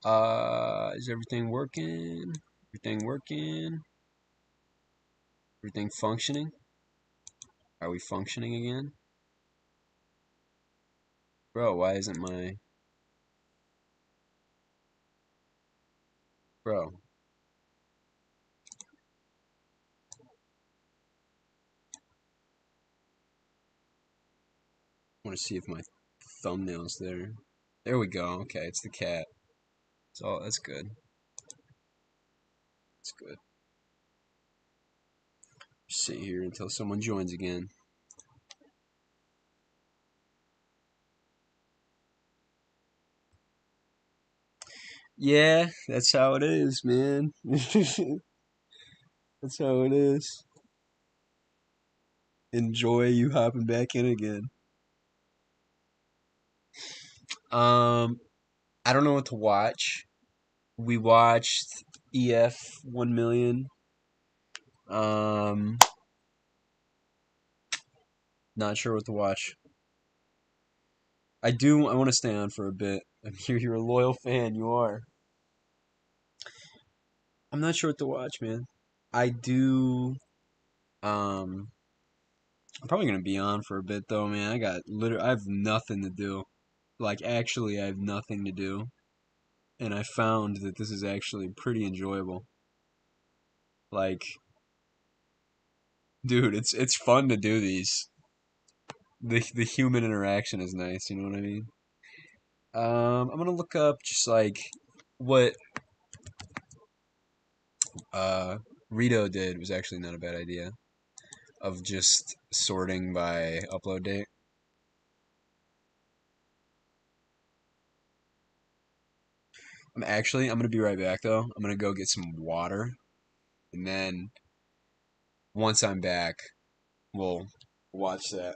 Is everything working? Everything working? Everything functioning? Are we functioning again? Bro, why isn't my... Bro, I want to see if my thumbnail's there. There we go. Okay, it's the cat. So that's good. That's good. Sit here until someone joins again. Yeah, that's how it is, man. That's how it is. Enjoy you hopping back in again. Um, I don't know what to watch. We watched EF 1 million. Um, not sure what to watch. I do. I want to stay on for a bit. I'm here. You're a loyal fan. You are. I'm not sure what to watch, man. I do. Um, I'm probably gonna be on for a bit though, man. I have nothing to do. Like, actually, I have nothing to do, and I found that this is actually pretty enjoyable. Like, dude, it's fun to do these. The human interaction is nice. You know what I mean? I'm gonna look up just like what uh Rito did was actually not a bad idea of just sorting by upload date. I'm gonna be right back though. I'm gonna go get some water, and then once I'm back, we'll watch that.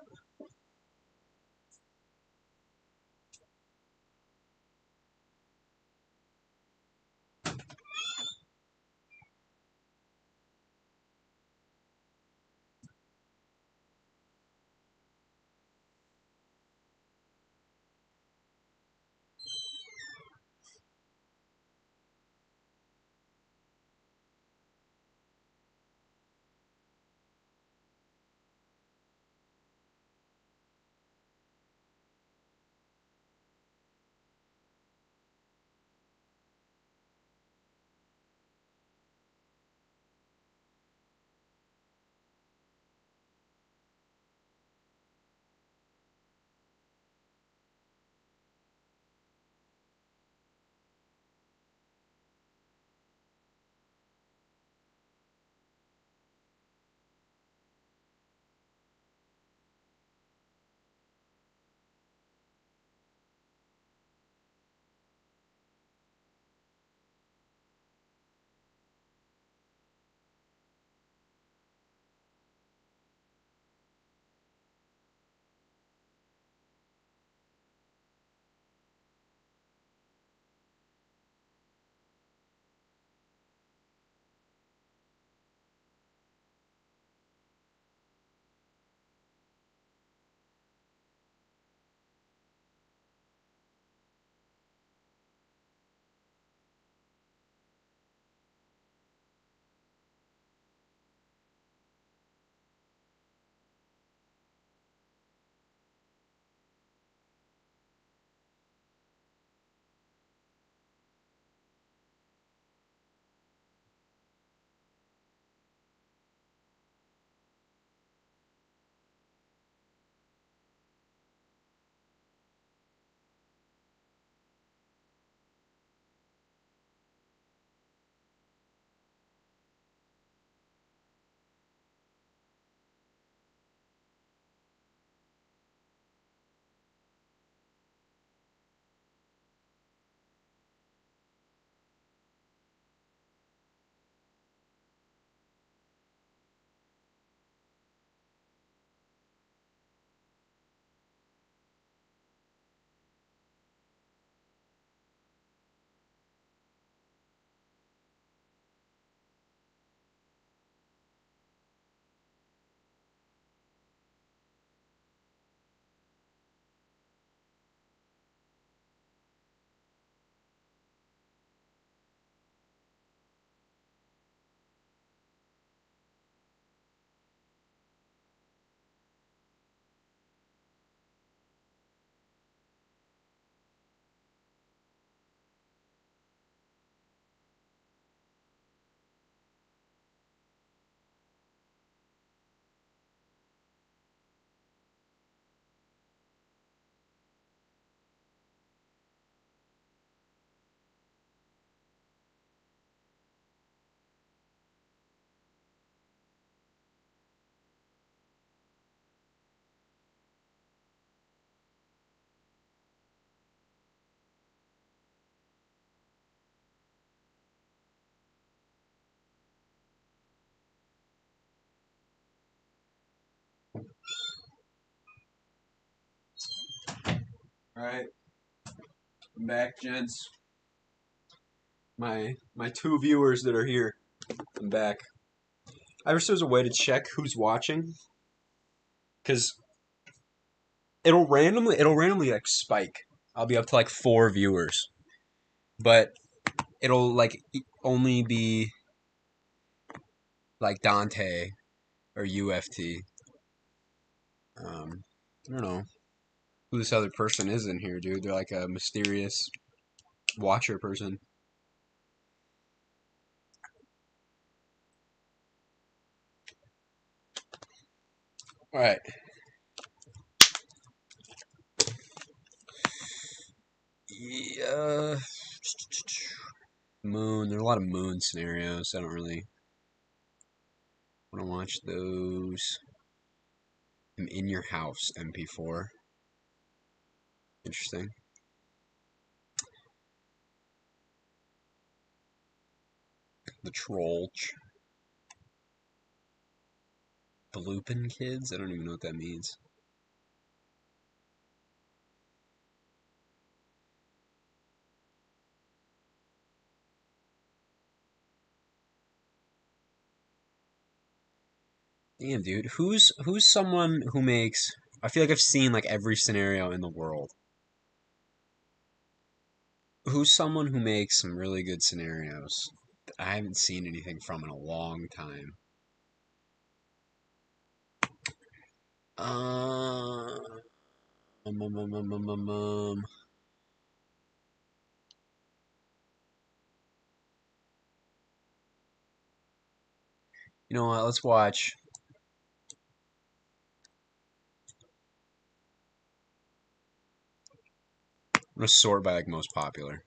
All right, I'm back, gents. My two viewers that are here, I'm back. I wish there was a way to check who's watching, because it'll randomly like spike. I'll be up to like 4 viewers, but it'll like only be like Dante or UFT. I don't know who this other person is in here, dude. They're like a mysterious watcher person. All right. Yeah. Moon. There are a lot of moon scenarios. I don't really want to watch those. I'm in your house, MP4. Interesting. The Trollch. Bloopin' Kids? I don't even know what that means. Damn, dude. Who's someone who makes... I feel like I've seen like every scenario in the world. Who's someone who makes some really good scenarios that I haven't seen anything from in a long time? Um, um, um, um, um, um, um, um. You know what? Let's watch. I'm gonna sort by like most popular.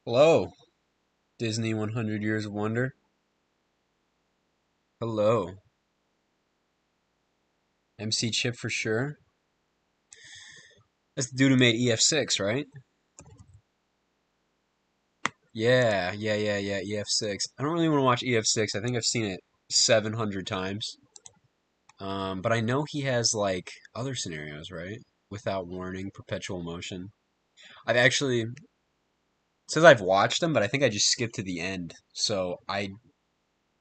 Hello, Disney 100 Years of Wonder. Hello, MC Chip for sure. That's the dude who made EF6, right? Yeah, EF6. I don't really want to watch EF6. I think I've seen it 700 times. But I know he has like other scenarios, right? Without Warning, Perpetual Motion. I've actually, it says I've watched them, but I think I just skipped to the end. So I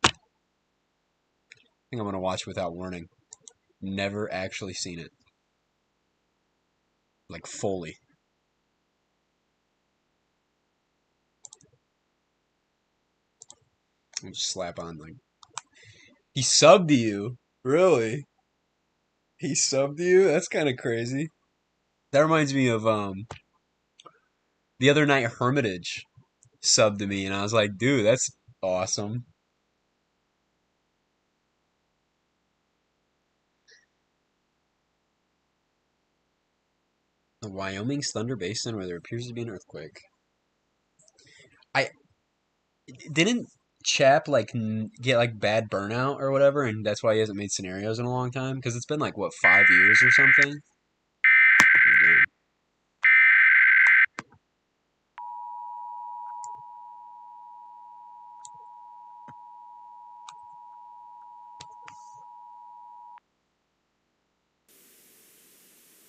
think I'm gonna watch Without Warning. Never actually seen it, like fully. I'll just slap on like he subbed to you. Really? He subbed to you? That's kind of crazy. That reminds me of the other night Hermitage subbed to me, and I was like, dude, that's awesome. The Wyoming's Thunder Basin, where there appears to be an earthquake. I didn't Chap like get like bad burnout or whatever, and that's why he hasn't made scenarios in a long time because it's been like what 5 years or something.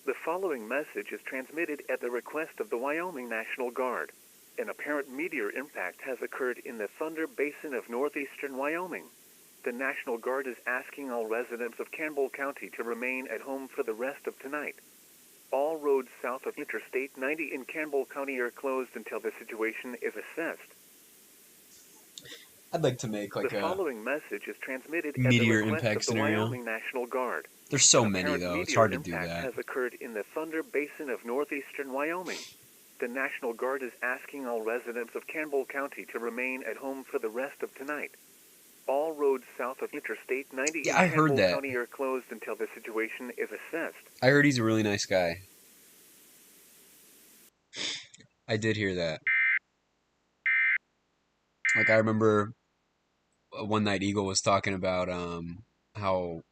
The following message is transmitted at the request of the Wyoming National Guard. An apparent meteor impact has occurred in the Thunder Basin of northeastern Wyoming. The National Guard is asking all residents of Campbell County to remain at home for the rest of tonight. All roads south of Interstate 90 in Campbell County are closed until the situation is assessed. I'd like to make like the following message is transmitted at the meteor request impact of the scenario. Wyoming National Guard. There's so An many apparent though; it's meteor hard to do impact that. has occurred in the Thunder Basin of northeastern Wyoming. The National Guard is asking all residents of Campbell County to remain at home for the rest of tonight. All roads south of Interstate 90 Yeah, I in heard Campbell that. County are closed until the situation is assessed. I heard he's a really nice guy. I did hear that. Like I remember one night Eagle was talking about how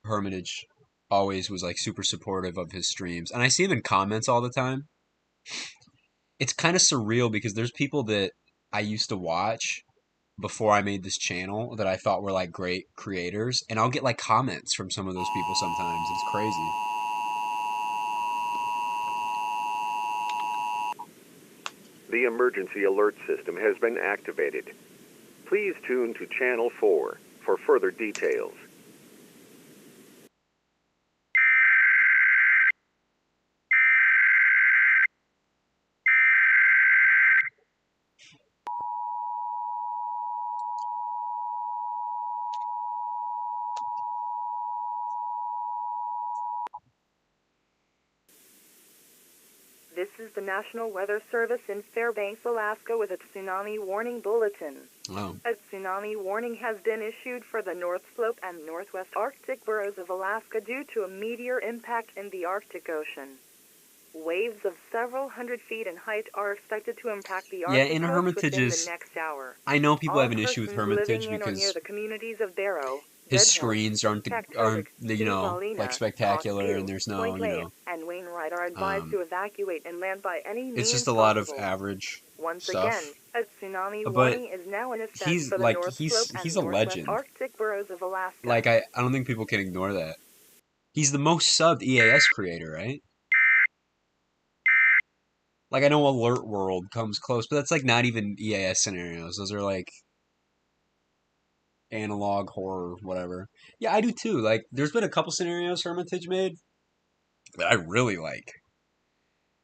Hermitage always was like super supportive of his streams, and I see him in comments all the time. It's kind of surreal because there's people that I used to watch before I made this channel that I thought were like great creators, and I'll get like comments from some of those people sometimes. It's crazy. The emergency alert system has been activated. Please tune to Channel 4 for further details. This is the National Weather Service in Fairbanks, Alaska with a tsunami warning bulletin. Oh. A tsunami warning has been issued for the North Slope and Northwest Arctic boroughs of Alaska due to a meteor impact in the Arctic Ocean. Waves of several hundred feet in height are expected to impact the Yeah, Arctic in coast Hermitage within is, the next hour. I know people All have an issue with persons living Hermitage in or near because the communities of Barrow, his Red Hills, screens aren't Kaktovik, like Tuvalina, spectacular, and Kotzebue, there's no, Point Lane, and Wainwright are advised um, to evacuate and land by any it's means just a lot of possible. average Once stuff. again, a tsunami But warning is now in effect he's for the like North Slope he's and a Northwest legend. Arctic boroughs of Alaska. Like I don't think people can ignore that. He's the most subbed EAS creator, right? Like I know Alert World comes close, but that's like not even EAS scenarios. Those are like analog horror, whatever. Yeah, I do too. Like there's been a couple scenarios Hermitage made that I really like.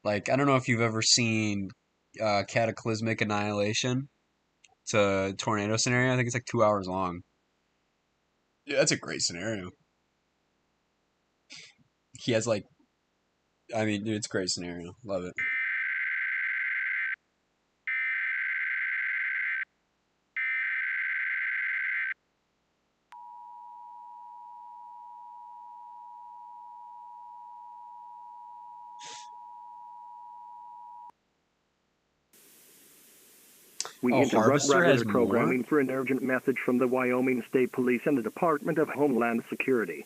Like I don't know if you've ever seen Cataclysmic Annihilation. It's a tornado scenario. I think it's like 2 hours long. Yeah, that's a great scenario. He has like, I mean, dude, it's a great scenario. Love it. We Oh, interrupt Harvester has regular more? programming for an urgent message from the Wyoming State Police and the Department of Homeland Security.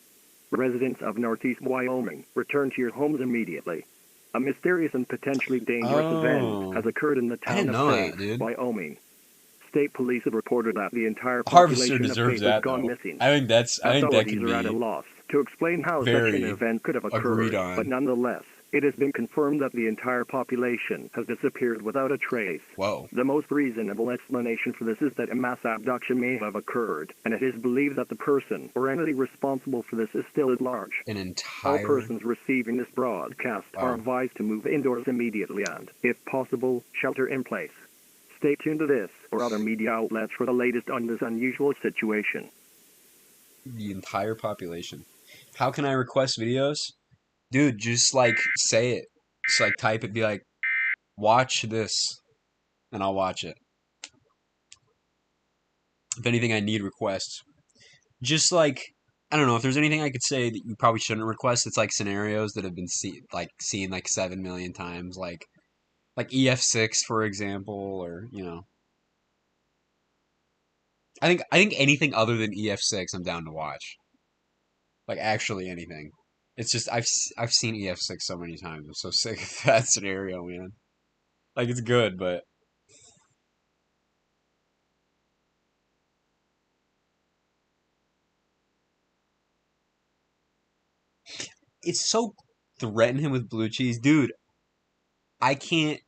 Residents of Northeast Wyoming, return to your homes immediately. A mysterious and potentially dangerous event has occurred in the I didn't town of know that, Faith, dude. Wyoming. State police have reported that the entire Harvester population of deserves Faith has that gone though. missing. I think that Authorities can are at a be loss to explain how such an very event could have agreed occurred, but on. nonetheless, it has been confirmed that the entire population has disappeared without a trace. Whoa. The most reasonable explanation for this is that a mass abduction may have occurred, and it is believed that the person or entity responsible for this is still at large. An All entire persons receiving this broadcast are wow. advised to move indoors immediately and, if possible, shelter in place. Stay tuned to this or other media outlets for the latest on this unusual situation. The entire population. How can I request videos? Dude, just like say it. Just like type it, be like, watch this, and I'll watch it. If anything, I need requests. Just like I don't know if there's anything I could say that you probably shouldn't request. It's like scenarios that have been seen like 7 million times, like EF6 for example, or I think anything other than EF6 I'm down to watch. Like actually anything. It's just I've seen EF6 so many times. I'm so sick of that scenario, man. Like it's good, but it's so threaten him with blue cheese, dude. I can't.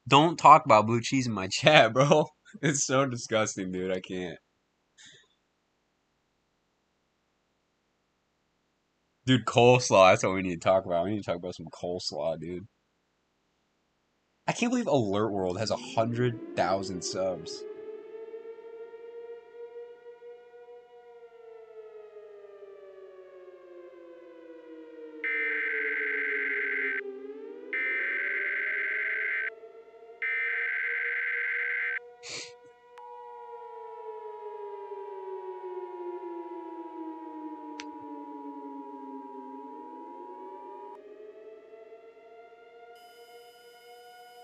Don't talk about blue cheese in my chat, bro. It's so disgusting, dude. I can't. Dude, coleslaw. That's what we need to talk about. We need to talk about some coleslaw, dude. I can't believe Alert World has 100,000 subs.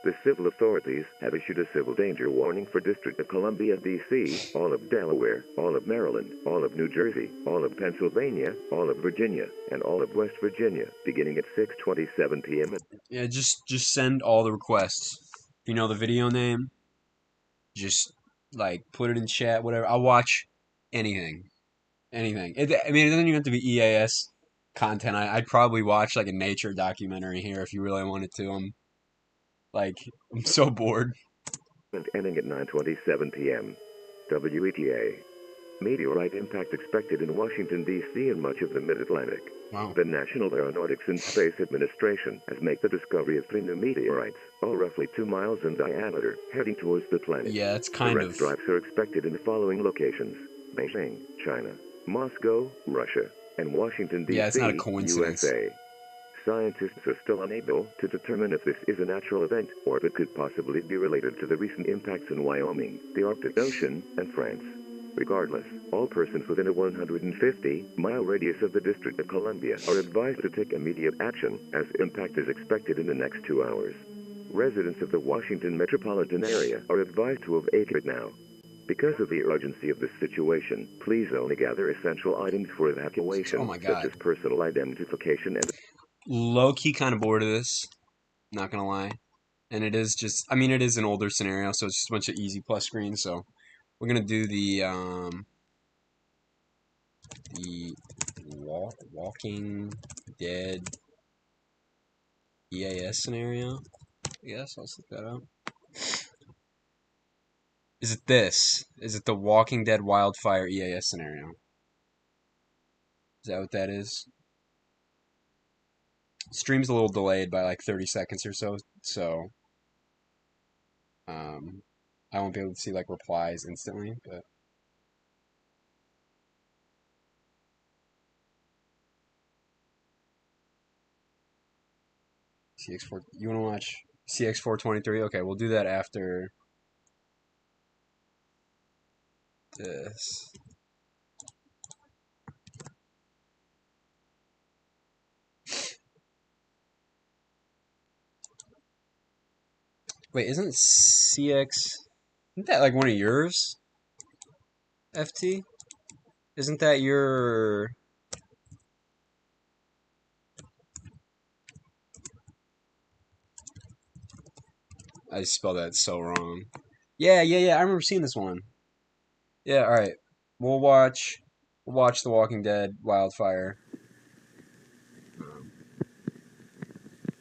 The civil authorities have issued a civil danger warning for District of Columbia, D.C., all of Delaware, all of Maryland, all of New Jersey, all of Pennsylvania, all of Virginia, and all of West Virginia, beginning at 6:27 p.m. Yeah, just send all the requests. If you know the video name, just like put it in chat, whatever. I'll watch anything, anything. I mean, it doesn't even have to be EAS content. I'd probably watch like a nature documentary here if you really wanted to. Like, I'm so bored. Ending at 9:27 p.m. WETA. Meteorite impact expected in Washington, D.C. and much of the Mid-Atlantic. Wow. The National Aeronautics and Space Administration has made the discovery of 3 new meteorites, all roughly 2 miles in diameter, heading towards the planet. Yeah, it's The kind red of. stripes are expected in the following locations: Beijing, China; Moscow, Russia; and Washington, Yeah, it's not a D.C., coincidence. USA. Scientists are still unable to determine if this is a natural event or if it could possibly be related to the recent impacts in Wyoming, the Arctic Ocean, and France. Regardless, all persons within a 150-mile radius of the District of Columbia are advised to take immediate action, as impact is expected in the next 2 hours. Residents of the Washington metropolitan area are advised to evacuate now. Because of the urgency of this situation, please only gather essential items for Oh evacuation, my such god. as personal identification and Low key kind of bored of this. Not gonna lie. And it is just, I mean, it is an older scenario, so it's just a bunch of easy plus screens. So we're gonna do the Walking Dead EAS scenario. Yes, I'll look that up. Is it this? Is it the Walking Dead Wildfire EAS scenario? Is that what that is? Stream's a little delayed by like 30 seconds or so, so um, I won't be able to see like replies instantly, but CX4, you want to watch CX423? Okay, we'll do that after this. Wait, isn't that like one of yours, FT? Isn't that your, I spelled that so wrong. Yeah, I remember seeing this one. Yeah, alright. We'll watch, we'll watch The Walking Dead Wildfire.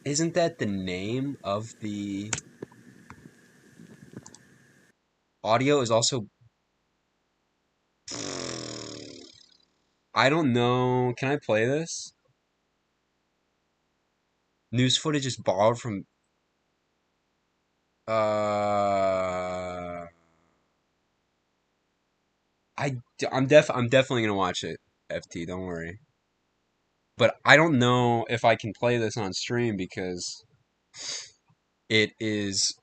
Isn't that the name of the audio is also, I don't know. Can I play this? News footage is borrowed from, uh, I'm definitely gonna watch it, FT, don't worry. But I don't know if I can play this on stream because it is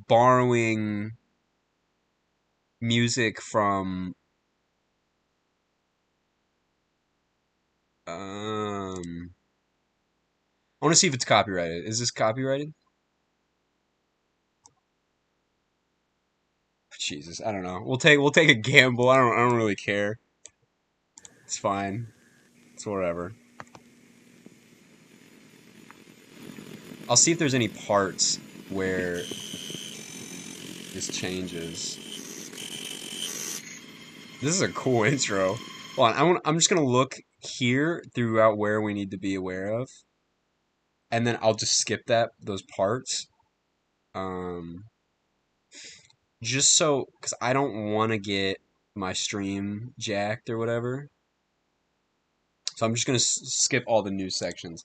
borrowing music from I want to see if it's copyrighted. Is this copyrighted? Jesus, I don't know. We'll take a gamble. I don't really care. It's fine. It's whatever. I'll see if there's any parts where this changes. This is a cool intro. Hold on, I'm just gonna look here throughout where we need to be aware of, and then I'll just skip those parts. Um, just so, because I don't want to get my stream jacked or whatever. So I'm just gonna skip all the news sections.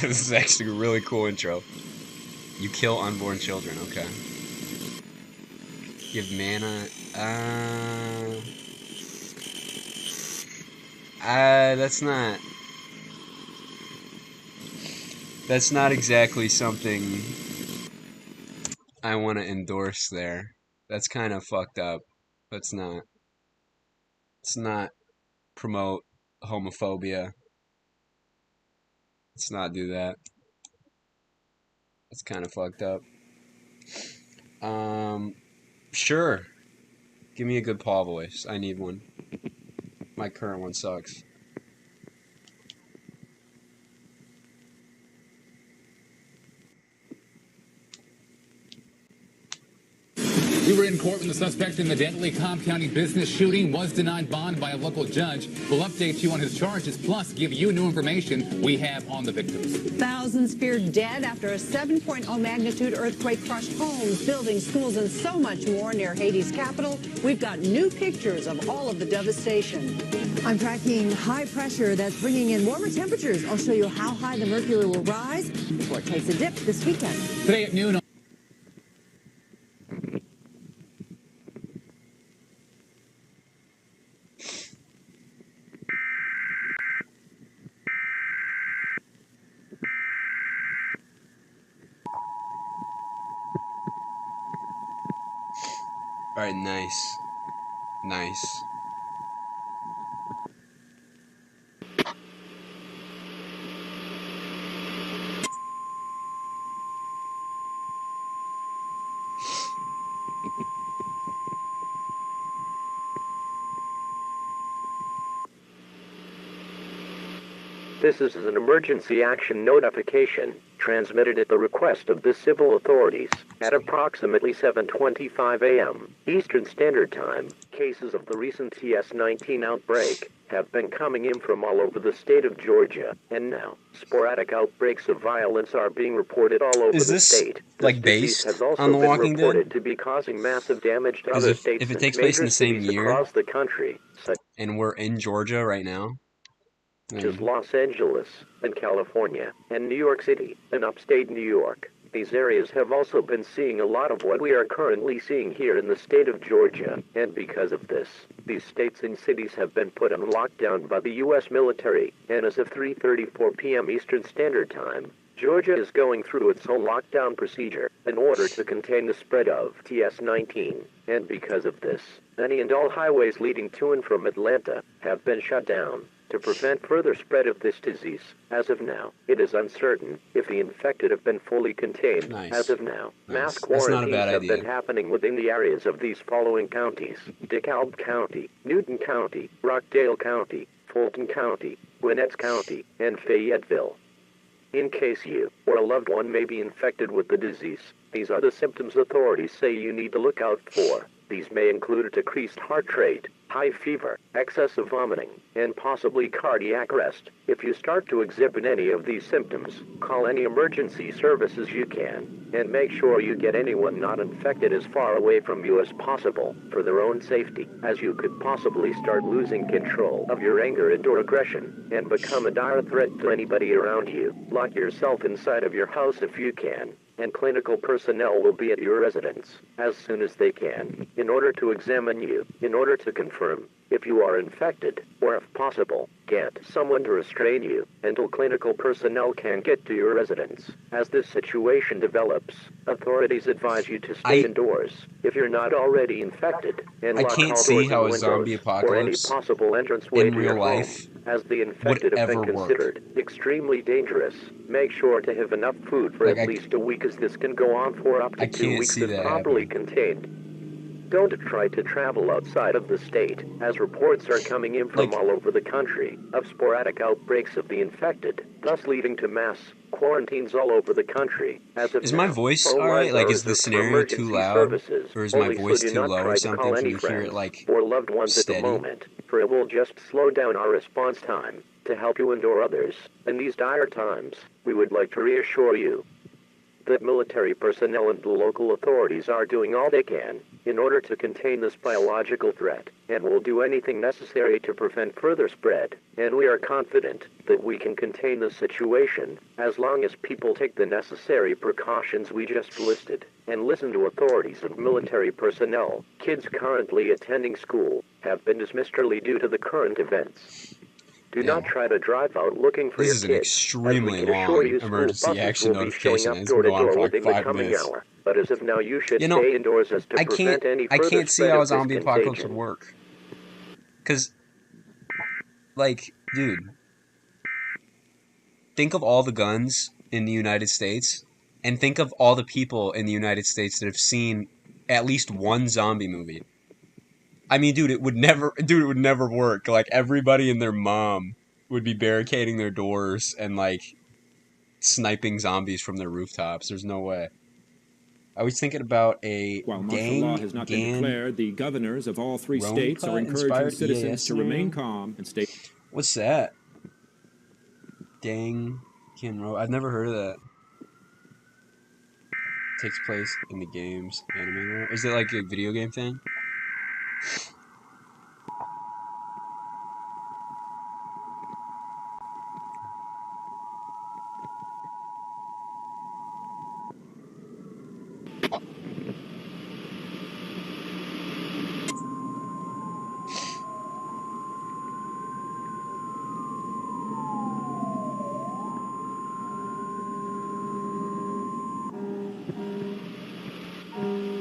This is actually a really cool intro. You kill unborn children, okay. Give mana. That's not. That's not exactly something I want to endorse there. That's kind of fucked up. Let's not. Let's not promote homophobia. Let's not do that. That's kind of fucked up. Um, sure. Give me a good Paul voice. I need one. My current one sucks. We were in court when the suspect in the deadly Cobb County business shooting was denied bond by a local judge. We'll update you on his charges, plus give you new information we have on the victims. Thousands feared dead after a 7.0 magnitude earthquake crushed homes, buildings, schools, and so much more near Haiti's capital. We've got new pictures of all of the devastation. I'm tracking high pressure that's bringing in warmer temperatures. I'll show you how high the mercury will rise before it takes a dip this weekend. Today at noon. Alright, nice. Nice. This is an emergency action notification transmitted at the request of the civil authorities at approximately 7:25 a.m. Eastern Standard Time. Cases of the recent TS-19 outbreak have been coming in from all over the state of Georgia, and now sporadic outbreaks of violence are being reported all over the state. Like based on The Walking Dead? Reported to be causing massive damage to other states if it and takes place in major the same cities year, across the country, such and we're in Georgia right now, as Los Angeles and California and New York City and upstate New York. These areas have also been seeing a lot of what we are currently seeing here in the state of Georgia, and because of this, these states and cities have been put on lockdown by the U.S. military, and as of 3:34 p.m. Eastern Standard Time, Georgia is going through its own lockdown procedure in order to contain the spread of TS-19, and because of this, any and all highways leading to and from Atlanta have been shut down to prevent further spread of this disease. As of now, it is uncertain if the infected have been fully contained. Nice. As of now, mass That's not a quarantines bad have idea. been happening within the areas of these following counties: DeKalb County, Newton County, Rockdale County, Fulton County, Gwinnett County, and Fayetteville. In case you or a loved one may be infected with the disease, these are the symptoms authorities say you need to look out for. These may include a decreased heart rate, high fever, excessive vomiting, and possibly cardiac arrest. If you start to exhibit any of these symptoms, call any emergency services you can, and make sure you get anyone not infected as far away from you as possible for their own safety, as you could possibly start losing control of your anger and or aggression, and become a dire threat to anybody around you. Lock yourself inside of your house if you can, and clinical personnel will be at your residence as soon as they can in order to examine you, in order to confirm if you are infected, or if possible, get someone to restrain you until clinical personnel can get to your residence. As this situation develops, authorities advise you to stay indoors if you're not already infected, and I lock can't all see doors how and a zombie windows or any apocalypse possible entranceway in to your real life home, as the would infected have ever been work. considered extremely dangerous. Make sure to have enough food for Like, at least a week, as this can go on for up to I 2 can't weeks see if that properly happening. contained. Don't try to travel outside of the state, as reports are coming in from Like- all over the country of sporadic outbreaks of the infected, thus leading to mass quarantines all over the country. As of Is now, my voice phone alright? lines Like, are is the reserved for scenario too emergency loud? services, Or is my only, so voice do too not low try or to something? call Can any you hear it, friends like, or loved ones at the steady? moment, for it will just slow down our response time to help you and or others. In these dire times, we would like to reassure you that military personnel and the local authorities are doing all they can in order to contain this biological threat, and will do anything necessary to prevent further spread. And we are confident that we can contain the situation as long as people take the necessary precautions we just listed and listen to authorities and military personnel. Kids currently attending school have been dismissed early due to the current events. Do not try to drive out looking for This your is an kids, extremely as we can assure long you school emergency buses action will be showing notification. up It's door been to going on door for like within the 5 coming minutes. hour. But as of now, you should You know, stay indoors as to I prevent any I further can't see spread how of a this zombie apocalypse would contagion. work. Because, like, dude, think of all the guns in the United States, and think of all the people in the United States that have seen at least one zombie movie. I mean, dude, it would never work. Like, everybody and their mom would be barricading their doors and, like, sniping zombies from their rooftops. There's no way. I was thinking about a While martial law Dang has not been Gan declared, the governors of all three states are Ronpa encouraging inspired citizens EAS to remain scenario. calm and stay. What's that? Dang Gan Ro. I've never heard of that. Takes place in the game's anime world. Is it like a video game thing?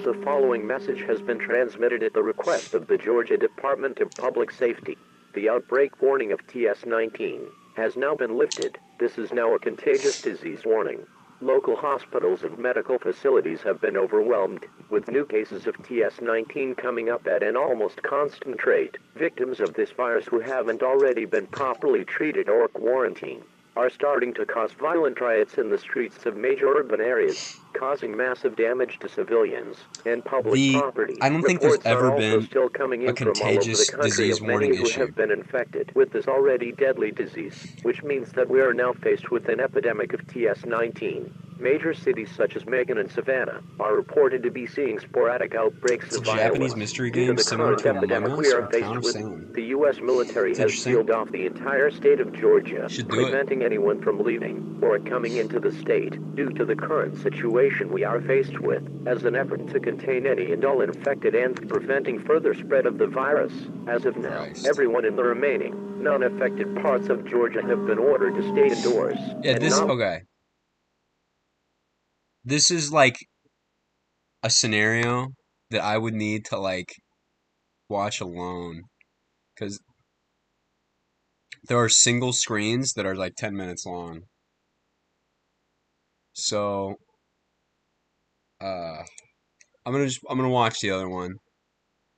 The following message has been transmitted at the request of the Georgia Department of Public Safety. The outbreak warning of TS-19 has now been lifted. This is now a contagious disease warning. Local hospitals and medical facilities have been overwhelmed, with new cases of TS-19 coming up at an almost constant rate. Victims of this virus who haven't already been properly treated or quarantined are starting to cause violent riots in the streets of major urban areas, causing massive damage to civilians and public property. I don't think there's Reports ever are also been still coming a in from all over the contagious country disease of warning many who issue. have been infected with this already deadly disease, which means that we are now faced with an epidemic of TS-19. Major cities such as Macon and Savannah are reported to be seeing sporadic outbreaks It's a of Japanese violence. mystery Due to game the similar current to Among epidemic we Us are or faced Count of with, Salem. the U.S. military It's has interesting. sealed off the entire state of Georgia, Should do it. preventing anyone from leaving or coming into the state due to the current situation we are faced with, as an effort to contain any and all infected and preventing further spread of the virus. As of now, everyone in the remaining non-affected parts of Georgia have been ordered to stay indoors. Yeah, and this not okay. This is like a scenario that I would need to like watch alone, because there are single screens that are like 10 minutes long. So uh I'm gonna watch the other one,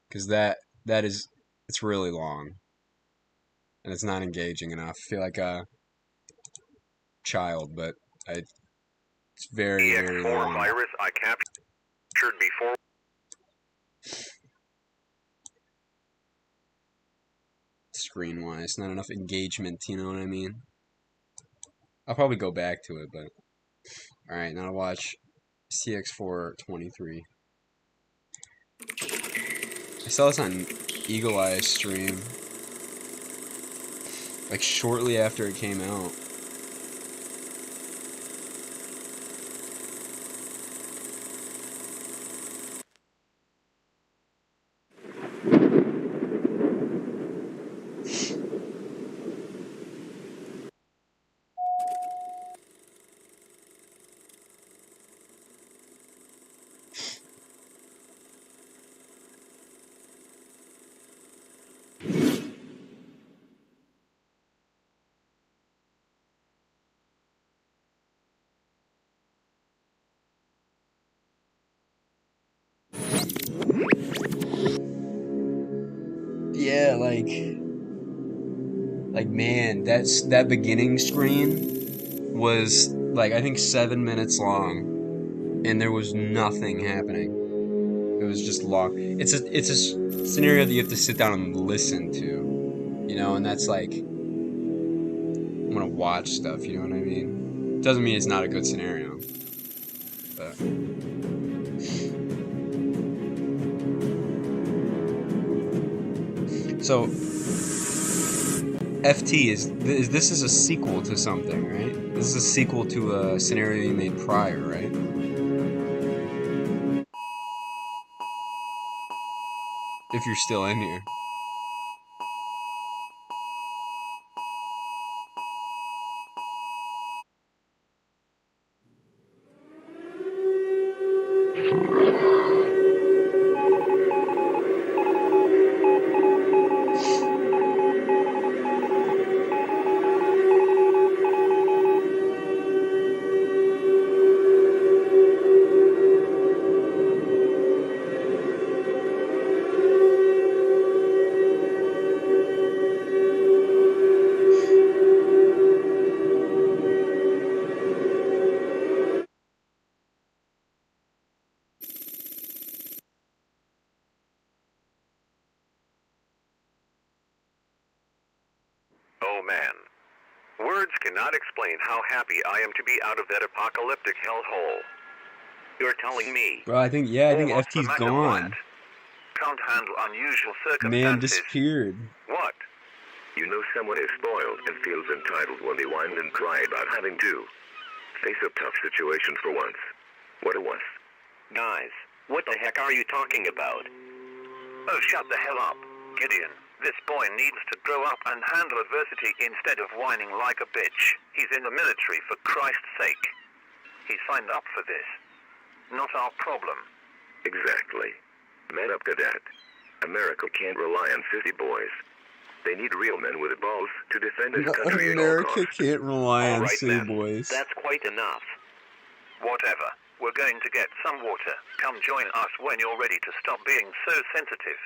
because that is, it's really long and it's not engaging enough. I feel like a child, but it's very, very EX4 long. virus I captured before. Screen wise, not enough engagement, you know what I mean? I'll probably go back to it, but alright, now to watch CX423. I saw this on Eagle Eye's stream, like shortly after it came out. Yeah, like man, that beginning screen was like I think 7 minutes long, and there was nothing happening. It was just long. It's a scenario that you have to sit down and listen to, you know, and that's like I'm gonna watch stuff. You know what I mean? Doesn't mean it's not a good scenario, but. So, FT this is a sequel to something, right? This is a sequel to a scenario you made prior, right? If you're still in here. man. Words cannot explain how happy I am to be out of that apocalyptic hellhole. You're telling me? Bro, I think What's the FT's matter, gone. Wyatt? Can't handle unusual Man circumstances. disappeared. What? You know someone is spoiled and feels entitled when they whine and cry about having to face a tough situation for once. What a wuss. Guys, what the heck are you talking about? Oh, shut the hell up, Gideon. This boy needs to grow up and handle adversity instead of whining like a bitch. He's in the military, for Christ's sake. He signed up for this. Not our problem. Exactly. Man up, cadet. America can't rely on city boys. They need real men with balls to defend this country at all America costs. can't rely All on right, city then. boys. That's quite enough. Whatever. We're going to get some water. Come join us when you're ready to stop being so sensitive.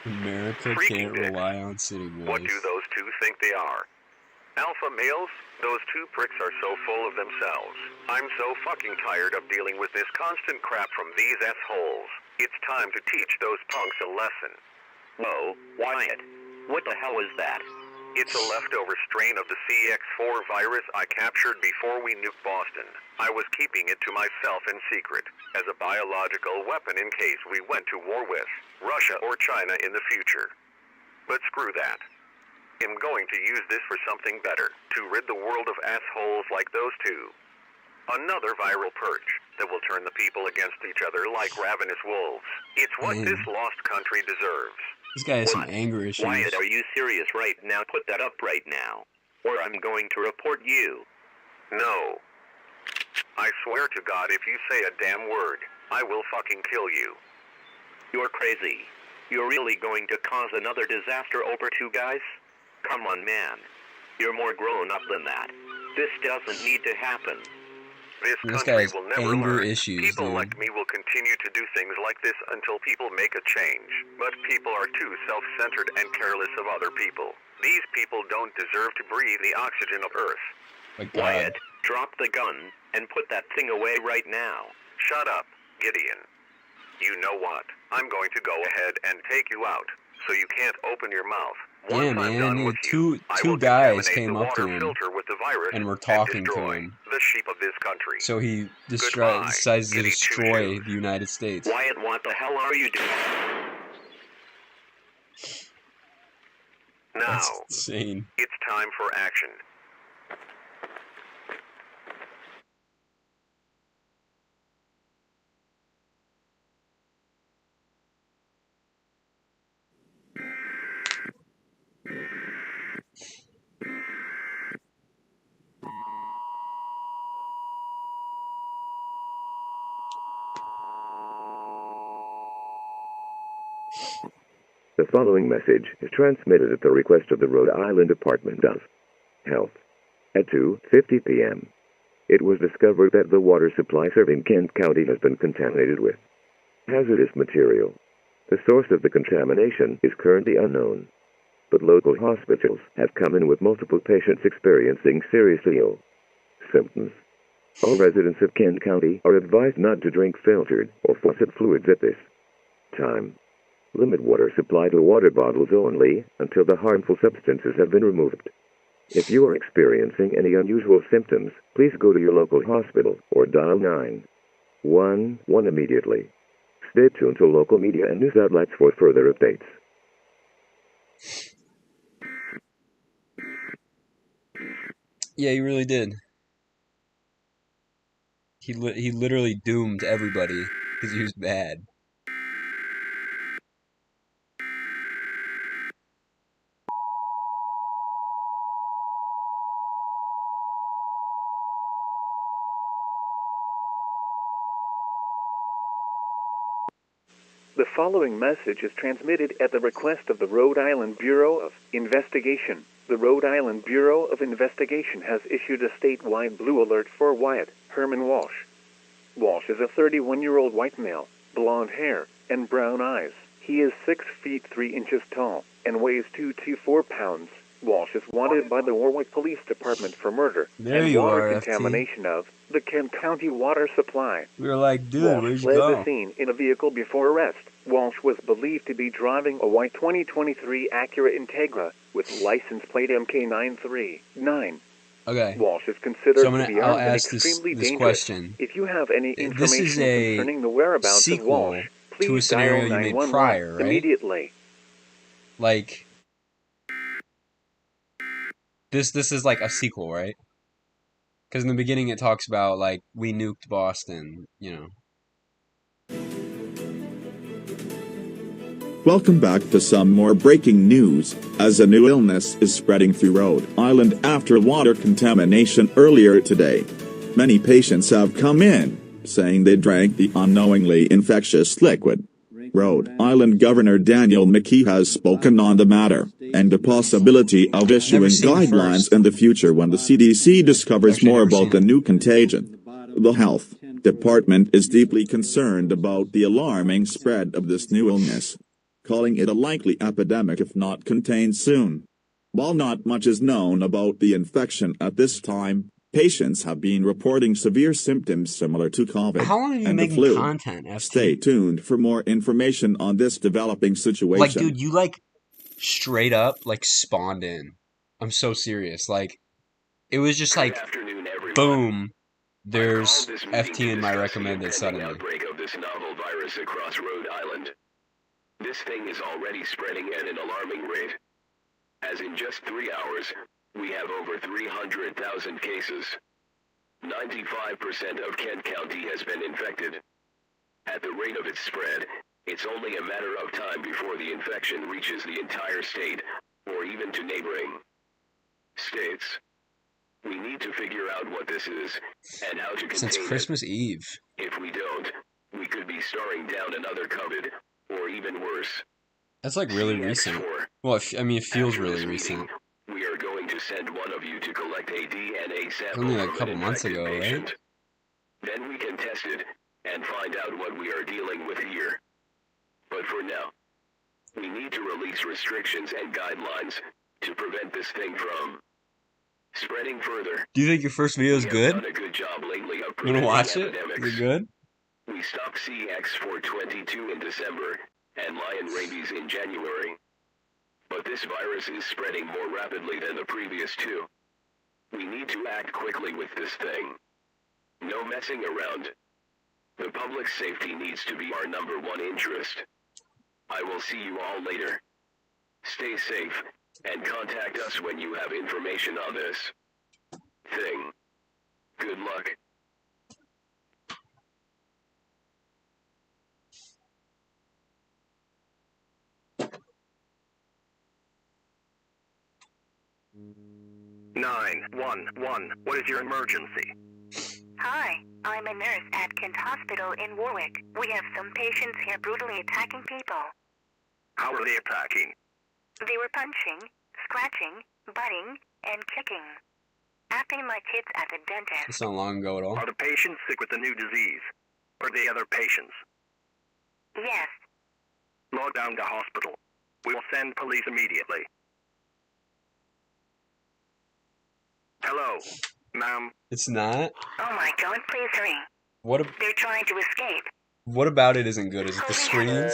America Freaking can't rely on city boys. What do those two think they are? Alpha males? Those two pricks are so full of themselves. I'm so fucking tired of dealing with this constant crap from these assholes. It's time to teach those punks a lesson. Whoa, Wyatt. What the hell is that? It's a leftover strain of the CX4 virus I captured before we nuked Boston. I was keeping it to myself in secret, as a biological weapon in case we went to war with Russia or China in the future. But screw that. I'm going to use this for something better, to rid the world of assholes like those two. Another viral purge that will turn the people against each other like ravenous wolves. It's what Man. this lost country deserves. This guy has some What? anger issues. Wyatt, are you serious right now? Put that up right now, or I'm going to report you. No. I swear to God, if you say a damn word, I will fucking kill you. You're crazy. You're really going to cause another disaster over two guys? Come on, man. You're more grown up than that. This doesn't need to happen. This This guy country has will never anger learn. issues, People dude. like me will continue to do things like this until people make a change. But people are too self-centered and careless of other people. These people don't deserve to breathe the oxygen of Earth. My God. Wyatt, drop the gun and put that thing away right now. Shut up, Gideon. You know what? I'm going to go ahead and take you out, so you can't open your mouth. Yeah, Once I'm man, done dude, with you, I will two guys contaminate came the up to water him filter with the virus and were talking to destroy him. the sheep of this country. So he Goodbye, decides to Giddy destroy Choo-Choos. the United States. Wyatt, what the hell are you doing? Now, That's insane. it's time for action. The following message is transmitted at the request of the Rhode Island Department of Health. At 2:50 p.m., it was discovered that the water supply serving Kent County has been contaminated with hazardous material. The source of the contamination is currently unknown, but local hospitals have come in with multiple patients experiencing seriously ill symptoms. All residents of Kent County are advised not to drink filtered or faucet fluids at this time. Limit water supply to water bottles only until the harmful substances have been removed. If you are experiencing any unusual symptoms, please go to your local hospital or dial 911 immediately. Stay tuned to local media and news outlets for further updates. Yeah, he really did. He literally doomed everybody because he was bad. The following message is transmitted at the request of the Rhode Island Bureau of Investigation. The Rhode Island Bureau of Investigation has issued a statewide blue alert for Wyatt Herman Walsh. Walsh is a 31-year-old white male, blonde hair, and brown eyes. He is 6 feet 3 inches tall and weighs 2 to 4 pounds. Walsh is wanted by the Warwick Police Department for murder There and you water are, FT. contamination of the Kent County water supply. We were like, dude, Walsh where'd you fled the go? scene in a vehicle before arrest. Walsh was believed to be driving a white 2023 Acura Integra with license plate MK939. Okay. Walsh is considered So to be I'll armed and ask this extremely dangerous. question. If you have any This is information a concerning the whereabouts of sequel Walsh, to a please scenario dial you made 911 prior, right? immediately. Like, this is like a sequel, right? Because in the beginning it talks about, like, we nuked Boston, you know. Welcome back to some more breaking news, as a new illness is spreading through Rhode Island after water contamination earlier today. Many patients have come in, saying they drank the unknowingly infectious liquid. Rhode Island Governor Daniel McKee has spoken on the matter, and the possibility of issuing guidelines in the future when the CDC discovers more about the new contagion. The Health Department is deeply concerned about the alarming spread of this new illness, calling it a likely epidemic if not contained soon. While not much is known about the infection at this time, patients have been reporting severe symptoms similar to COVID How long have you and the making flu. content, FT? Stay tuned for more information on this developing situation. Like, dude, you, like, straight up, like, spawned in. I'm so serious. Like, it was just like, boom, there's FT in my recommended suddenly. Outbreak of this novel virus across Rhode Island. This thing is already spreading at an alarming rate. As in just 3 hours, we have over 300,000 cases. 95% of Kent County has been infected. At the rate of its spread, it's only a matter of time before the infection reaches the entire state, or even to neighboring states. We need to figure out what this is, and how to contain Since Christmas Eve. If we don't, we could be staring down another COVID, or even worse. That's like really recent. Well, I mean, it feels really recent. We are going to send one of you to collect a DNA sample Only like a from couple an months infected ago, patient. right? Then we can test it, and find out what we are dealing with here. But for now, we need to release restrictions and guidelines to prevent this thing from spreading further. Do you think your first video is good? Done a good job lately of You wanna watch it? epidemics. Is it good? We stopped CX422 in December, and lion rabies in January. But this virus is spreading more rapidly than the previous two. We need to act quickly with this thing. No messing around. The public safety needs to be our #1 interest. I will see you all later. Stay safe, and contact us when you have information on this thing. Good luck. What is your emergency? Hi, I'm a nurse at Kent Hospital in Warwick. We have some patients here brutally attacking people. How are they attacking? They were punching, scratching, biting, and kicking. After my kids at the dentist. It's not long ago at all. Are the patients sick with the new disease? Or are they other patients? Yes. Log down to hospital. We will send police immediately. Hello, ma'am. It's not? Oh my god, please hurry. They're trying to escape. What about it isn't good? Is it the screens?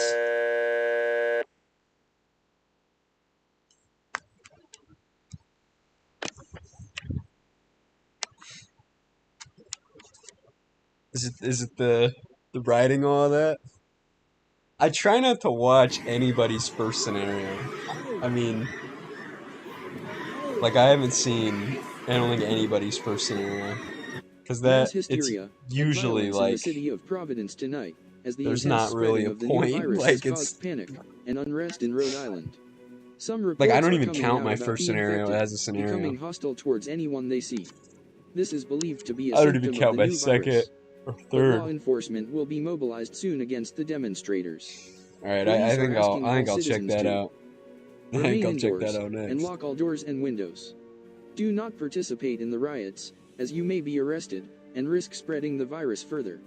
Is it the writing, all that? I try not to watch anybody's first scenario. I mean, like, I haven't seen, I don't think, anybody's first scenario. Because that, it's usually like, in the city of Providence tonight, as the there's intense not really a spreading of the new point. virus Like, has it's caused panic and unrest in Rhode Island. Some like, reports I don't are even coming count out my about first the scenario infected as a scenario. becoming hostile towards anyone they see. This is believed to be a I don't symptom even count of the my new second virus. or But third. law enforcement will be mobilized soon against the demonstrators. All right, Police I think are asking I'll all check citizens that to out. I remain think I'll check indoors that out and next. lock all doors and windows. Do not participate in the riots, as you may be arrested and risk spreading the virus further.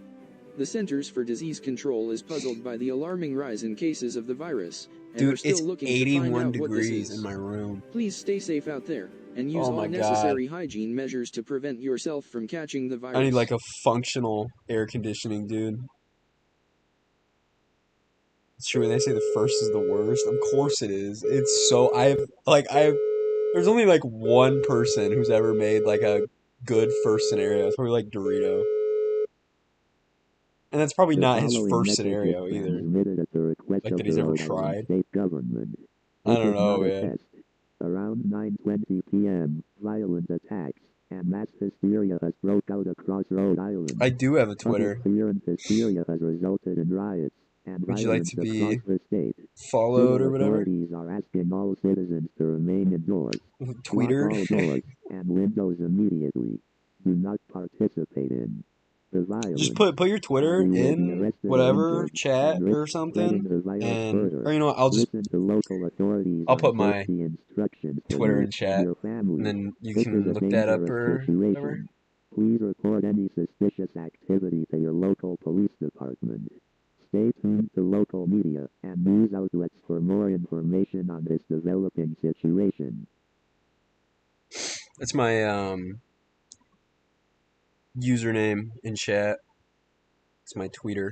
The Centers for Disease Control is puzzled by the alarming rise in cases of the virus and Dude, are still it's looking to find 81 out what this degrees is. in my room. Please stay safe out there and use Oh all my god. necessary hygiene measures to prevent yourself from catching the virus. I need like a functional air conditioning, dude. It's true, they say the first is the worst. Of course it is. It's so there's only like one person who's ever made like a good first scenario. It's probably like Dorito. And that's probably The not his following first message is scenario either. transmitted at the request Like of that the he's ever Rhode Island tried. state government. I It don't is know, not a man. test. Around 9:20 p.m., violent attacks and mass hysteria has broke out across Rhode Island. I do have a Twitter. Public fear and hysteria has resulted in riots and Would you like violence to be across the state. followed Civil or whatever? authorities are asking all citizens to remain indoors. Lock Tweetered? all doors and windows immediately. Do not participate in the violence. Just put your Twitter You will be in arrested or whatever injured chat and risk or spreading something, the virus and further. or you know what? I'll just Listen to local authorities I'll on put my safety instructions for Twitter you in and chat, your family. and then you This is can a look that up dangerous or whatever. situation. Please report any suspicious activity to your local police department. Stay tuned to local media and news outlets for more information on this developing situation. That's my username in chat. It's my tweeter.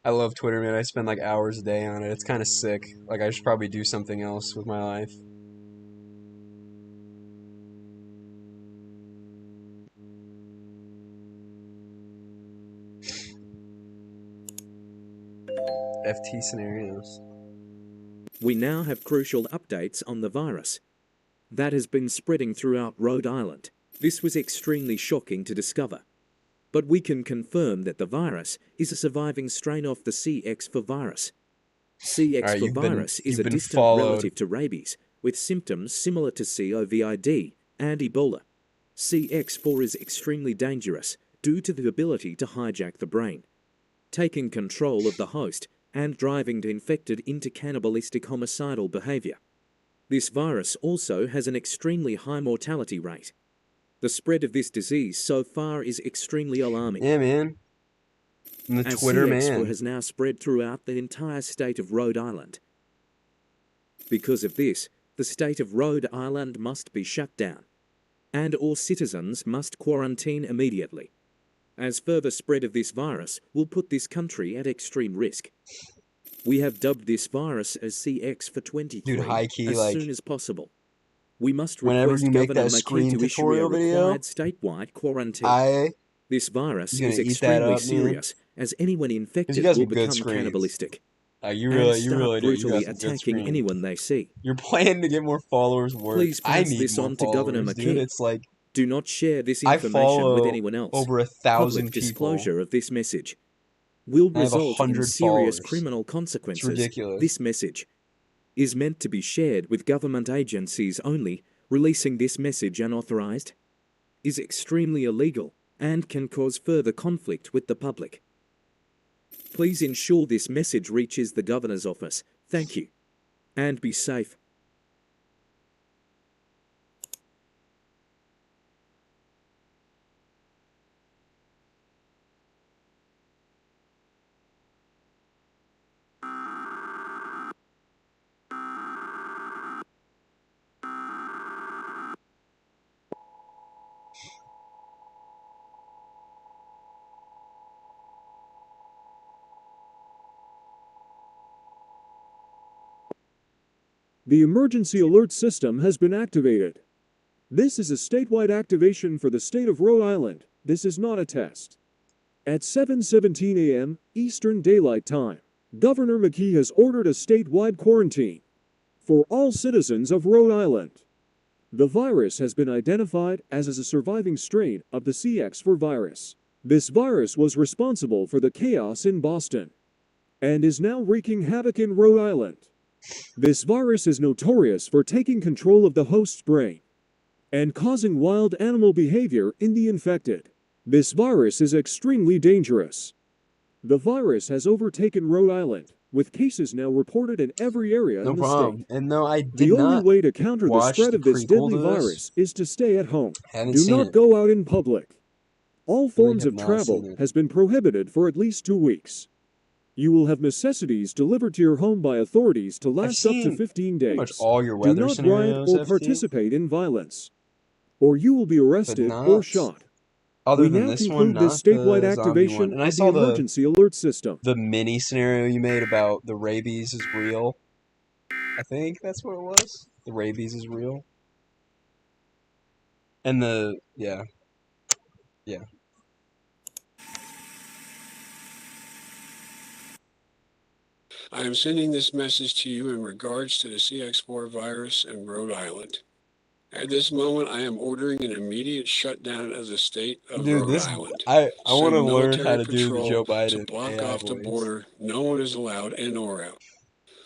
I love Twitter, man. I spend like hours a day on it. It's kind of sick. Like I should probably do something else with my life. FT scenarios. We now have crucial updates on the virus that has been spreading throughout Rhode Island. This was extremely shocking to discover. But we can confirm that the virus is a surviving strain of the CX4 virus. CX4 virus is a distant relative to rabies, with symptoms similar to COVID and Ebola. CX4 is extremely dangerous due to the ability to hijack the brain, taking control of the host and driving the infected into cannibalistic homicidal behavior. This virus also has an extremely high mortality rate. The spread of this disease so far is extremely alarming. Yeah, man. I'm the Twitter CX4 man. has now spread throughout the entire state of Rhode Island. Because of this, the state of Rhode Island must be shut down, and all citizens must quarantine immediately, as further spread of this virus will put this country at extreme risk. We have dubbed this virus as CX423 Dude, high-key, as like, soon as possible. We must whenever request you make Governor that McKee screen to issue a tutorial video, required statewide quarantine. This virus is extremely serious, as anyone infected will become cannibalistic. You and really, start do. brutally You got some good attacking screens. anyone they see. Your plan to get more followers works. Please I pass need this more on to Governor followers, McKee. dude. It's like Do not share this I information with follow anyone else. over 1,000 Public people. disclosure of this message will I have result in 100 serious followers. criminal consequences. It's ridiculous. This message is meant to be shared with government agencies only. Releasing this message unauthorized is extremely illegal and can cause further conflict with the public. Please ensure this message reaches the governor's office. Thank you. And be safe. The emergency alert system has been activated. This is a statewide activation for the state of Rhode Island. This is not a test. At 7:17 a.m. Eastern Daylight Time, Governor McKee has ordered a statewide quarantine for all citizens of Rhode Island. The virus has been identified as a surviving strain of the CX4 virus. This virus was responsible for the chaos in Boston and is now wreaking havoc in Rhode Island. This virus is notorious for taking control of the host's brain and causing wild animal behavior in the infected. This virus is extremely dangerous. The virus has overtaken Rhode Island, with cases now reported in every area in the state. And no, I did The only not way to counter the watch spread the of this prequel deadly to this. virus is to stay at home. Haven't Do seen not it. go out in public. All forms have of not travel seen it. has been prohibited for at least 2 weeks. You will have necessities delivered to your home by authorities to I've last up to seen 15 pretty much days. all your Do weather not riot scenarios, or FT, participate in violence, or you will be but arrested or not shot. other We than now this one, conclude this not the statewide zombie one. activation And I of the saw emergency alert system. the mini scenario you made about the rabies is real. I think that's what it was. The rabies is real. And yeah. I am sending this message to you in regards to the CX4 virus in Rhode Island. At this moment, I am ordering an immediate shutdown of the state of Dude, Rhode Island. I want to Send learn how military to do the Joe patrol to Biden block AI off the voice. border. No one is allowed in or out.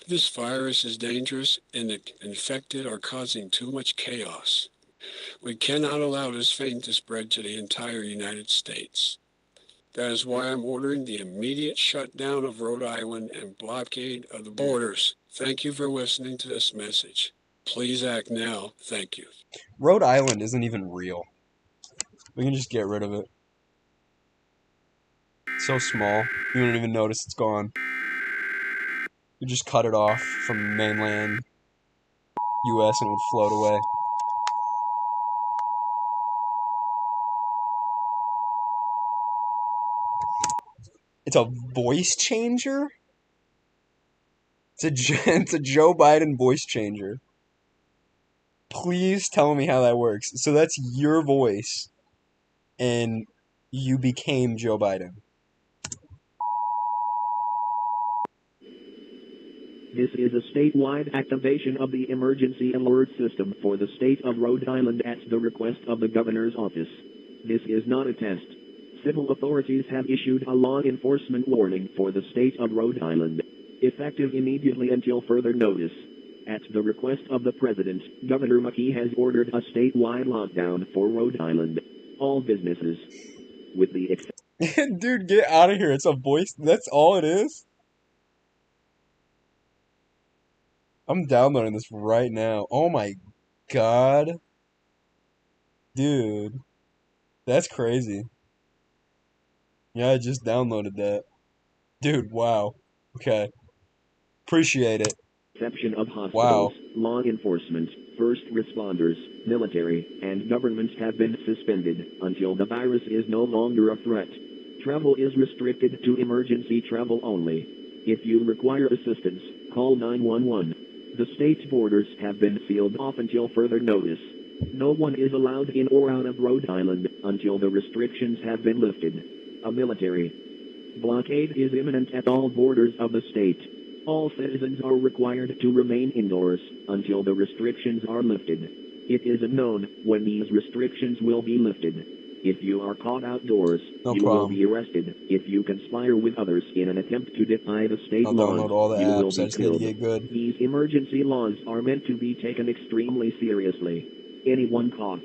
This virus is dangerous and the infected are causing too much chaos. We cannot allow this fame to spread to the entire United States. That is why I'm ordering the immediate shutdown of Rhode Island and blockade of the borders. Thank you for listening to this message. Please act now. Thank you. Rhode Island isn't even real. We can just get rid of it. It's so small, you don't even notice it's gone. You just cut it off from mainland US and it would float away. It's a voice changer? It's a Joe Biden voice changer. Please tell me how that works. So that's your voice, and you became Joe Biden. This is a statewide activation of the emergency alert system for the state of Rhode Island at the request of the governor's office. This is not a test. Civil authorities have issued a law enforcement warning for the state of Rhode Island, effective immediately until further notice. At the request of the president, Governor McKee has ordered a statewide lockdown for Rhode Island. All businesses, with the exception... Dude, get out of here. It's a voice. That's all it is? I'm downloading this right now. Oh my god. Dude. That's crazy. Yeah, I just downloaded that. Dude, wow. Okay. Appreciate it. Exception of hospitals, Wow. law enforcement, first responders, military, and government have been suspended until the virus is no longer a threat. Travel is restricted to emergency travel only. If you require assistance, call 911. The state's borders have been sealed off until further notice. No one is allowed in or out of Rhode Island until the restrictions have been lifted. A military blockade is imminent at all borders of the state. All citizens are required to remain indoors until the restrictions are lifted. It is unknown when these restrictions will be lifted. If you are caught outdoors, you will be arrested. If you conspire with others in an attempt to defy the state I'll laws, download all the you will apps. I be just need to killed. get good. These emergency laws are meant to be taken extremely seriously. Anyone caught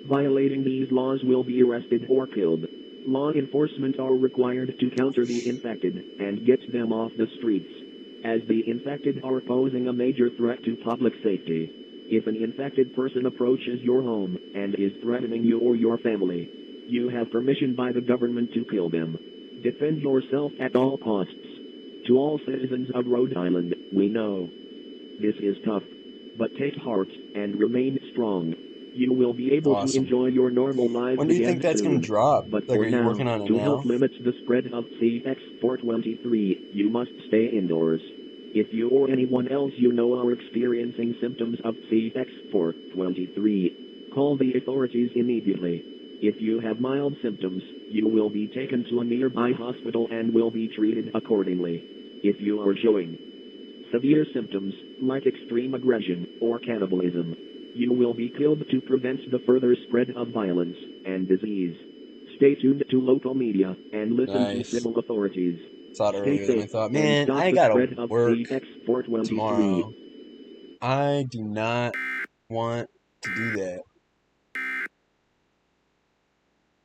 violating these laws will be arrested or killed. Law enforcement are required to counter the infected and get them off the streets, as the infected are posing a major threat to public safety. If an infected person approaches your home and is threatening you or your family, you have permission by the government to kill them. Defend yourself at all costs. To all citizens of Rhode Island, we know this is tough, but take heart and remain strong. You will be able to enjoy your normal lives When do you again think that's soon. going to drop? But Like, for are you now, working on it to now? help limit the spread of CX423, you must stay indoors. If you or anyone else you know are experiencing symptoms of CX423, call the authorities immediately. If you have mild symptoms, you will be taken to a nearby hospital and will be treated accordingly. If you are showing severe symptoms, like extreme aggression or cannibalism, you will be killed to prevent the further spread of violence and disease. Stay tuned to local media and listen to civil authorities. Thought Stay earlier than I safe thought. and Man, stop I the gotta spread of work CX423. tomorrow. I do not want to do that.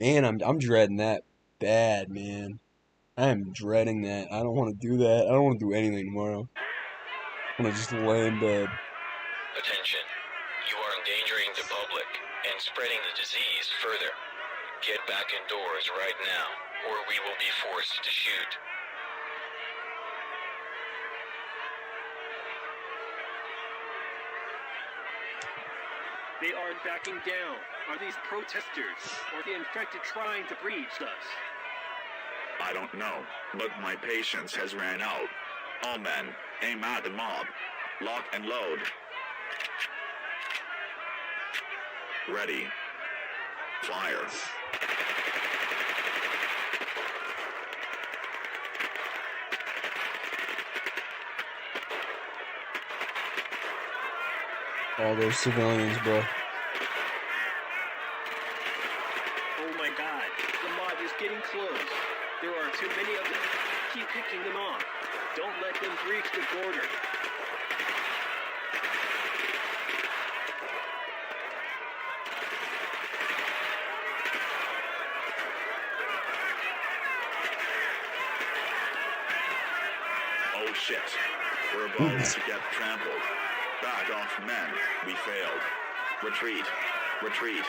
Man, I'm dreading that bad, man. I am dreading that. I don't want to do that. I don't want to do anything tomorrow. I want to just lay in bed. Attention. You are endangering the public and spreading the disease further. Get back indoors right now, or we will be forced to shoot. They aren't backing down. Are these protesters or the infected trying to breach us? I don't know, but my patience has ran out. All men, aim at the mob. Lock and load. Ready. Fire. All those civilians, bro. Oh my god, the mob is getting close. There are too many of them. Keep picking them off. Don't let them breach the border. Oh shit. We're about to get trampled. Back off, men. We failed. Retreat. Retreat.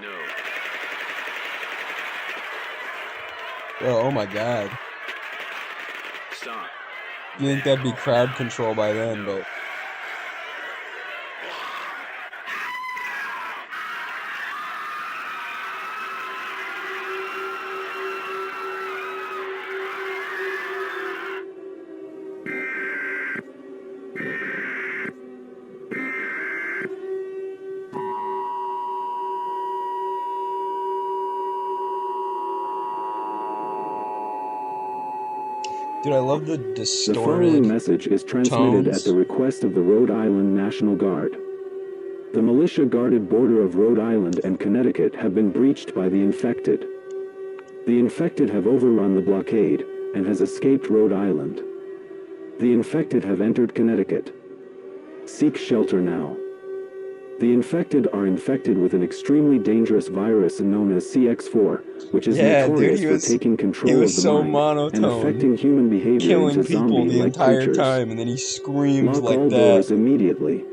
No. Bro, oh my god. Stop. You think that'd be crowd control by then, but... Dude, I love the distorted The following message is transmitted tones. at the request of the Rhode Island National Guard. The militia-guarded border of Rhode Island and Connecticut have been breached by the infected. The infected have overrun the blockade and has escaped Rhode Island. The infected have entered Connecticut. Seek shelter now. The infected are infected with an extremely dangerous virus known as CX4, which is notorious for taking control of the mind and affecting human behavior killing into people the zombie-like entire creatures. time, and then he screams Lock like all that. doors immediately.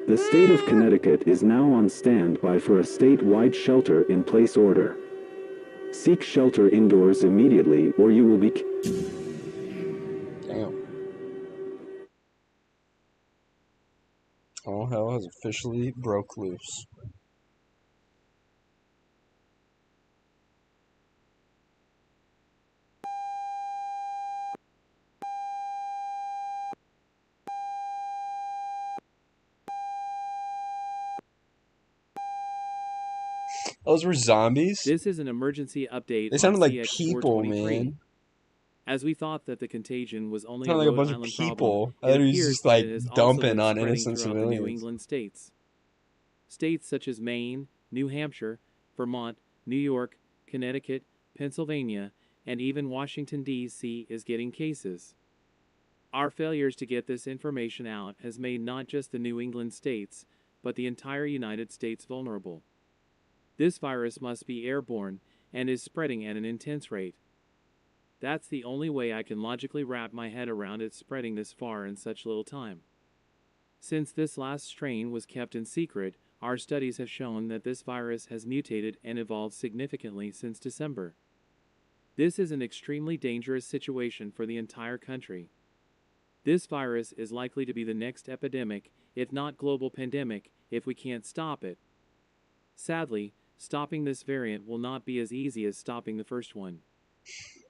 The state of Connecticut is now on standby for a statewide shelter-in-place order. Seek shelter indoors immediately, or you will be. Damn. All hell has officially broke loose. Those were zombies? This is an emergency update. They sounded on like people, man. As we thought that the contagion was only a Sounded like a Rhode bunch of Island people. problem, I it thought he was appears just, that like, it has also dumping been on spreading innocent throughout the New civilians. England states. States such as Maine, New Hampshire, Vermont, New York, Connecticut, Pennsylvania, and even Washington, D.C. is getting cases. Our failures to get this information out has made not just the New England states, but the entire United States vulnerable. This virus must be airborne and is spreading at an intense rate. That's the only way I can logically wrap my head around it spreading this far in such little time. Since this last strain was kept in secret, our studies have shown that this virus has mutated and evolved significantly since December. This is an extremely dangerous situation for the entire country. This virus is likely to be the next epidemic, if not global pandemic, if we can't stop it. Sadly, stopping this variant will not be as easy as stopping the first one.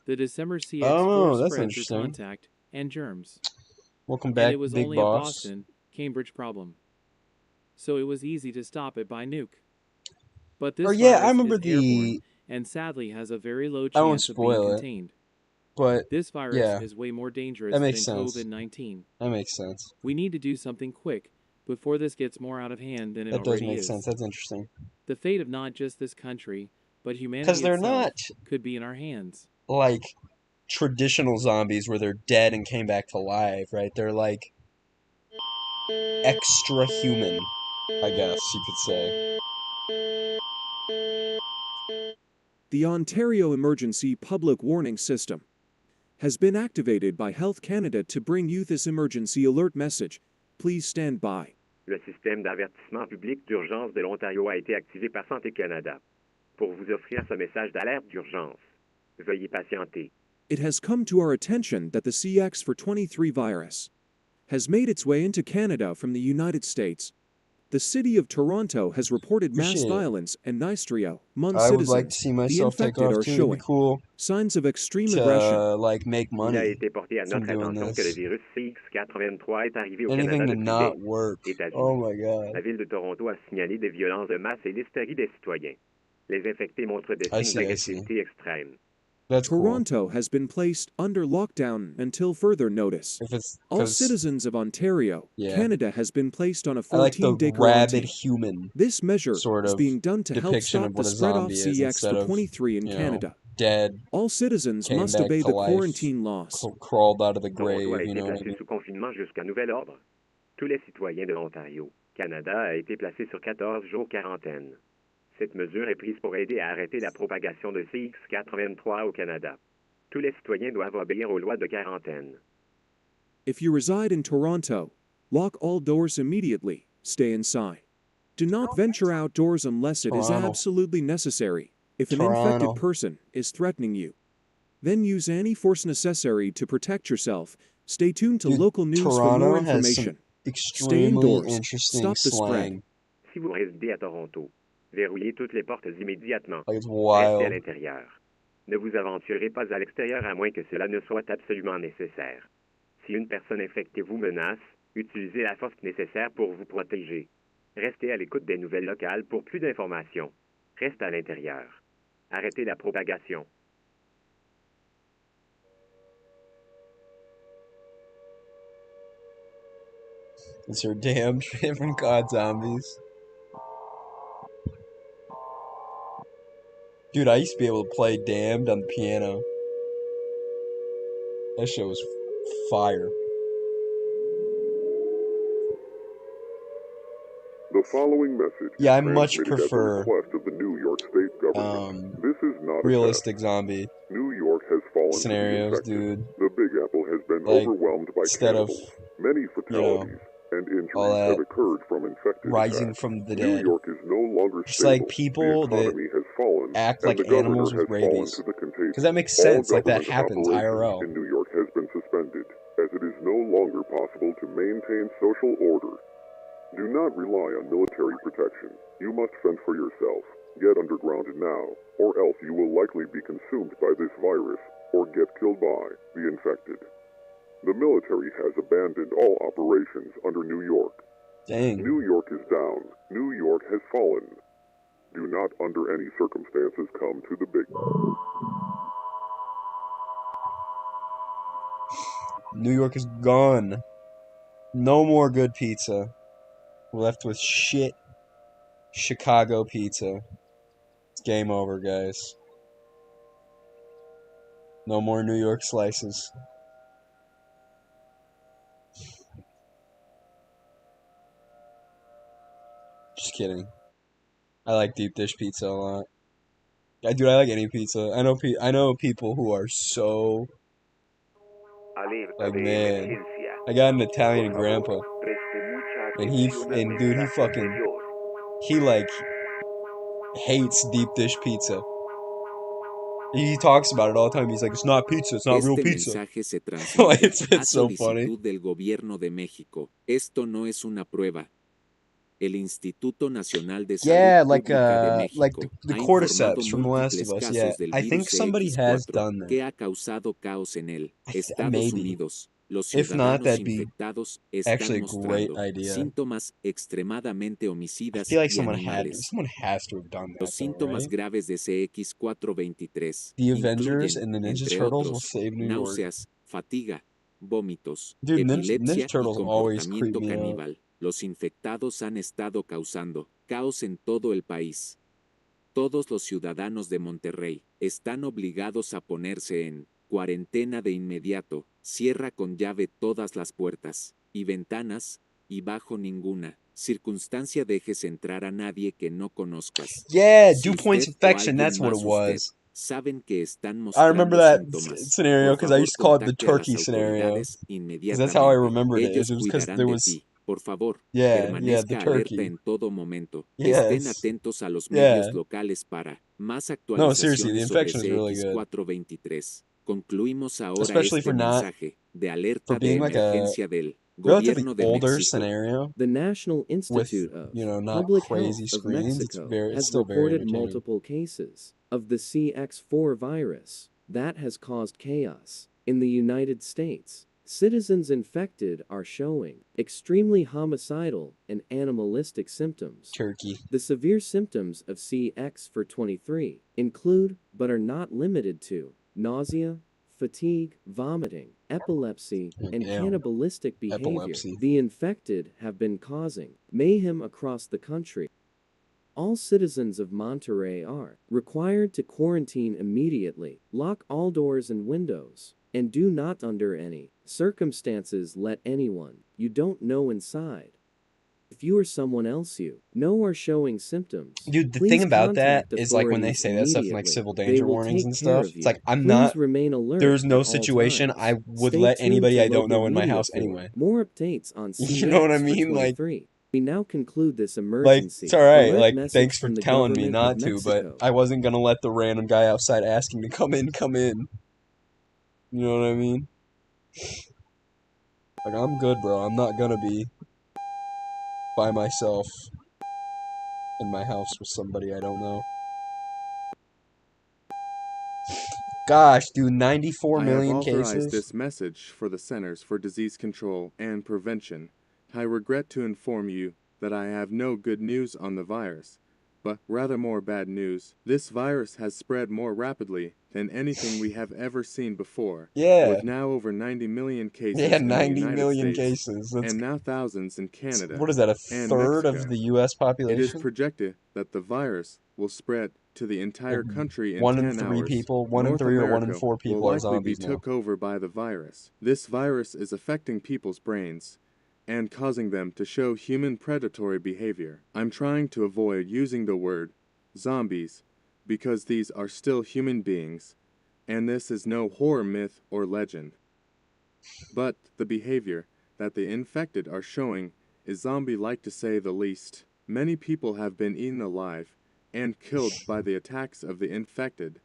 The December CX4 that's spread through interesting. contact and germs. Welcome And back, it was Big only Boss. a Boston, Cambridge problem. So it was easy to stop it by nuke. But this Or yeah, I virus remember is the. airborne and sadly has a very low I won't chance of being spoil it, contained. but This virus yeah, is way more dangerous that than makes sense. COVID-19. That makes sense. We need to do something quick before this gets more out of hand than it That does already make is. sense. That's interesting. The fate of not just this country, but humanity Because they're itself not could be in our hands. like traditional zombies where they're dead and came back to life, right? They're like extra human, I guess you could say. The Ontario Emergency Public Warning System has been activated by Health Canada to bring you this emergency alert message. Please stand by. Le système d'avertissement public d'urgence de l'Ontario a été activé par Santé Canada pour vous offrir ce message d'alerte d'urgence. Veuillez patienter. It has come to our attention that the CX423 virus has made its way into Canada from the United States. The city of Toronto has reported mass Appreciate it. violence and Nistrio among I would like to citizens. see The myself take infected off are too. It'd be showing cool signs of extreme aggression. to like make Il a money été porté à from notre doing attention que le this. virus CX83 est arrivé au Anything Canada to depuis not les work. États-Unis. Oh my god. La ville de Toronto a signalé des violences de masse et l'hystérie des citoyens. Les infectés montrent des I signes see. d'agressivité extrême. That's cool. Toronto has been placed under lockdown until further notice. If it's All 'cause citizens of Ontario, Yeah. Canada has been placed on a I like the 14-day rabid quarantine. human This measure sort is of being done to help depiction stop of the what a spread of zombie is instead of, CX23 in you know, Canada. dead, All citizens came must back obey to the life, quarantine laws. crawled out of the Toronto a grave, you été know what I placé mean? sous confinement jusqu'à nouvel ordre. Tous les citoyens de l'Ontario, Canada, a été placé sur 14 jours quarantaine. Cette mesure est prise pour aider à arrêter la propagation de CX83 au Canada. Tous les citoyens doivent obéir aux lois de quarantaine. If you reside in Toronto, lock all doors immediately. Stay inside. Do not venture outdoors unless it is Toronto. absolutely necessary. If an Toronto. infected person is threatening you, then use any force necessary to protect yourself. Stay tuned to Dude, local news for Toronto more has some information. Stay extremely indoors. interesting Stop the spread. slang. Si vous résidez à Toronto, verrouillez toutes les portes immédiatement. Like it's Restez à wild. l'intérieur. Ne vous aventurez pas à l'extérieur à moins que cela ne soit absolument nécessaire. Si une personne infectée vous menace, utilisez la force nécessaire pour vous protéger. Restez à l'écoute des nouvelles locales pour plus d'informations. Reste à l'intérieur. Arrêtez la propagation. It's your damn different god zombies. Dude, I used to be able to play Damned on the piano. That shit was fire. The following message Yeah, I is much transmitted at the prefer request of the New York State government. This is not realistic zombie a test. New York has fallen scenarios, to the infected. dude. The Big Apple has been Like, overwhelmed by instead of, cannibals. Many fatalities and all injuries that have occurred from infected rising attacks. from the New dead. York is no longer Just stable. like people the that economy has fallen, act and like the governor animals with has fallen rabies. to the contagion. Because that makes All sense, like that government happens operations IRL. in New York has been suspended, as it is no longer possible to maintain social order. Do not rely on military protection. You must fend for yourself. Get underground now, or else you will likely be consumed by this virus, or get killed by the infected. The military has abandoned all operations under New York. Dang. New York is down. New York has fallen. Do not under any circumstances come to the big... New York is gone. No more good pizza. We're left with shit Chicago pizza. It's game over, guys. No more New York slices. Just kidding. I like deep dish pizza a lot. I like any pizza. I know people who are so like, man. I got an Italian grandpa, and dude, he like hates deep dish pizza. He talks about it all the time. He's like, it's not pizza. It's not real pizza. Mensaje se Like, transmite it's so funny. solicitud del Gobierno de México. Esto no es una prueba. El Instituto Nacional de Yeah, Salud like Pública de México like the ha informado cordyceps from The Last of múltiples Us. Yeah, casos del I think virus somebody has CX4 done that. que ha causado caos en el Estados Maybe. Unidos. Los If not, ciudadanos that'd be infectados actually están a great mostrando idea. síntomas extremadamente I homicidas feel like y someone animales. has to have done that, Los though, síntomas right? graves de CX423 The Avengers incluyen, and the Ninja entre Turtles will otros, save New York. náuseas, fatiga, vómitos, Dude, Ninja epilepsia y Turtles always creep comportamiento me out. caníbal. Los infectados han estado causando caos en todo el país. Todos los ciudadanos de Monterrey están obligados a ponerse en cuarentena de inmediato. Cierra con llave todas las puertas y ventanas y bajo ninguna circunstancia dejes entrar a nadie que no conozcas. Yeah, Si dew points usted o infection. alguien That's what it más usted was. saben que están I mostrando remember that síntomas, scenario por because I favor used to call it the contacte a las turkey scenario. autoridades Because that's how I inmediatamente. remembered it. Ellos It was because cuidarán there de was, ti. Por favor, yeah, the permanezca alerta turkey. en todo momento. Yes. Estén atentos a los Yeah. medios locales para más No, seriously, actualizaciones the sobre infection is really good. CX423. Concluimos ahora Especially este for not, mensaje de alerta for de being like emergencia del relatively Gobierno de older México. scenario The National with, Institute of not Public crazy Health of screens. It's Mexico it's has still very reported entertaining. multiple cases of the CX4 virus that has caused chaos in the United States. Citizens infected are showing extremely homicidal and animalistic symptoms. Turkey. The severe symptoms of CX423 include, but are not limited to, nausea, fatigue, vomiting, epilepsy, and Damn. cannibalistic behavior. Epilepsy. The infected have been causing mayhem across the country. All citizens of Monterrey are required to quarantine immediately, lock all doors and windows, and do not under any circumstances let anyone you don't know inside. If you or someone else you know are showing symptoms, Dude, the please thing about that contact is like when they authorities say that stuff in like immediately. civil They danger will warnings take and care stuff. of It's you. like I'm Please not. remain alert There's no at all situation times. I would Stay let tuned anybody to I don't local know in my media house for anyway. more updates on You know what I mean? Like, 23. We now conclude this like emergency it's all right. alert Like, message thanks for from the telling me government of not to, but Mexico. I wasn't gonna let the random guy outside asking to come in, come in. You know what I mean? Like, I'm good, bro. I'm not gonna be by myself in my house with somebody I don't know. Gosh, dude, 94 I have million authorized cases? this message for the Centers for Disease Control and Prevention. I regret to inform you that I have no good news on the virus, but rather more bad news. This virus has spread more rapidly than anything we have ever seen before, Yeah. with now over 90 million cases Yeah, in the 90 United million States, cases. That's, and now thousands in Canada what is that, a and third Mexico. of the U.S. It is population? projected that the virus will spread to the entire Like, country in 1 in 10 3 hours. people, 1 in North 3 or 1 in America 4 will people are likely be zombies now. took over by the virus. This virus is affecting people's brains and causing them to show human predatory behavior. I'm trying to avoid using the word zombies because these are still human beings, and this is no horror myth or legend. But the behavior that the infected are showing is zombie-like to say the least. Many people have been eaten alive and killed by the attacks of the infected.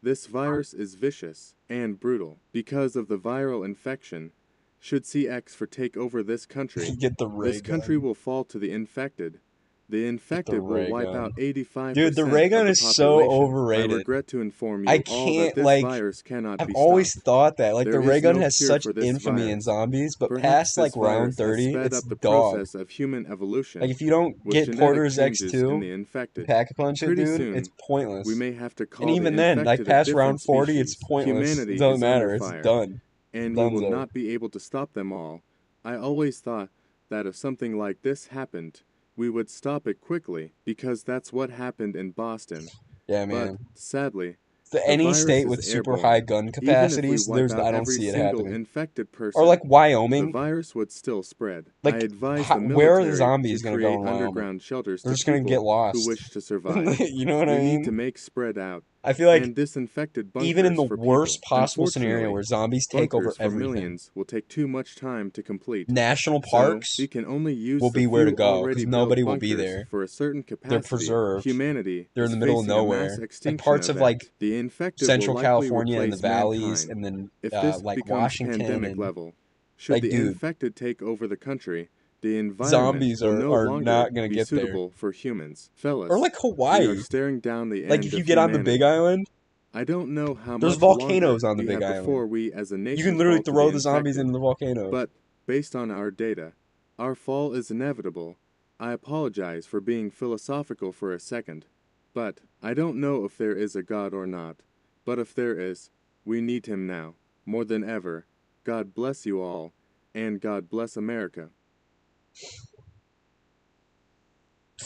This virus is vicious and brutal. Because of the viral infection, should CX4 take over this country, Get the ray this country gun. will fall to the infected. The infected will ray wipe gun. out 85% Dude, the ray of gun the is so population. overrated. I regret to inform you I all that can't, this like, virus cannot I've be always stopped. thought that. Like, There the ray is gun no has cure such for this infamy in virus. zombies, but Perhaps past, like, this round virus has 30, sped it's up the dog. process of human evolution. Like, if you don't with get genetic Porter's changes in X2, the infected. Pack-a-punch it, Pretty dude, soon, it's pointless. we may have to And call the even then, like, infected a past different round 40, it's species. pointless. It Humanity doesn't is under matter. It's fire, done. and we will Dunzo. not be able to stop them all. I always thought that if something like this happened, we would stop it quickly, because that's what happened in Boston. Yeah, But, man. sadly, The the any virus state is with super airborne. high gun Even if we capacities, wipe out I don't every see it single happening. infected person, Or like the Wyoming. virus would still spread. Like, I advise the where are the military zombies to gonna go create in Wyoming? underground shelters They're to just gonna get people who lost. wish to survive. You know what I We need mean? to make spread out I feel like and disinfected even in bunkers the for worst people. possible scenario Unfortunately, where zombies take over bunkers for everything, millions will take too much time to complete. national So, parks we can only use will the be where to few go because already nobody built will be bunkers there. for a certain They're capacity. preserved. Humanity They're in is the middle of facing a mass nowhere. Like extinction parts of like event. The infected will Central likely California and the replace valleys, mankind. and then If this like becomes Washington pandemic and level, should like, the dude, infected take over the country, the environment zombies will no are longer not gonna be get there. suitable for humans. Or Fellas, like we are Hawaii. staring down the Like end if you of get on the Big humanity. Island, I don't know how there's much longer volcanoes on the we Big have before Island. we as a You nation can literally fall to throw the the zombies infected. into the volcanoes. But, based on our data, our fall is inevitable. I apologize for being philosophical for a second, but I don't know if there is a God or not. But if there is, we need him now, more than ever. God bless you all, and God bless America.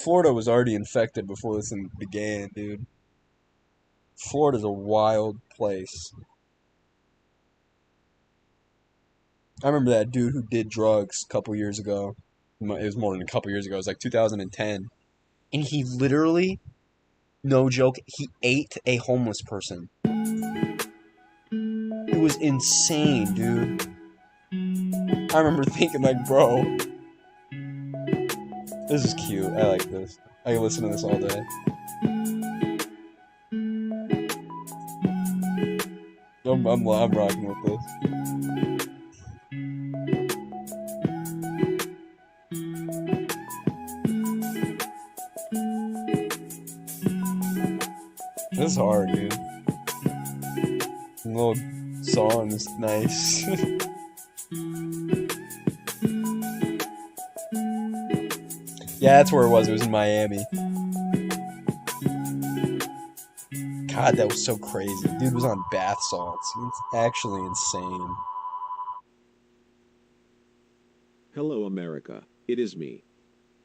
Florida was already infected before this thing began, dude. Florida's a wild place. I remember that dude who did drugs a couple years ago. It was more than a couple years ago. It was like 2010. And he literally, no joke, he ate a homeless person. It was insane, dude. I remember thinking like, bro, this is cute. I like this. I can listen to this all day. I'm rocking with this. This is hard, dude. The little song is nice. Yeah, that's where it was. It was in Miami. God, that was so crazy. Dude was on bath salts. It's actually insane. Hello, America. It is me,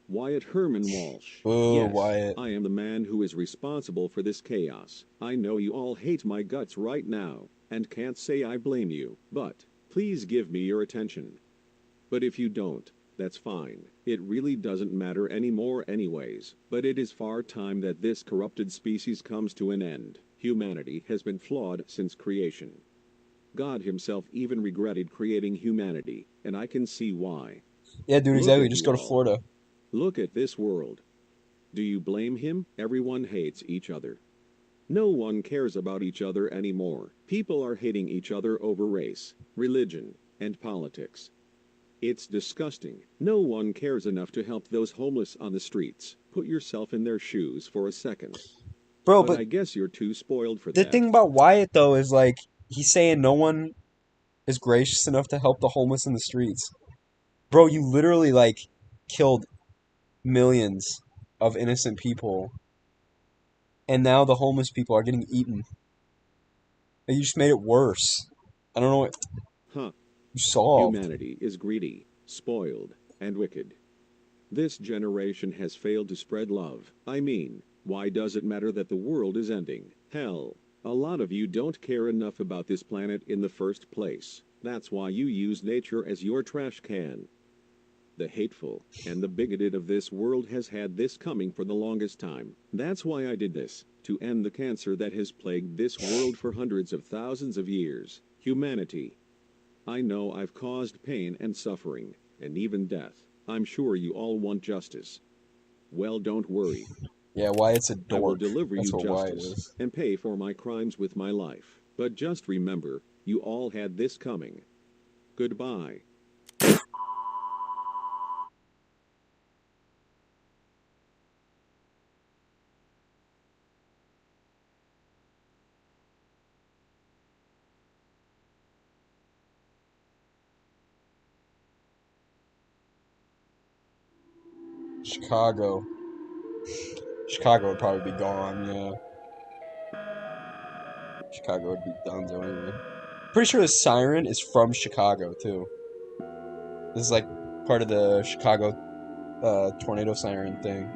Wyatt Herman Walsh. Oh, Yes, Wyatt. I am the man who is responsible for this chaos. I know you all hate my guts right now, and can't say I blame you, but please give me your attention. But if you don't, that's fine. It really doesn't matter anymore anyways. But it is far time that this corrupted species comes to an end. Humanity has been flawed since creation. God himself even regretted creating humanity, and I can see why. Yeah, dude, Look exactly. at Just you go to all. Florida. Look at this world. Do you blame him? Everyone hates each other. No one cares about each other anymore. People are hating each other over race, religion, and politics. It's disgusting. No one cares enough to help those homeless on the streets. Put yourself in their shoes for a second. Bro, but but I guess you're too spoiled for the that. thing about Wyatt, though, is like, he's saying no one is gracious enough to help the homeless in the streets. Bro, you literally, like, killed millions of innocent people. And now the homeless people are getting eaten. And you just made it worse. I don't know what Huh. you solved. Humanity is greedy, spoiled, and wicked. This generation has failed to spread love. I mean, why does it matter that the world is ending? Hell, a lot of you don't care enough about this planet in the first place. That's why you use nature as your trash can. The hateful and the bigoted of this world has had this coming for the longest time. That's why I did this, to end the cancer that has plagued this world for hundreds of thousands of years. Humanity. I know I've caused pain and suffering, and even death. I'm sure you all want justice. Well, don't worry. Yeah, Wyatt's a I will dork. deliver That's you what Wyatt justice is. and pay for my crimes with my life. But just remember, you all had this coming. Goodbye. Chicago. Chicago would probably be gone, yeah. Chicago would be done anyway. Pretty sure the siren is from Chicago, too. This is like part of the Chicago tornado siren thing.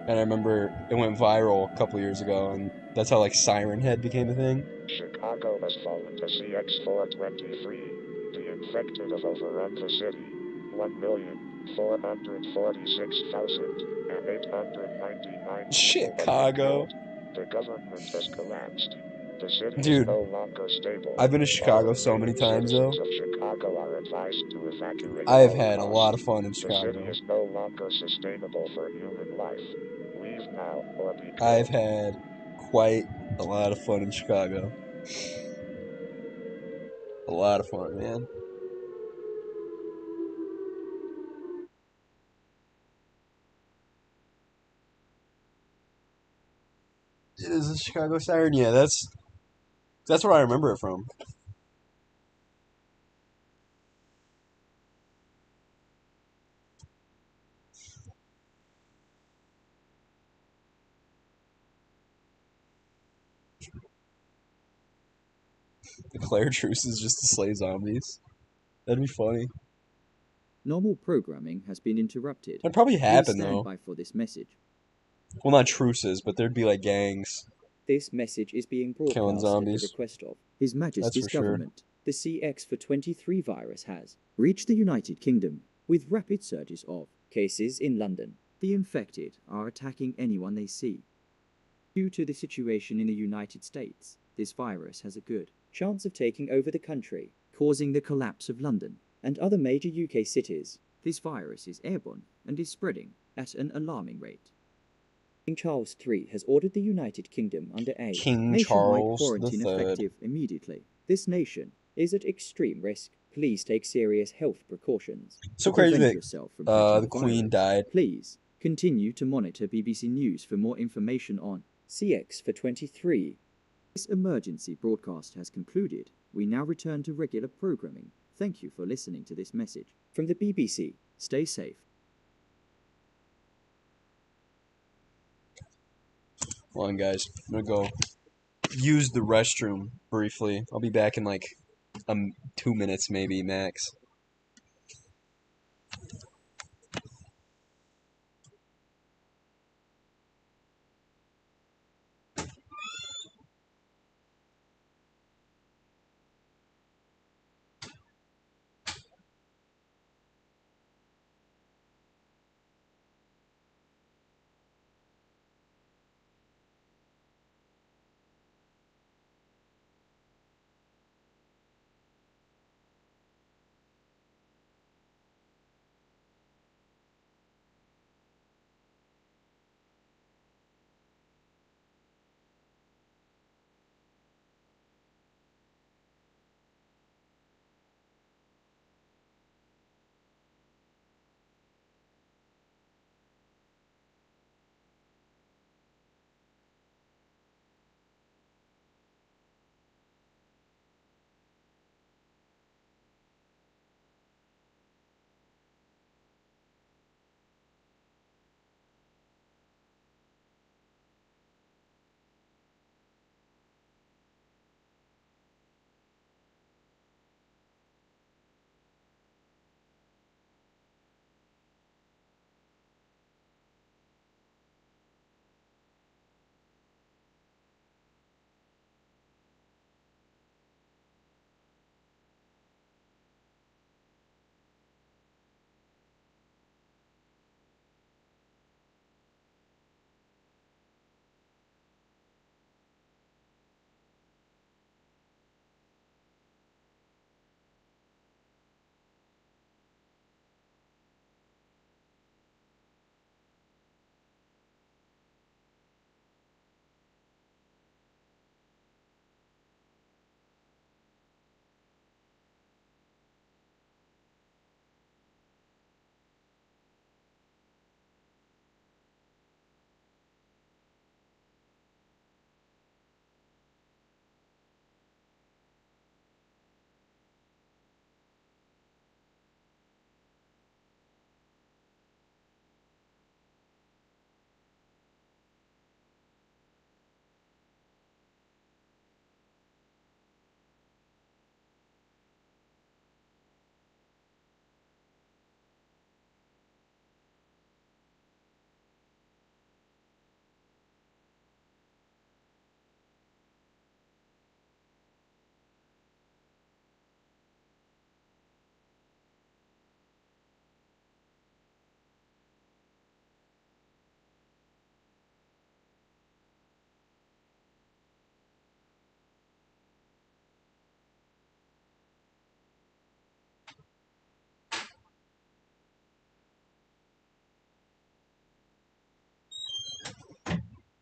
And I remember it went viral a couple years ago, and that's how like Siren Head became a thing. Chicago has fallen to CX423. The infected have overrun the city. 1,446,899 Chicago. The government has collapsed. The city is Dude, no longer stable. I've been to Chicago All so many remaining times, though. citizens of Chicago are advised to evacuate I have at all had a lot of costs. fun in The city Chicago. is no longer sustainable for human life. Leave now or be killed. I've had quite a lot of fun in Chicago. A lot of fun, man. It is a Chicago siren, yeah. That's where I remember it from. Declare truces just to slay zombies. That'd be funny. Normal programming has been interrupted. That'd probably happen, Please stand though. by for this message. Well, not truces, but there'd be like gangs. This message is being broadcast Killing at zombies. the request of His Majesty's for sure. government. The CX423 virus has reached the United Kingdom with rapid surges of cases in London. The infected are attacking anyone they see. Due to the situation in the United States, this virus has a good chance of taking over the country, causing the collapse of London and other major UK cities. This virus is airborne and is spreading at an alarming rate. King Charles III has ordered the United Kingdom under a King nationwide Charles quarantine III. effective immediately. This nation is at extreme risk. Please take serious health precautions So to crazy prevent that yourself from catching the Queen virus. died Please Continue to monitor BBC News for more information on CX for 23. This emergency broadcast has concluded. We now return to regular programming. Thank you for listening to this message from the BBC. Stay safe. Hold on, guys. I'm gonna go use the restroom briefly. I'll be back in like 2 minutes, maybe max.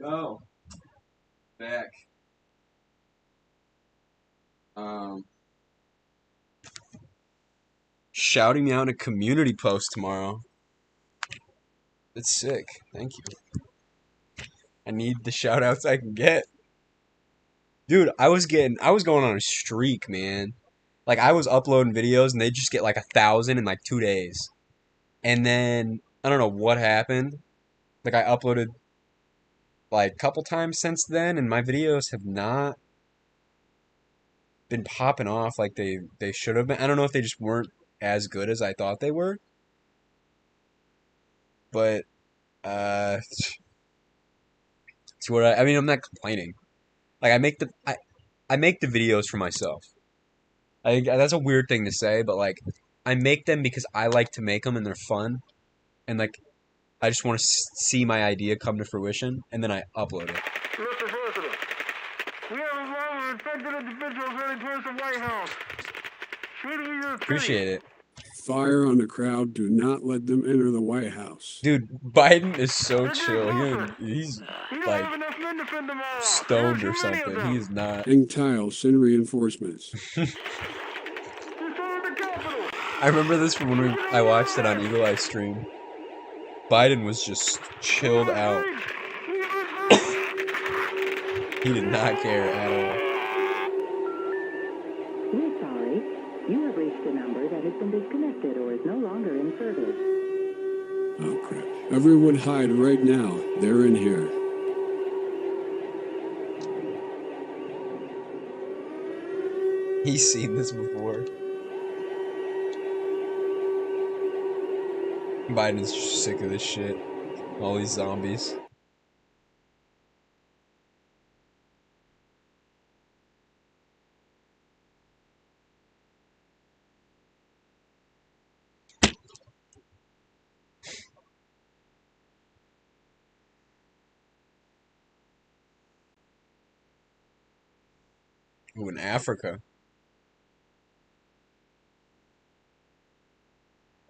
Go. Back. Shouting me out in a community post tomorrow. That's sick. Thank you. I need the shout outs I can get. Dude, I was going on a streak, man. Like I was uploading videos and they just get like 1,000 in like 2 days. And then I don't know what happened. Like I uploaded like a couple times since then and my videos have not been popping off like they should have been. I don't know if they just weren't as good as I thought they were. But it's what I mean, I'm not complaining. Like I make the videos for myself. That's a weird thing to say, but like I make them because I like to make them and they're fun, and like I just want to see my idea come to fruition, and then I upload it. Mr. President, we have a lot of infected individuals heading towards the White House. Appreciate it. Fire on the crowd. Do not let them enter the White House. Dude, Biden is so chill. He's like stoned or something. He's not. Hang tiles. Send reinforcements. I remember this from when I watched it on Eagle Eye stream. Biden was just chilled out. He did not care at all. We're sorry. You have reached a number that has been disconnected or is no longer in service. Oh, crap. Everyone hide right now. They're in here. He's seen this before. Biden's just sick of this shit. All these zombies. Ooh, in Africa.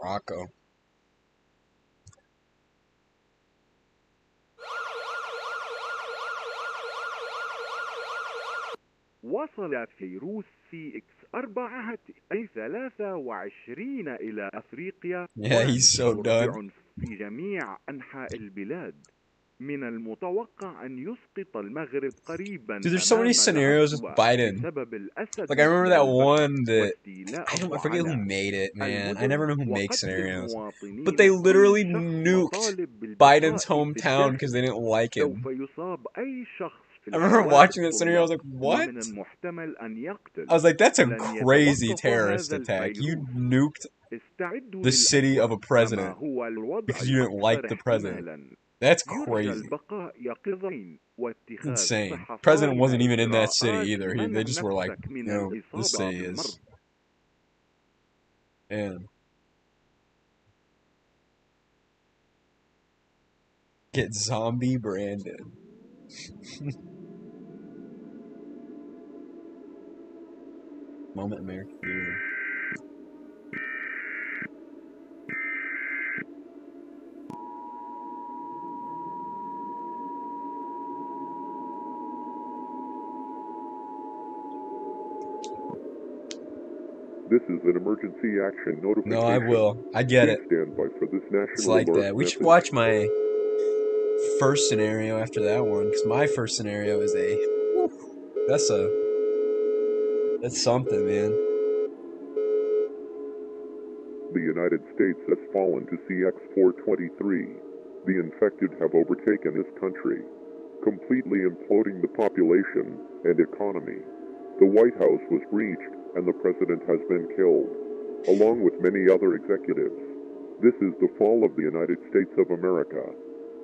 Morocco. وصل فيروس سي اكس 23 إلى أفريقيا Yeah, he's so done. بعنف في جميع أنحاء البلاد. من المتوقع أن يسقط المغرب قريبا. Dude, there's so many scenarios with Biden. Like, I remember that one that I forget who made it, man. I never know who makes scenarios. But they literally nuked Biden's hometown because they didn't like him. I remember watching that scenario, I was like, what? I was like, that's a crazy terrorist attack. You nuked the city of a president because you didn't like the president. That's crazy. Insane. President wasn't even in that city either. They just were like, you know, this city is. And get zombie branded. Moment American Hero. This is an emergency action notification. No, I will. I get it. Stand by for this national It's like that. We should watch my first scenario after that one, because my first scenario is that's something, man. The United States has fallen to CX-423. The infected have overtaken this country, completely imploding the population and economy. The White House was breached, and the president has been killed, along with many other executives. This is the fall of the United States of America.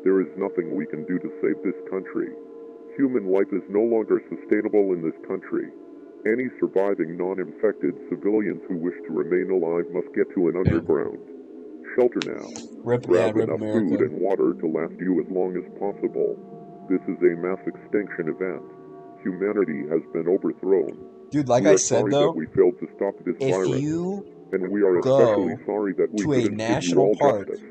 There is nothing we can do to save this country. Human life is no longer sustainable in this country. Any surviving non-infected civilians who wish to remain alive must get to an underground shelter now. Grab enough food and water to last you as long as possible. This is a mass extinction event. Humanity has been overthrown. Dude, like I said though, we failed to stop this virus, and we are especially sorry that we couldn't give you all justice.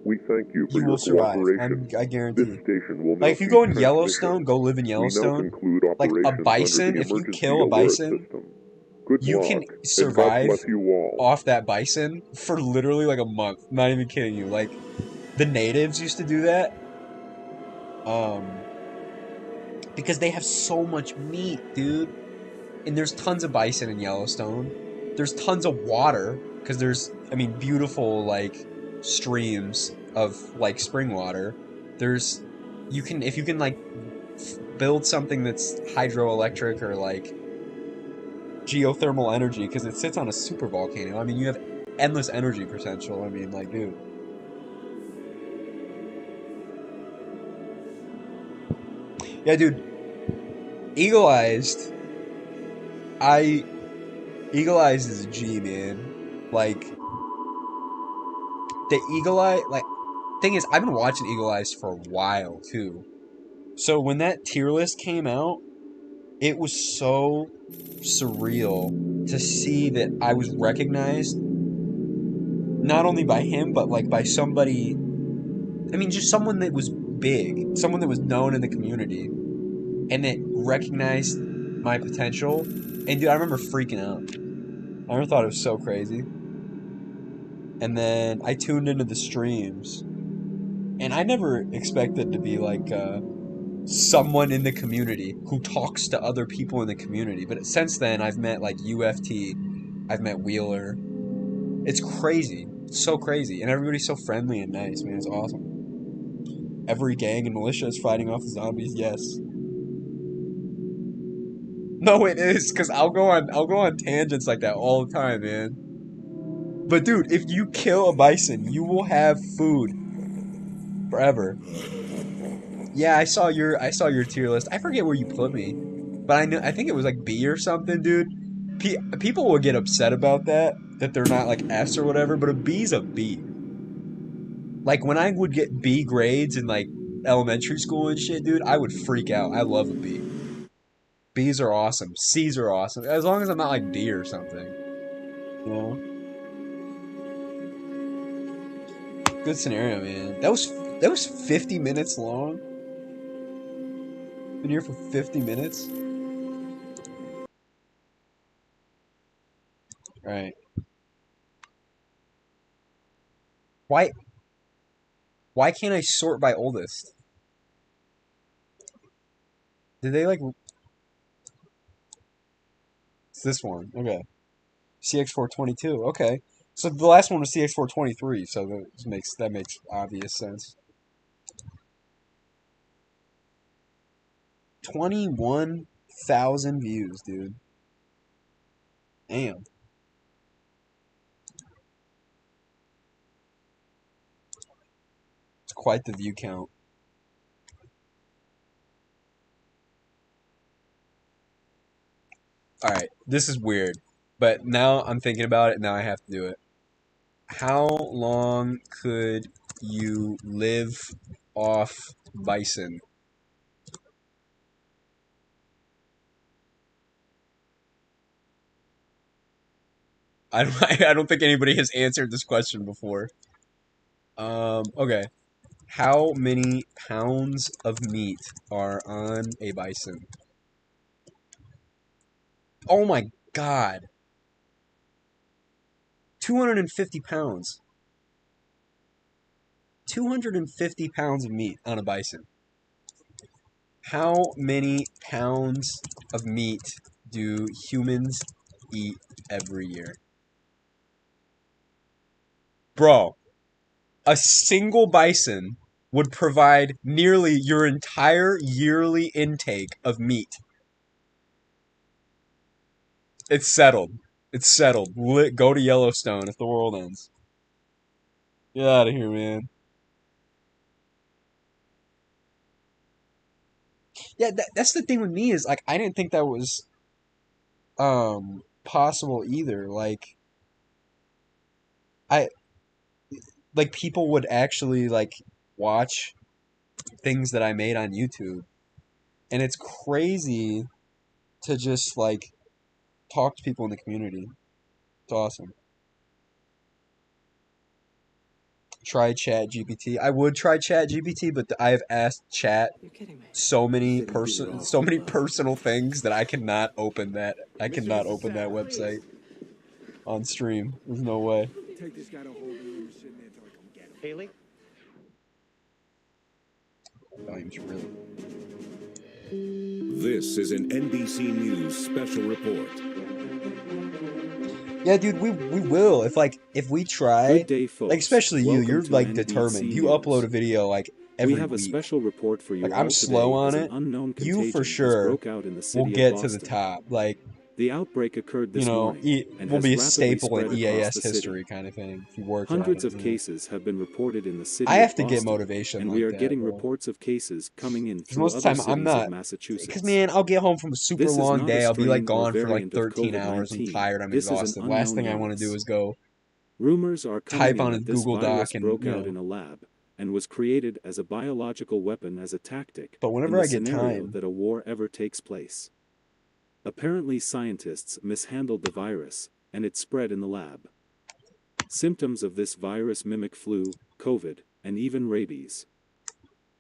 We thank you for your cooperation. I guarantee. This station will like if you go in Yellowstone, go live in Yellowstone. Like a bison, if you kill a bison, you can survive off that bison for literally like a month. Not even kidding you. Like the natives used to do that. Because they have so much meat, dude. And there's tons of bison in Yellowstone. There's tons of water because there's, I mean, beautiful like streams of like spring water. There's, you can, if you can like build something that's hydroelectric or like geothermal energy because it sits on a super volcano. I mean, you have endless energy potential. I mean, like, dude. Yeah, dude. Eagle-Eyed. Eagle-Eyed is a G, man. Like, the Eagle-Eye, like, thing is, I've been watching Eagle-Eyed for a while, too. So when that tier list came out, it was so surreal to see that I was recognized not only by him, but, like, by somebody, I mean, just someone that was big, someone that was known in the community, and that recognized my potential. And, dude, I remember freaking out. I remember thought it was so crazy. And then I tuned into the streams. And I never expected to be like someone in the community who talks to other people in the community. But since then, I've met like UFT, I've met Wheeler. It's crazy. It's so crazy. And everybody's so friendly and nice, man. It's awesome. Every gang and militia is fighting off the zombies, yes. No, it is, because I'll go on tangents like that all the time, man. But dude, if you kill a bison, you will have food forever. Yeah, I saw your tier list. I forget where you put me, but I think it was like B or something, dude. People will get upset about that they're not like S or whatever, but a B's a B. Like when I would get B grades in like elementary school and shit, dude, I would freak out. I love a B. B's are awesome. C's are awesome. As long as I'm not like D or something. You know? Good scenario, man. That was 50 minutes long. Been here for 50 minutes. All right. Why why can't I sort by oldest? Did they like it's this one. Okay. CX422. Okay. So the last one was CX423, so that makes obvious sense. 21,000 views, dude. Damn. It's quite the view count. Alright, this is weird. But now I'm thinking about it, now I have to do it. How long could you live off bison? I don't, I don't think anybody has answered this question before. Okay. How many pounds of meat are on a bison? Oh my god. 250 pounds. 250 pounds of meat on a bison. How many pounds of meat do humans eat every year? Bro, a single bison would provide nearly your entire yearly intake of meat. It's settled. It's settled. Go to Yellowstone if the world ends. Get out of here, man. Yeah, that's the thing with me is like I didn't think that was possible either. I like people would actually like watch things that I made on YouTube. And it's crazy to just like talk to people in the community. It's awesome. Try Chat GPT. I would try Chat GPT, but I have asked Chat so many personal things that I cannot open that website on stream. There's no way. Take this guy to hold him sitting there till I come get him. Haley? Volume's really. This is an NBC News special report. Yeah, dude, we will if we try. Good day, folks. Like especially you, Welcome you're to like NBC determined. You News. upload a video like every We have week. a special report for you Like all I'm slow today on as it. an unknown You contagion for has sure broke out in the city will of get to Boston. the top. Like The outbreak occurred this morning and will has be a rapidly staple in spread across EAS the city. history kind of thing. If you work Hundreds at it, of cases have been reported in the city I of have to get Boston, motivation and like we are that, getting bro. reports of cases coming in Because through most of other the time I'm cities of not. Massachusetts. Because man, I'll get home from a super This is long not a day. I'll be like strain or gone for like variant of 13 hours. I'm COVID-19. tired. I'm This is an exhausted. Last unknown thing I want to do illness. is go Rumors are coming type in on a that this Google virus Doc and broke out in a lab and was created as a biological weapon as a tactic But in whenever the I get scenario time, that a war ever takes place. Apparently, scientists mishandled the virus, and it spread in the lab. Symptoms of this virus mimic flu, COVID, and even rabies.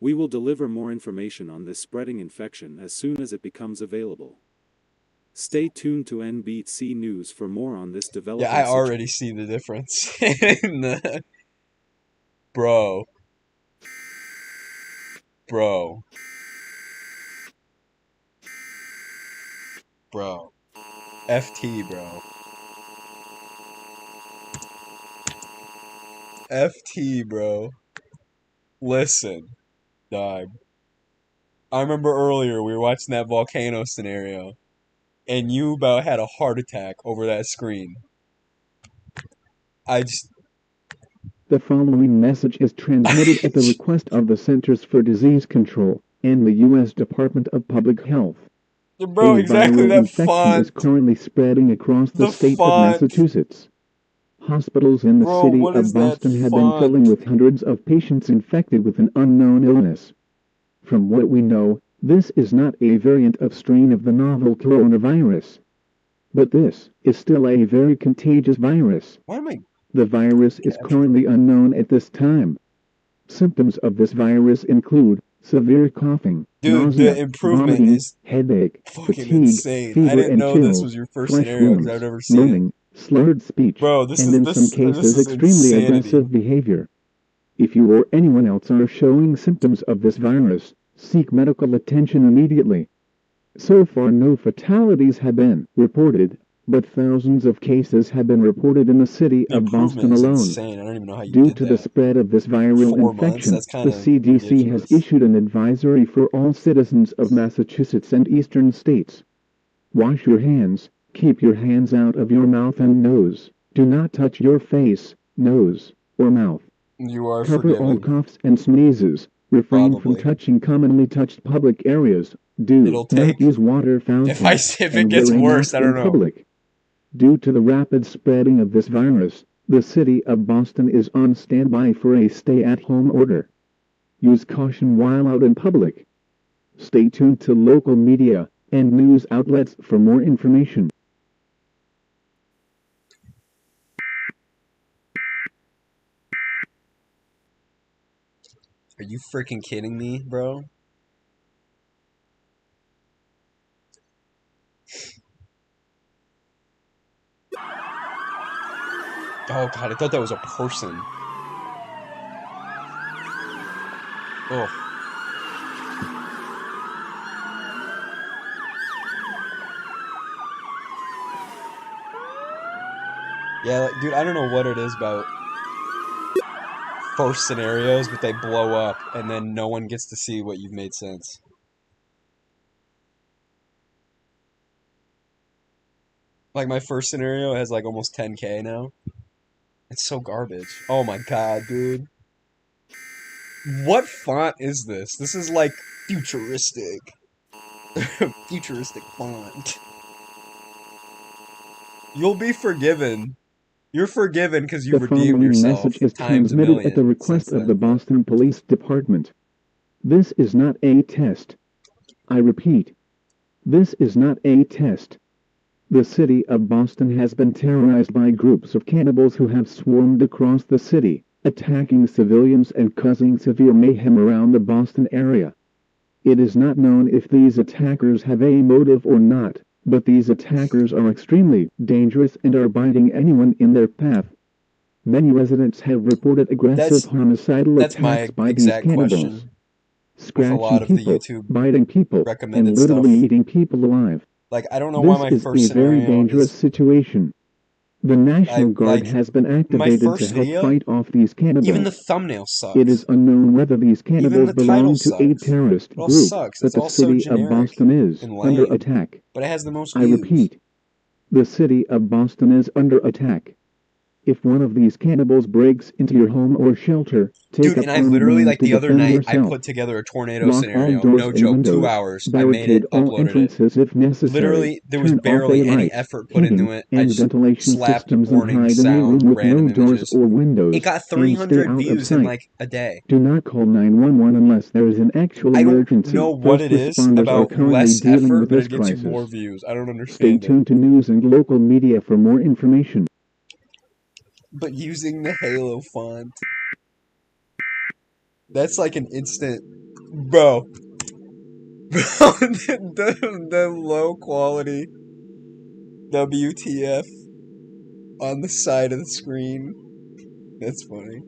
We will deliver more information on this spreading infection as soon as it becomes available. Stay tuned to NBC News for more on this developing yeah, I situation. already see the difference. Bro. Bro. Bro. FT, bro. FT, bro. Listen, dog. I remember earlier we were watching that volcano scenario, and you about had a heart attack over that screen. I just... The following message is transmitted at the request of the Centers for Disease Control and the U.S. Department of Public Health. Bro, A exactly, viral that infection is font. currently spreading across the The state of font. Massachusetts. Hospitals in the Bro, city what is of that Boston have been font? filling with hundreds of patients infected with an unknown illness. From what we know, this is not a variant of strain of the novel coronavirus. But this is still a very contagious virus. Why am I... The virus is currently unknown at this time. Symptoms of this virus include severe coughing, Dude, the nausea, improvement vomiting, is headache, fucking fatigue, insane. I fever didn't and know this chills, was your first flesh scenario because I've wounds, never seen it. moaning, slurred speech, Bro, this and in some cases is extremely insanity. aggressive behavior. If you or anyone else are showing symptoms of this virus, seek medical attention immediately. So far no fatalities have been reported, but thousands of cases have been reported in the city The of Boston improvement is alone. insane. I don't even know how you Due did to the that. spread of this viral 4 months? infection, That's kind the of CDC has ridiculous. issued an advisory for all citizens of Massachusetts and eastern states. Wash your hands, keep your hands out of your mouth and nose, do not touch your face, nose, or mouth. You are Cover all forgiven. coughs and sneezes, refrain from Probably. touching commonly touched public areas, do It'll not take... use water fountains, If it and gets wear a worse, mask I in don't know. public. Due to the rapid spreading of this virus, the city of Boston is on standby for a stay-at-home order. Use caution while out in public. Stay tuned to local media and news outlets for more information. Are you freaking kidding me, bro? Oh god, I thought that was a person. Oh. Yeah, like, dude, I don't know what it is about first scenarios, but they blow up, and then no one gets to see what you've made since. Like, my first scenario has, like, almost 10K now. It's so garbage. Oh my god, dude. What font is this? This is, like, futuristic. Futuristic font. You'll be forgiven. You're forgiven because you The redeemed following yourself message is times a transmitted at the million request since of the then, but... Boston Police Department. This is not a test. I repeat, this is not a test. The city of Boston has been terrorized by groups of cannibals who have swarmed across the city, attacking civilians and causing severe mayhem around the Boston area. It is not known if these attackers have a motive or not, but these attackers are extremely dangerous and are biting anyone in their path. Many residents have reported aggressive homicidal That's attacks my by these exact cannibals. question with a Scratching lot of the people, YouTube biting people, and recommended stuff. literally eating people alive. Like, I don't know why This my is first a very scenario dangerous is... situation. The National Guard has been my activated to first help video, fight off these even the cannibals. thumbnail It is sucks. unknown whether these Even cannibals the title belong to a sucks. terrorist It all group, sucks. but It's the all so city of generic Boston is and under lame. attack. But it has the most I views. repeat, the city of Boston is under attack. If one of these cannibals breaks into your home or shelter, take Dude, up and I armed literally, means like, to the other defend night, I yourself. put together a tornado Lock all scenario. doors No and joke, 2 windows, hours. I made it, barricade all uploaded it. entrances if necessary, Literally, there was turn off barely a any light, effort put heating, into it. I and just ventilation slapped systems and warning, hide in a room sound, with no random doors images. or It windows, got and stay 300 out of views in, sight. like, a day. Do not call 911 unless there is an actual I don't emergency. know what First it is responders are about currently less dealing effort, with but this it gets you more crisis. views. I don't Stay understand it. tuned to news and local media for more information. But using the Halo font, that's like an instant... Bro. Bro, the low quality WTF on the side of the screen. That's funny.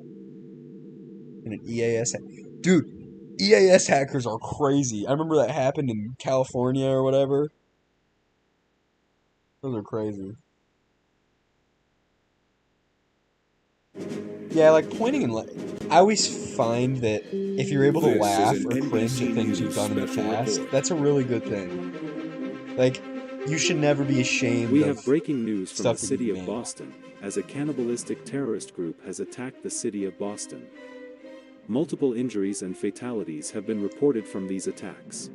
And an EAS... Dude, EAS hackers are crazy. I remember that happened in California or whatever. Those are crazy. Yeah, like pointing and I always find that if you're able to This is laugh an or cringe at NBC things you've News done in the special past, report. that's a really good thing. Like, you should never be ashamed We of have breaking news from the stuff that city you've of made. Boston, as a cannibalistic terrorist group has attacked the city of Boston. Multiple injuries and fatalities have been reported from these attacks.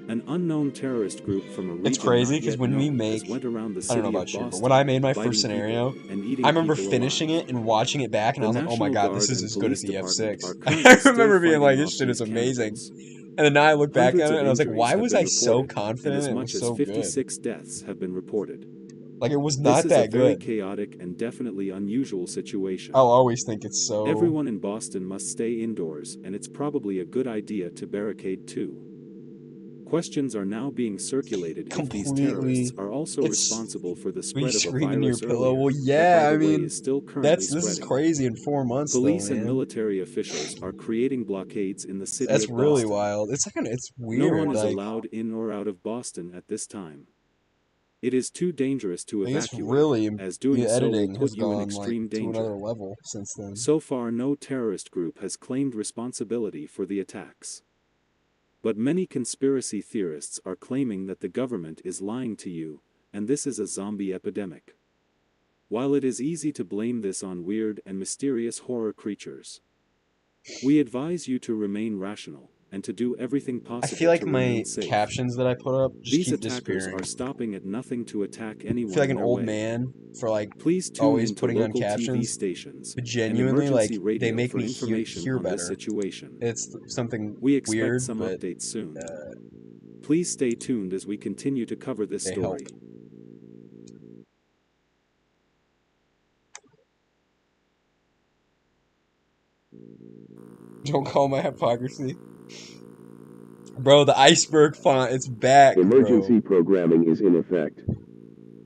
An unknown terrorist group from a region It's crazy not because yet when we known make, has went around the I don't know city about of you, but Boston, when I made my biting first scenario, people and eating I remember people finishing alive. it and watching it back, and I The was like, oh my National god, this Guard is and as good as Police the Department F6. are I currently still remember being like, fighting this off shit is these amazing. cannibals. And then now I look back Hundreds at it of and I was like, injuries why have was been I so reported, and confident as it much was as so good? 56 deaths have been reported. Like, it was This not is a that very good. chaotic and definitely unusual situation. I'll always think it's so... Everyone in Boston must stay indoors, and it's probably a good idea to barricade too. Questions are now being circulated if these terrorists are also responsible for the spread of a screaming to your virus pillow. earlier, Well, that yeah, by the I way mean, is still currently this is spreading. crazy in 4 months, Police though, and man. military officials are creating blockades in the city That's of really Boston. wild. It's like it's No weird. one is Like, allowed in or out of Boston at this time. It is too dangerous to I guess evacuate, really as doing the so will editing has put you in gone like extreme to danger. another level since then. So far, no terrorist group has claimed responsibility for the attacks. But many conspiracy theorists are claiming that the government is lying to you, and this is a zombie epidemic. While it is easy to blame this on weird and mysterious horror creatures, we advise you to remain rational and to do everything I possible feel like to my remain safe. captions that I put up just These keep attackers disappearing. are stopping at nothing to attack I anyone feel like in an their old way. man for like Please tune always into putting on local TV captions. stations But and genuinely, like, emergency they radio make for me information hear on this better. situation. It's something We expect weird, some but updates soon. Please stay tuned as we continue to cover this they story. help. Don't call my hypocrisy. Bro, the iceberg font, it's back, Emergency bro. programming is in effect.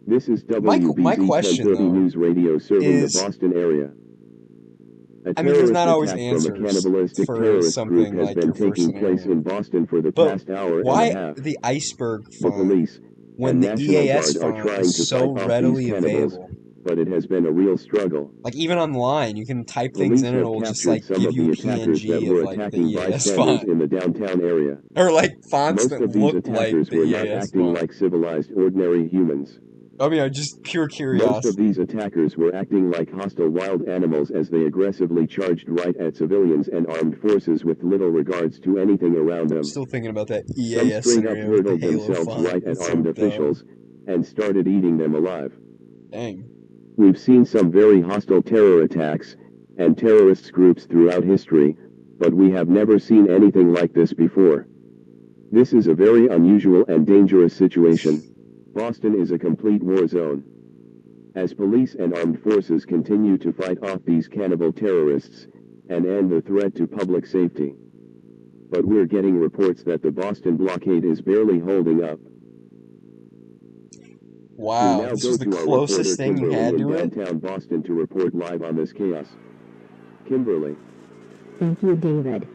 This is My WBZ question, 1030 though, News Radio serving the is... Boston area. A I mean, there's terrorist not always attack from a answers cannibalistic for terrorist group something has like been your first taking place scenario. in Boston for the But past hour and a why half. the iceberg The font police when and the National EAS Guard are font trying to is so fight off these readily cannibals, available? but it has been a real struggle. Like, even online, you can type things Police in and it have will just, captured like, some give of you a the attackers that PNG of, were like, the attacking EAS bystanders font. in the downtown area. Or, like, fonts Most that of these look like attackers the were not EAS acting font. like civilized ordinary humans. I mean, just pure Most of curiosity. these attackers were acting like hostile wild animals as they aggressively charged right at civilians and armed forces with little regards to anything around them. Still thinking about that Some EAS straight up scenario with the hurled Halo themselves font. right at It's so armed dumb. officials and started eating them alive. Dang. We've seen some very hostile terror attacks and terrorist groups throughout history, but we have never seen anything like this before. This is a very unusual and dangerous situation. Boston is a complete war zone. As police and armed forces continue to fight off these cannibal terrorists and end the threat to public safety. But we're getting reports that the Boston blockade is barely holding up. Wow, We now this go was the to our reporter closest thing you Kimberly had in to it? downtown Boston to report live on this chaos. Kimberly. Thank you, David.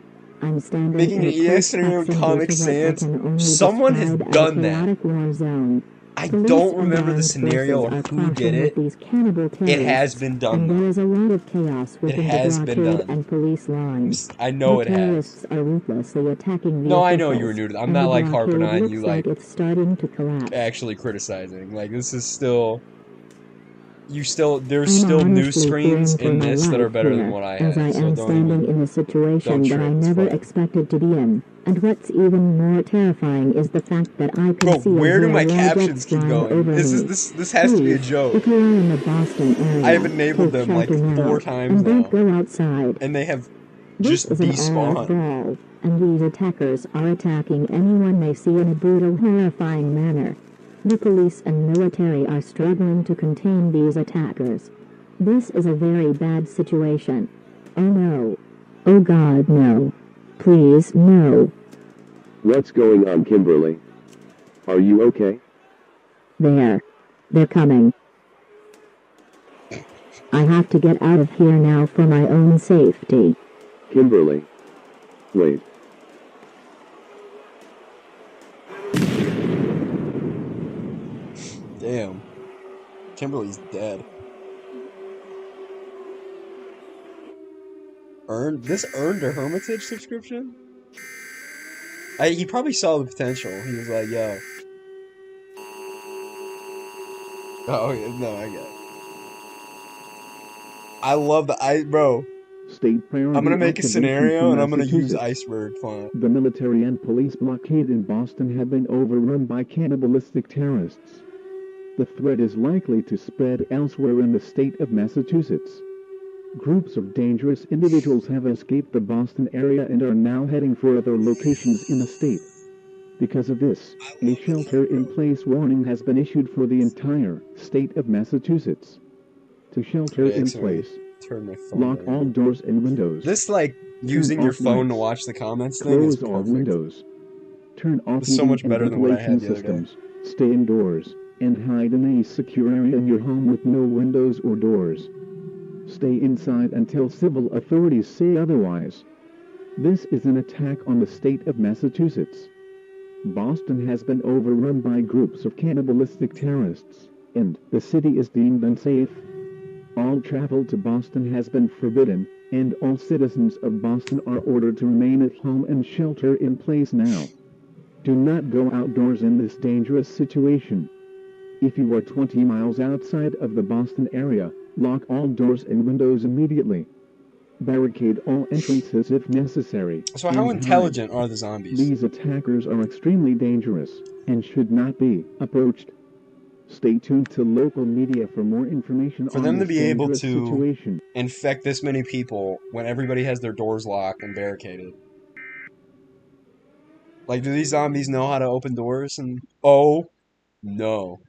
I'm standing Making in an a EAS close scenario in proximity Comic to what I Sans? can only Someone has describe as a done that. chaotic war zone. I Police don't and remember the armed scenario forces or are who did clashing with it. these cannibal It terrorists, has been done, and though. there is a lot of chaos within the has been blockade done. and police lines. I know the it has. terrorists are ruthlessly attacking the No, I officials, know you were new to that. I'm and not, the like, harping blockade on you, looks like, like it's starting to collapse. actually criticizing. Like, this is still... there's I'm still news honestly screens fearing for in my this that are life better than here, what I as I have, so am don't standing even... in a situation don't that trip, I it's never fine. expected to be in. And what's even more terrifying is the fact that I can Bro, see and where do hear my war captions jets keep flying going? over This me. has to be a Please, joke. if you are in the Boston area, I have enabled take them like shelter now, 4 times and don't now. go outside. And they have This just is an all-out despawned. brawl, and these attackers are attacking anyone they see in a brutal, horrifying manner. The police and military are struggling to contain these attackers. This is a very bad situation. Oh no. Oh God, no. Please, no. What's going on, Kimberly? Are you okay? They're coming. I have to get out of here now for my own safety. Kimberly. Wait. Damn. Kimberly's dead. This earned a Hermitage subscription? He probably saw the potential. He was like, yo. Oh, no, I get it. I love bro. State priority I'm gonna make a activation scenario for and I'm gonna use Massachusetts. Iceberg font. The military and police blockade in Boston have been overrun by cannibalistic terrorists. The threat is likely to spread elsewhere in the state of Massachusetts. Groups of dangerous individuals have escaped the Boston area and are now heading for other locations in the state. Because of this, a shelter-in-place warning has been issued for the entire state of Massachusetts. To shelter in place, Turn my phone lock all doors and windows. This, like, using your phone to watch the comments thing is Close all perfect. windows. Turn off It's so heating much and better than what I ventilation had the other day. systems. Stay indoors and hide in a secure area in your home with no windows or doors. Stay inside until civil authorities say otherwise. This is an attack on the state of Massachusetts. Boston has been overrun by groups of cannibalistic terrorists, and the city is deemed unsafe. All travel to Boston has been forbidden, and all citizens of Boston are ordered to remain at home and shelter in place now. Do not go outdoors in this dangerous situation. If you are 20 miles outside of the Boston area, lock all doors and windows immediately. Barricade all entrances if necessary. So how and intelligent hide. are the zombies? These attackers are extremely dangerous and should not be approached. Stay tuned to local media for more information For on them to this be able dangerous to situation. infect this many people when everybody has their doors locked and barricaded. Like, do these zombies know how to open doors? And oh, no.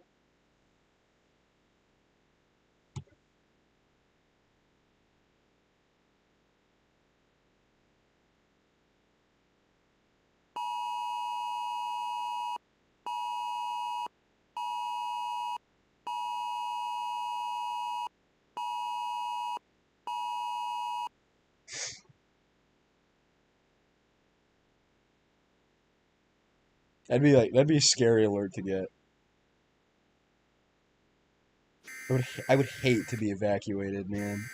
That'd be a scary alert to get. I would hate to be evacuated, man.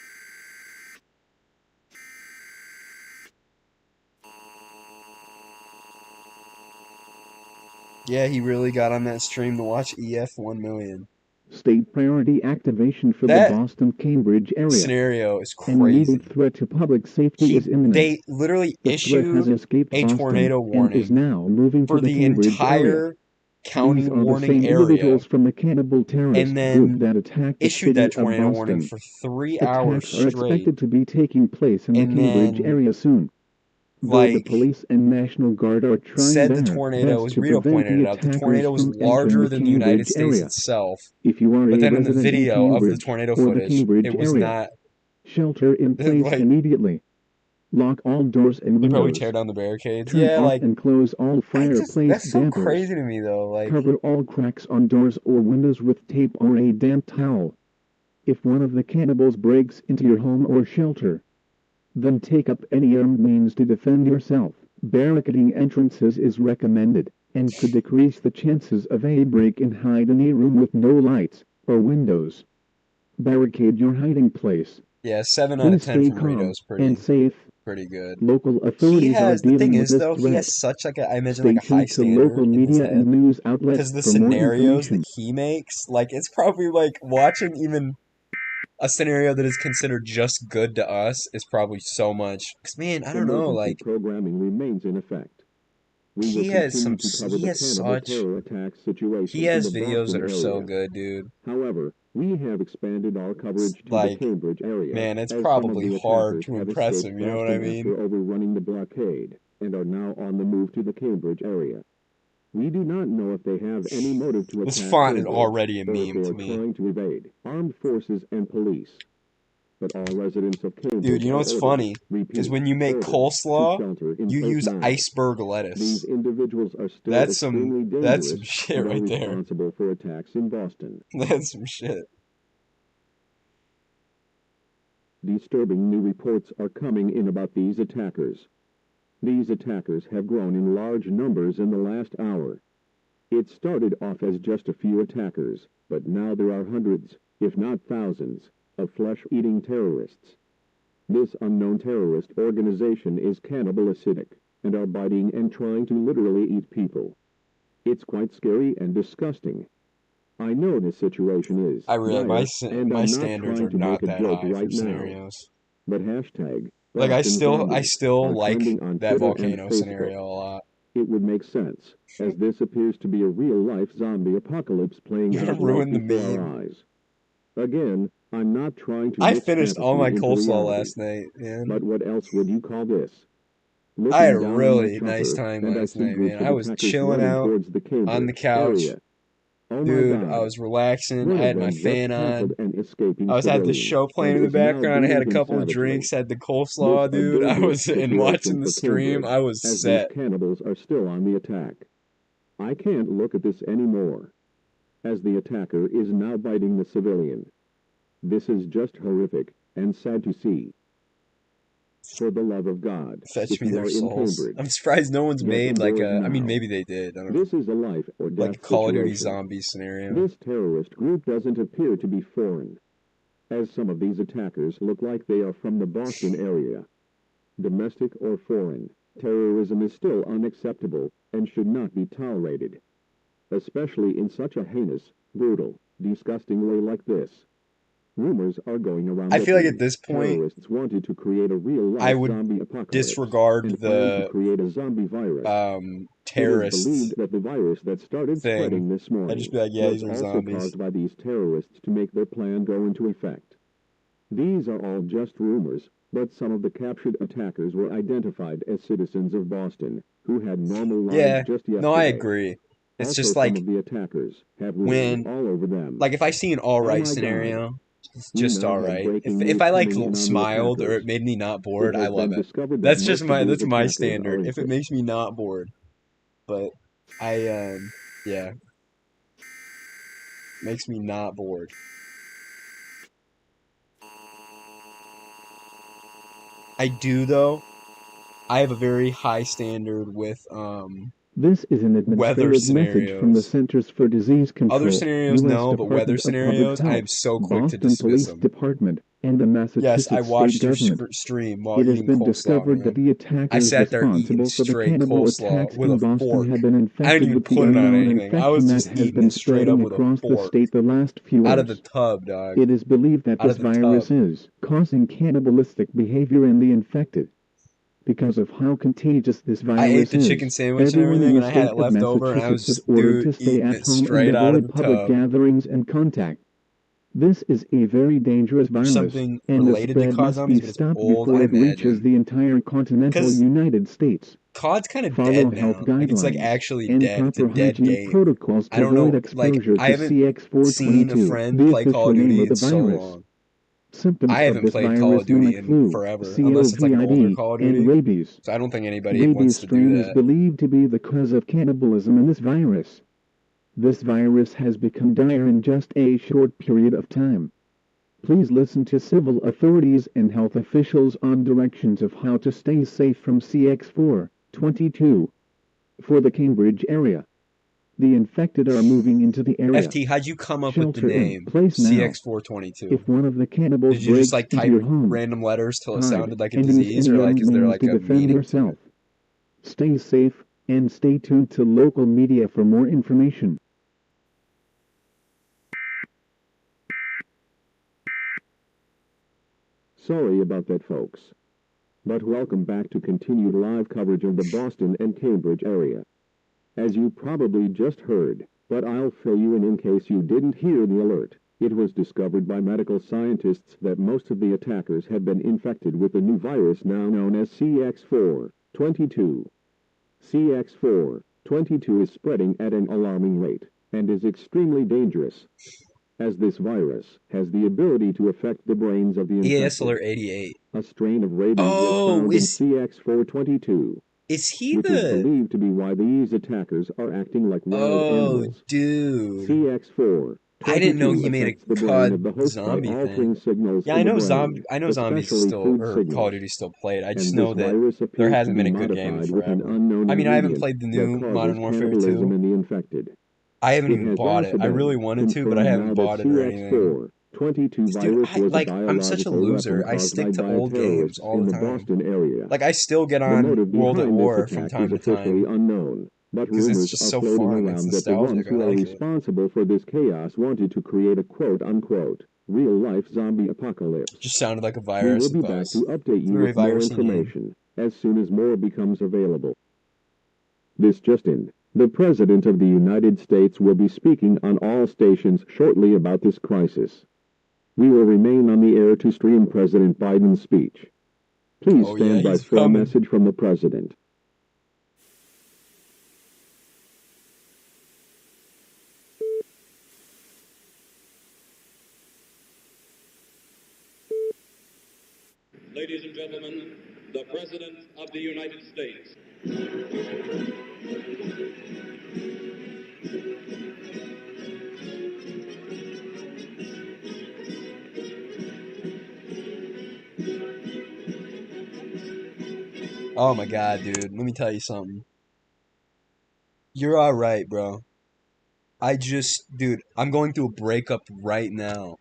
Yeah, he really got on that stream to watch EF 1 million. State priority activation for the Boston-Cambridge area. Scenario is An crazy. immediate threat to public safety is imminent. They literally The threat has issued escaped a Boston tornado and is warning now moving for to the the Cambridge area. entire county These are the warning same area, individuals from the cannibal terrorist and group then that attacked the issued city that of tornado warning Boston. for 3 hours Attacks are straight. expected to be taking place in the And Cambridge then, area soon. Though the like, police and National Guard are trying said the their tornado, best as to Rito prevent pointed the it out, the attackers tornado was from entering larger the than the United Cambridge States area. itself. If you are But a then in the resident in video of the Cambridge tornado or the footage, Cambridge it was area, not. shelter in place Like, immediately. Lock all doors and they probably windows. tear down the barricades. Turn Yeah, off like, and close all fireplace that's so dampers. crazy to me, though. Like, Cover all cracks on doors or windows with tape or a damp towel. If one of the cannibals breaks into your home or shelter, then take up any armed means to defend yourself. Barricading entrances is recommended and could decrease the chances of a break-and-hide in a room with no lights or windows. Barricade your hiding place. yeah, 7 out of Please 10 stay from calm Rito's and safe. pretty good. Local He authorities are has, the thing dealing with is, this though, he has threat. such, like, I imagine, Stay like, a high tuned to local standard in his media head. and news outlets Because the for more scenarios that information. he makes, like, it's probably, like, watching even a scenario that is considered just good to us is probably so much. Because, man, I don't know, Emergency like, programming remains in effect. We will he has continue some, to cover he the has cannibal such, terror attack situation he in has the videos Boston that are area. so good, dude. However, we have expanded our coverage to the Like, Cambridge area, man, it's as some of probably the hard attackers to have impress escaped him, you know what I Boston mean? after overrunning the blockade and are now on the move to the Cambridge area. We do not know if they have any motive to This attack font is Cambridge, already a or if meme they to are me. trying to evade armed forces and police. But all residents of Cambridge Dude, you know are what's ordered, funny? Is repeat, when you make ordered coleslaw, to shelter in you place use now. iceberg lettuce. These individuals are still That's extremely some dangerous shit and are right there. responsible for attacks in Boston. That's some shit. Disturbing new reports are coming in about these attackers. These attackers have grown in large numbers in the last hour. It started off as just a few attackers, but now there are hundreds, if not thousands, of flesh-eating terrorists. This unknown terrorist organization is cannibalistic, and are biting and trying to literally eat people. It's quite scary and disgusting. I know this situation is I really dire, and my I'm not standards trying are to make not a that joke high for right now. scenarios. But hashtag Like Boston I Zombies still are like trending on that Twitter and volcano Facebook. scenario a lot. It would make sense, as this appears to be a real-life zombie apocalypse playing You're out gonna right ruin the before meme. our eyes. Again, I'm not trying to I mix finished all fantasy my into coleslaw reality. last night, man. But what else would you call this? I had Looking a down on my really nice chopper, time and I last see night, man. groups of I was attackers chilling running out towards the on the Cambridge couch. area. Oh my Dude, I God. was relaxing. One I of had my them just fan tackled on. an escaping I had the civilian, show playing and in the is now background. I had beating a him couple of savagely. drinks, had the This coleslaw, a dude. I dangerous was and situation watching the for stream. Cambridge, I was as these set. cannibals are still on the attack. I can't look at this anymore, as the attacker is now biting the civilian. This is just horrific and sad to see. For the love of God, Fetch if me you their are in souls. Cambridge, I'm surprised no one's get made like indoors a. I mean, now. maybe they did. I don't know. This is a life or Like a death Call of Duty situation. Zombies scenario. This terrorist group doesn't appear to be foreign, as some of these attackers look like they are from the Boston area. Domestic or foreign, terrorism is still unacceptable and should not be tolerated, especially in such a heinous, brutal, disgusting way like this. Rumors are going around I that feel like the at this point, terrorists wanted to create a I real-life would zombie apocalypse disregard and planned to the create a zombie virus. It is terrorist believed that the virus that started thing. spreading this I'd just morning be like, yeah, was these are also zombies. caused by these terrorists to make their plan go into effect. These are all just rumors, but some of the captured attackers were identified as citizens of Boston, who had normal lives Yeah, just yesterday. no, I agree. It's Also, just some like of the attackers have rumors when, all over them. like if I see an Oh alright my God. scenario, it's We just now have alright. breaking If news I like coming in on the smiled or it attackers. made me not It bored, I has love been it. discovered that That's just most of these my attackers are standard. If it infected. makes me not bored, but yeah, makes me not bored. I do though. I have a very high standard with This is an weather administrative message from the scenarios. Centers for Disease Other Control, scenarios, U.S. no, but weather Department of Public scenarios, I Health, am so quick to Boston dismiss Police them. Department, and the Yes, I Massachusetts state watched your government. stream while It has eating been coleslaw, discovered that man. the I attackers sat there eating responsible for the straight cannibal coleslaw attacks with in a Boston fork. have been I didn't infected even with the put it on unknown anything. I was infection that just has eating been it straight up spreading with a across the fork. state the last few Out of the hours. tub, dog. It is believed that Out this of the virus tub. is causing cannibalistic behavior in the infected. Because of how contagious this I ate virus the chicken is, sandwich and everyone in everything, the and I had state it of left over, and I Massachusetts is was, ordered dude, to stay eating at it home and straight out of avoid the public tub. gatherings and contact. This is a very dangerous There's virus, something and the related to spread cod must be zombies, but it's stopped old, before I it reaches imagine. the entire continental Because United States. COD's kind of Follow dead health now. Like, it's like guidelines actually and dead. It's a proper dead hygienic game. protocols I to don't avoid know, like, exposure I to haven't seen a CX422, friend the play Call official of name Duty of in the so virus. long. Symptoms I of haven't this played Call of virus Duty mimic in flu, forever, unless it's like an older COVID, Call of and Duty. rabies. So I don't think anybody Rabies wants to do strain is that. believed to be the cause of cannibalism in this virus. This virus has become dire in just a short period of time. Please listen to civil authorities and health officials on directions of how to stay safe from CX422 for the Cambridge area. The infected are moving into the area. FT, how'd you come up with the Shelter in name place now. CX422? If one of the cannibals Did you just breaks like into type your home, random letters till it hide sounded like a and use disease, any or like is there means like to a defend meaning to yourself. it? Stay safe and stay tuned to local media for more information. Sorry about that, folks. But welcome back to continued live coverage of the Boston and Cambridge area. As you probably just heard, but I'll fill you in case you didn't hear the alert. It was discovered by medical scientists that most of the attackers had been infected with the new virus now known as CX422. CX422 is spreading at an alarming rate and is extremely dangerous, as this virus has the ability to affect the brains of the EAS infected. alert 88. A strain of rabies was Oh, found in CX422, is he which is the... believed to be why these attackers are acting like wild Oh, animals. dude. CX422 I didn't know he made affects the a brain COD of the host by zombie altering thing. signals Yeah, in the brain, I know zombies especially still, food or Call of signals. Duty still played. I just And this know that virus there appears to hasn't be been a good game in modified with an forever. unknown I mean, I haven't ingredient played the that new causes Modern Warfare cannibalism 2. in the infected. I haven't It even has bought it. also I really been wanted to, but I confirmed now haven't that bought it or anything. CX422 Dude, virus was a I'm such a biological loser. weapon I caused by stick to old games bioterrorists all in the the time. Boston area. Like, I still get The on motive World at behind this War from attack is time to officially time unknown, but because it's rumors just are so floating fun. It's around that the ones nostalgic. I who are like it. responsible for this chaos wanted to create a quote-unquote real-life zombie apocalypse. Just sounded like a We will virus be back advice. to update It's a you very with more virusy name. information as soon as more becomes available. This just in. The President of the United States will be speaking on all stations shortly about this crisis. We will remain on the air to stream President Biden's speech. Please Oh yeah, stand by he's for a coming. message from the President. Ladies and gentlemen, the President of the United States. Oh my god, dude. Let me tell you something. You're alright, bro. Dude, I'm going through a breakup right now.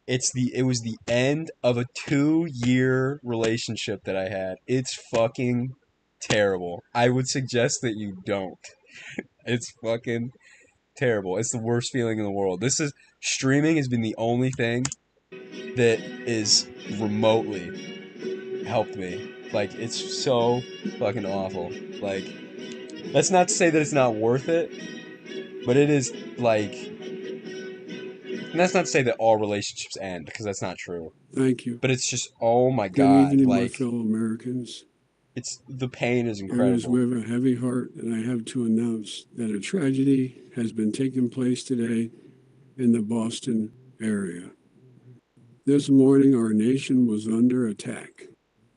It was the end of a 2-year relationship that I had. It's fucking terrible. I would suggest that you don't. It's fucking terrible. It's the worst feeling in the world. Streaming has been the only thing that is remotely helped me. Like, it's so fucking awful. Like, that's not to say that it's not worth it, but it is like, and that's not to say that all relationships end, because that's not true. Thank you. But it's just, oh my Good god, evening, my like, fellow Americans. the pain is It is incredible. with a heavy heart that I have to announce that a tragedy has been taking place today in the Boston area. This morning, our nation was under attack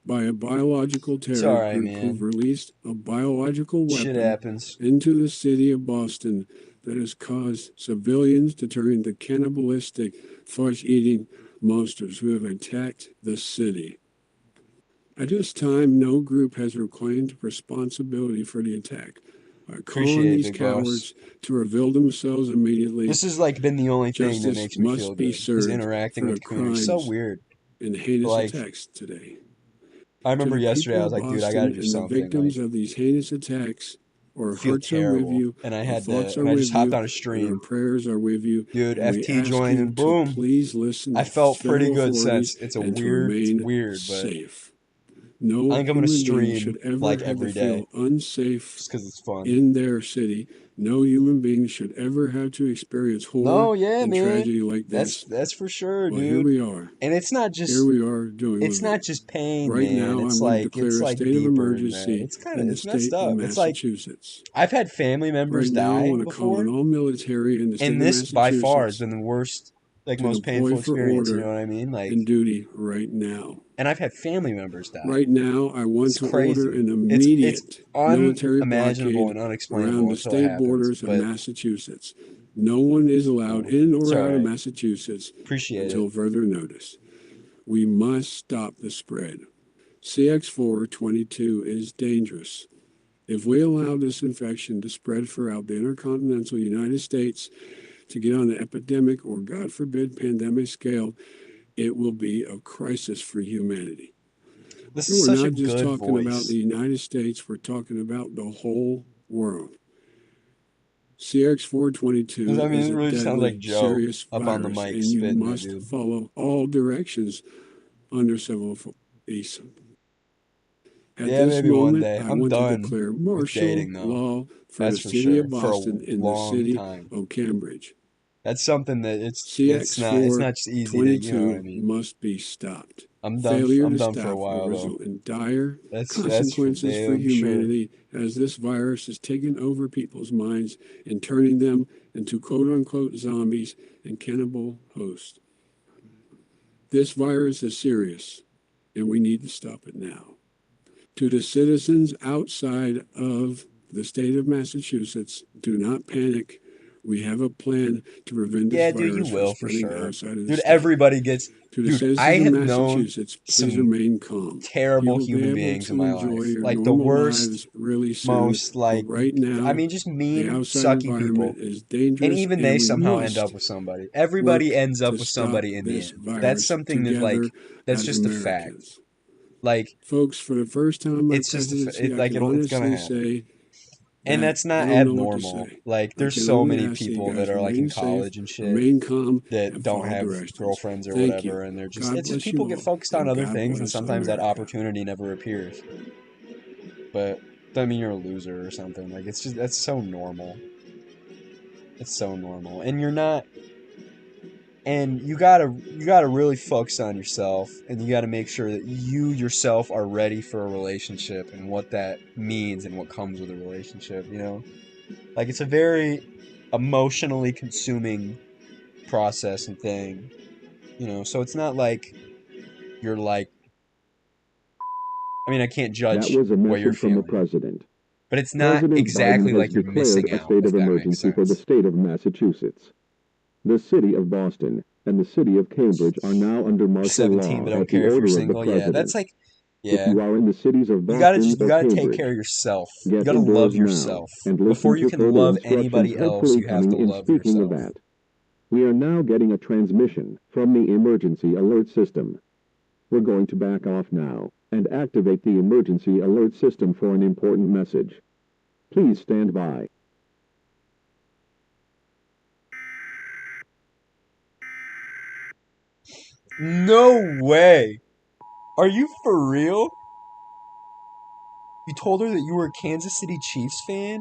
by a biological It's terror alright, group who've man. released a biological Shit weapon happens. into the city of Boston that has caused civilians to turn into cannibalistic, flesh-eating monsters who have attacked the city. At this time, no group has reclaimed responsibility for the attack. By calling Appreciate it, these big boss. cowards to reveal themselves immediately, This has like been the only thing that justice makes me feel must be good, is served interacting for with the the community. It's so crimes weird. and heinous Like, attacks today. I To remember the yesterday, I people was of like, dude, I gotta Boston do and the something. victims Like, of these heinous attacks, our I feel hearts are with terrible. you, And our thoughts are I with just hopped you, on a and our stream. prayers are with you. Dude, And we FT ask joined you and to boom. please listen I to felt pretty federal good authorities since it's and to it's remain weird, but safe. No I think I'm gonna human being stream should ever like have to every day, feel unsafe just because it's fun. in their city. No human being should ever have to experience horror No, yeah, and man. tragedy like this. That's for sure, Well, here dude. we are. And it's not Here just we are doing it's with it. not just pain, Right man. now, I want to It's declare a like state of deeper than that. emergency in the It's messed state of up. It's like Massachusetts. I've had family members Right now, I die want to call on before, all military in the state and of this by far has Massachusetts been the worst, like to most deploy painful for experience. You know order what I mean? Like, and duty right now. and I've had family members die. Right now, I want It's to order crazy. an It's immediate military unimaginable blockade and around unexplainable the until it state happens. borders of But Massachusetts. No one is allowed in it's or all out of right. Massachusetts Appreciate it. until further notice. We must stop the spread. CX422 is dangerous. If we allow this infection to spread throughout the intercontinental United States to get on the epidemic or, God forbid, pandemic scale, it will be a crisis for humanity. This And is we're such a not just good talking about the voice. United States, we're talking about the whole world. CX422 I mean, is it a really just sounds like deadly, Joe serious up on the virus, mic and you spitting it, must dude. follow all directions under civil police. At Yeah, this maybe one moment, day. I I'm want to done declare with martial dating, though. law for That's the for city sure. of For a Boston and the long city time. of Cambridge. That's something that it's not just easy to, you know what I CX422 mean. must be stopped. I'm Failure to done for a stop will while, though. result in dire That's for consequences for damn sure. humanity as this virus has taken over people's minds and turning them into quote-unquote zombies and cannibal hosts. This virus is serious, and we need to stop it now. To the citizens outside of the state of Massachusetts, do not panic. We have a plan to prevent this Yeah, dude, you virus from will for spreading sure. outside of the Dude, state. everybody gets. To the Dude, I citizens of have known Massachusetts, please some remain calm. terrible You'll be human able beings in to my enjoy life. your Like the normal worst, lives really soon. most But like, right I now, mean, just the mean, outside sucky people. environment is And dangerous, even and they we somehow end up must with somebody. Everybody work ends up to with stop somebody in the this end. That's virus something that together that's as just a fact. Americans. Like, Folks, for the first time in my it's just presidency, I like can it's gonna honestly happen. say And that that's I not don't know what to abnormal. say. Like, I there's can so only many ask that you people that guys are like in remain safe, college and shit remain calm, that and don't follow have directions. girlfriends or Thank you. whatever, and they're just God it's just bless people you get all, focused on and other God things, and bless sometimes that America. opportunity never appears. But doesn't mean you're a loser or something. Like, it's just that's so normal. It's so normal, and you're not. And you gotta really focus on yourself, and you gotta make sure that you yourself are ready for a relationship and what that means and what comes with a relationship. You know, like it's a very emotionally consuming process and thing. You know, so it's not like you're like. I mean, I can't That judge was a what you're message from the feeling, president. but it's not President Biden exactly has like you're declared missing a out, state if of that makes emergency for the sense. state of Massachusetts. The city of Boston and the city of Cambridge are now under martial 17 but law don't at the care if you're order of the single. Yeah, that's president. like, If yeah. you are in the cities of You gotta Boston or take care Cambridge, of yourself. You get gotta love indoors now yourself. and listen Before you to can further love instructions anybody else, hopefully you have to coming in. love Speaking of yourself. that, we are now getting a transmission from the emergency alert system. We're going to back off now and activate the emergency alert system for an important message. Please stand by. No way! Are you for real? You told her that you were a Kansas City Chiefs fan,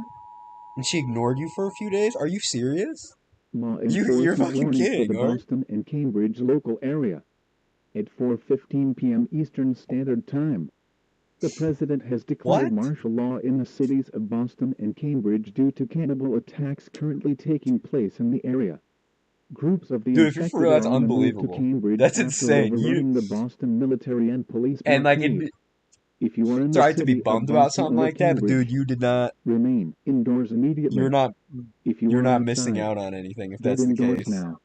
and she ignored you for a few days? Are you serious? Law You're enforcement fucking warning for the kidding, aren't you? Boston and Cambridge local area. At 4:15 p.m. Eastern Standard Time, the president has declared What? martial law in the cities of Boston and Cambridge due to cannibal attacks currently taking place in the area. Groups of the Dude, if you're for infected real, are that's on the move to unbelievable. Cambridge That's after insane. overrunning the Boston military and police And like, blockade. If you are in it's the alright to be city of bummed about Boston something or like that, but dude, Cambridge, you did not. remain indoors You're immediately. not. If you You're are not missing outside, out on anything if get that's the indoors case. now.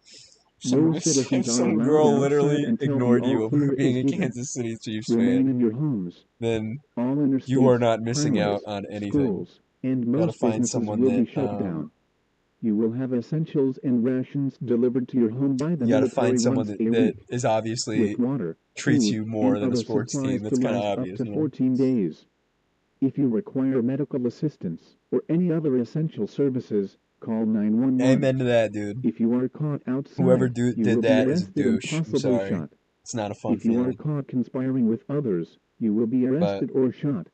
No citizens If are some allowed girl outside literally until the ignored all you clear over is being a given. Kansas City Chiefs Remain fan, in your homes. then All you are interstates, not missing out highways, on anything. schools, and You gotta most find businesses someone will be that shut down. You will have essentials and rations delivered to your home by the you gotta find military someone once that, a that week, is obviously with water, treats food, you more and than a other sports team. supplies to That's kind of last up obvious, to you know. 14 days. If you require medical assistance or any other essential services, call 911. Amen to that, dude. If you are caught Whoever outside, you did will be that is a arrested and douche. I'm possibly sorry. shot. It's not a fun If you are feeling. caught conspiring with others, you will be But arrested or shot.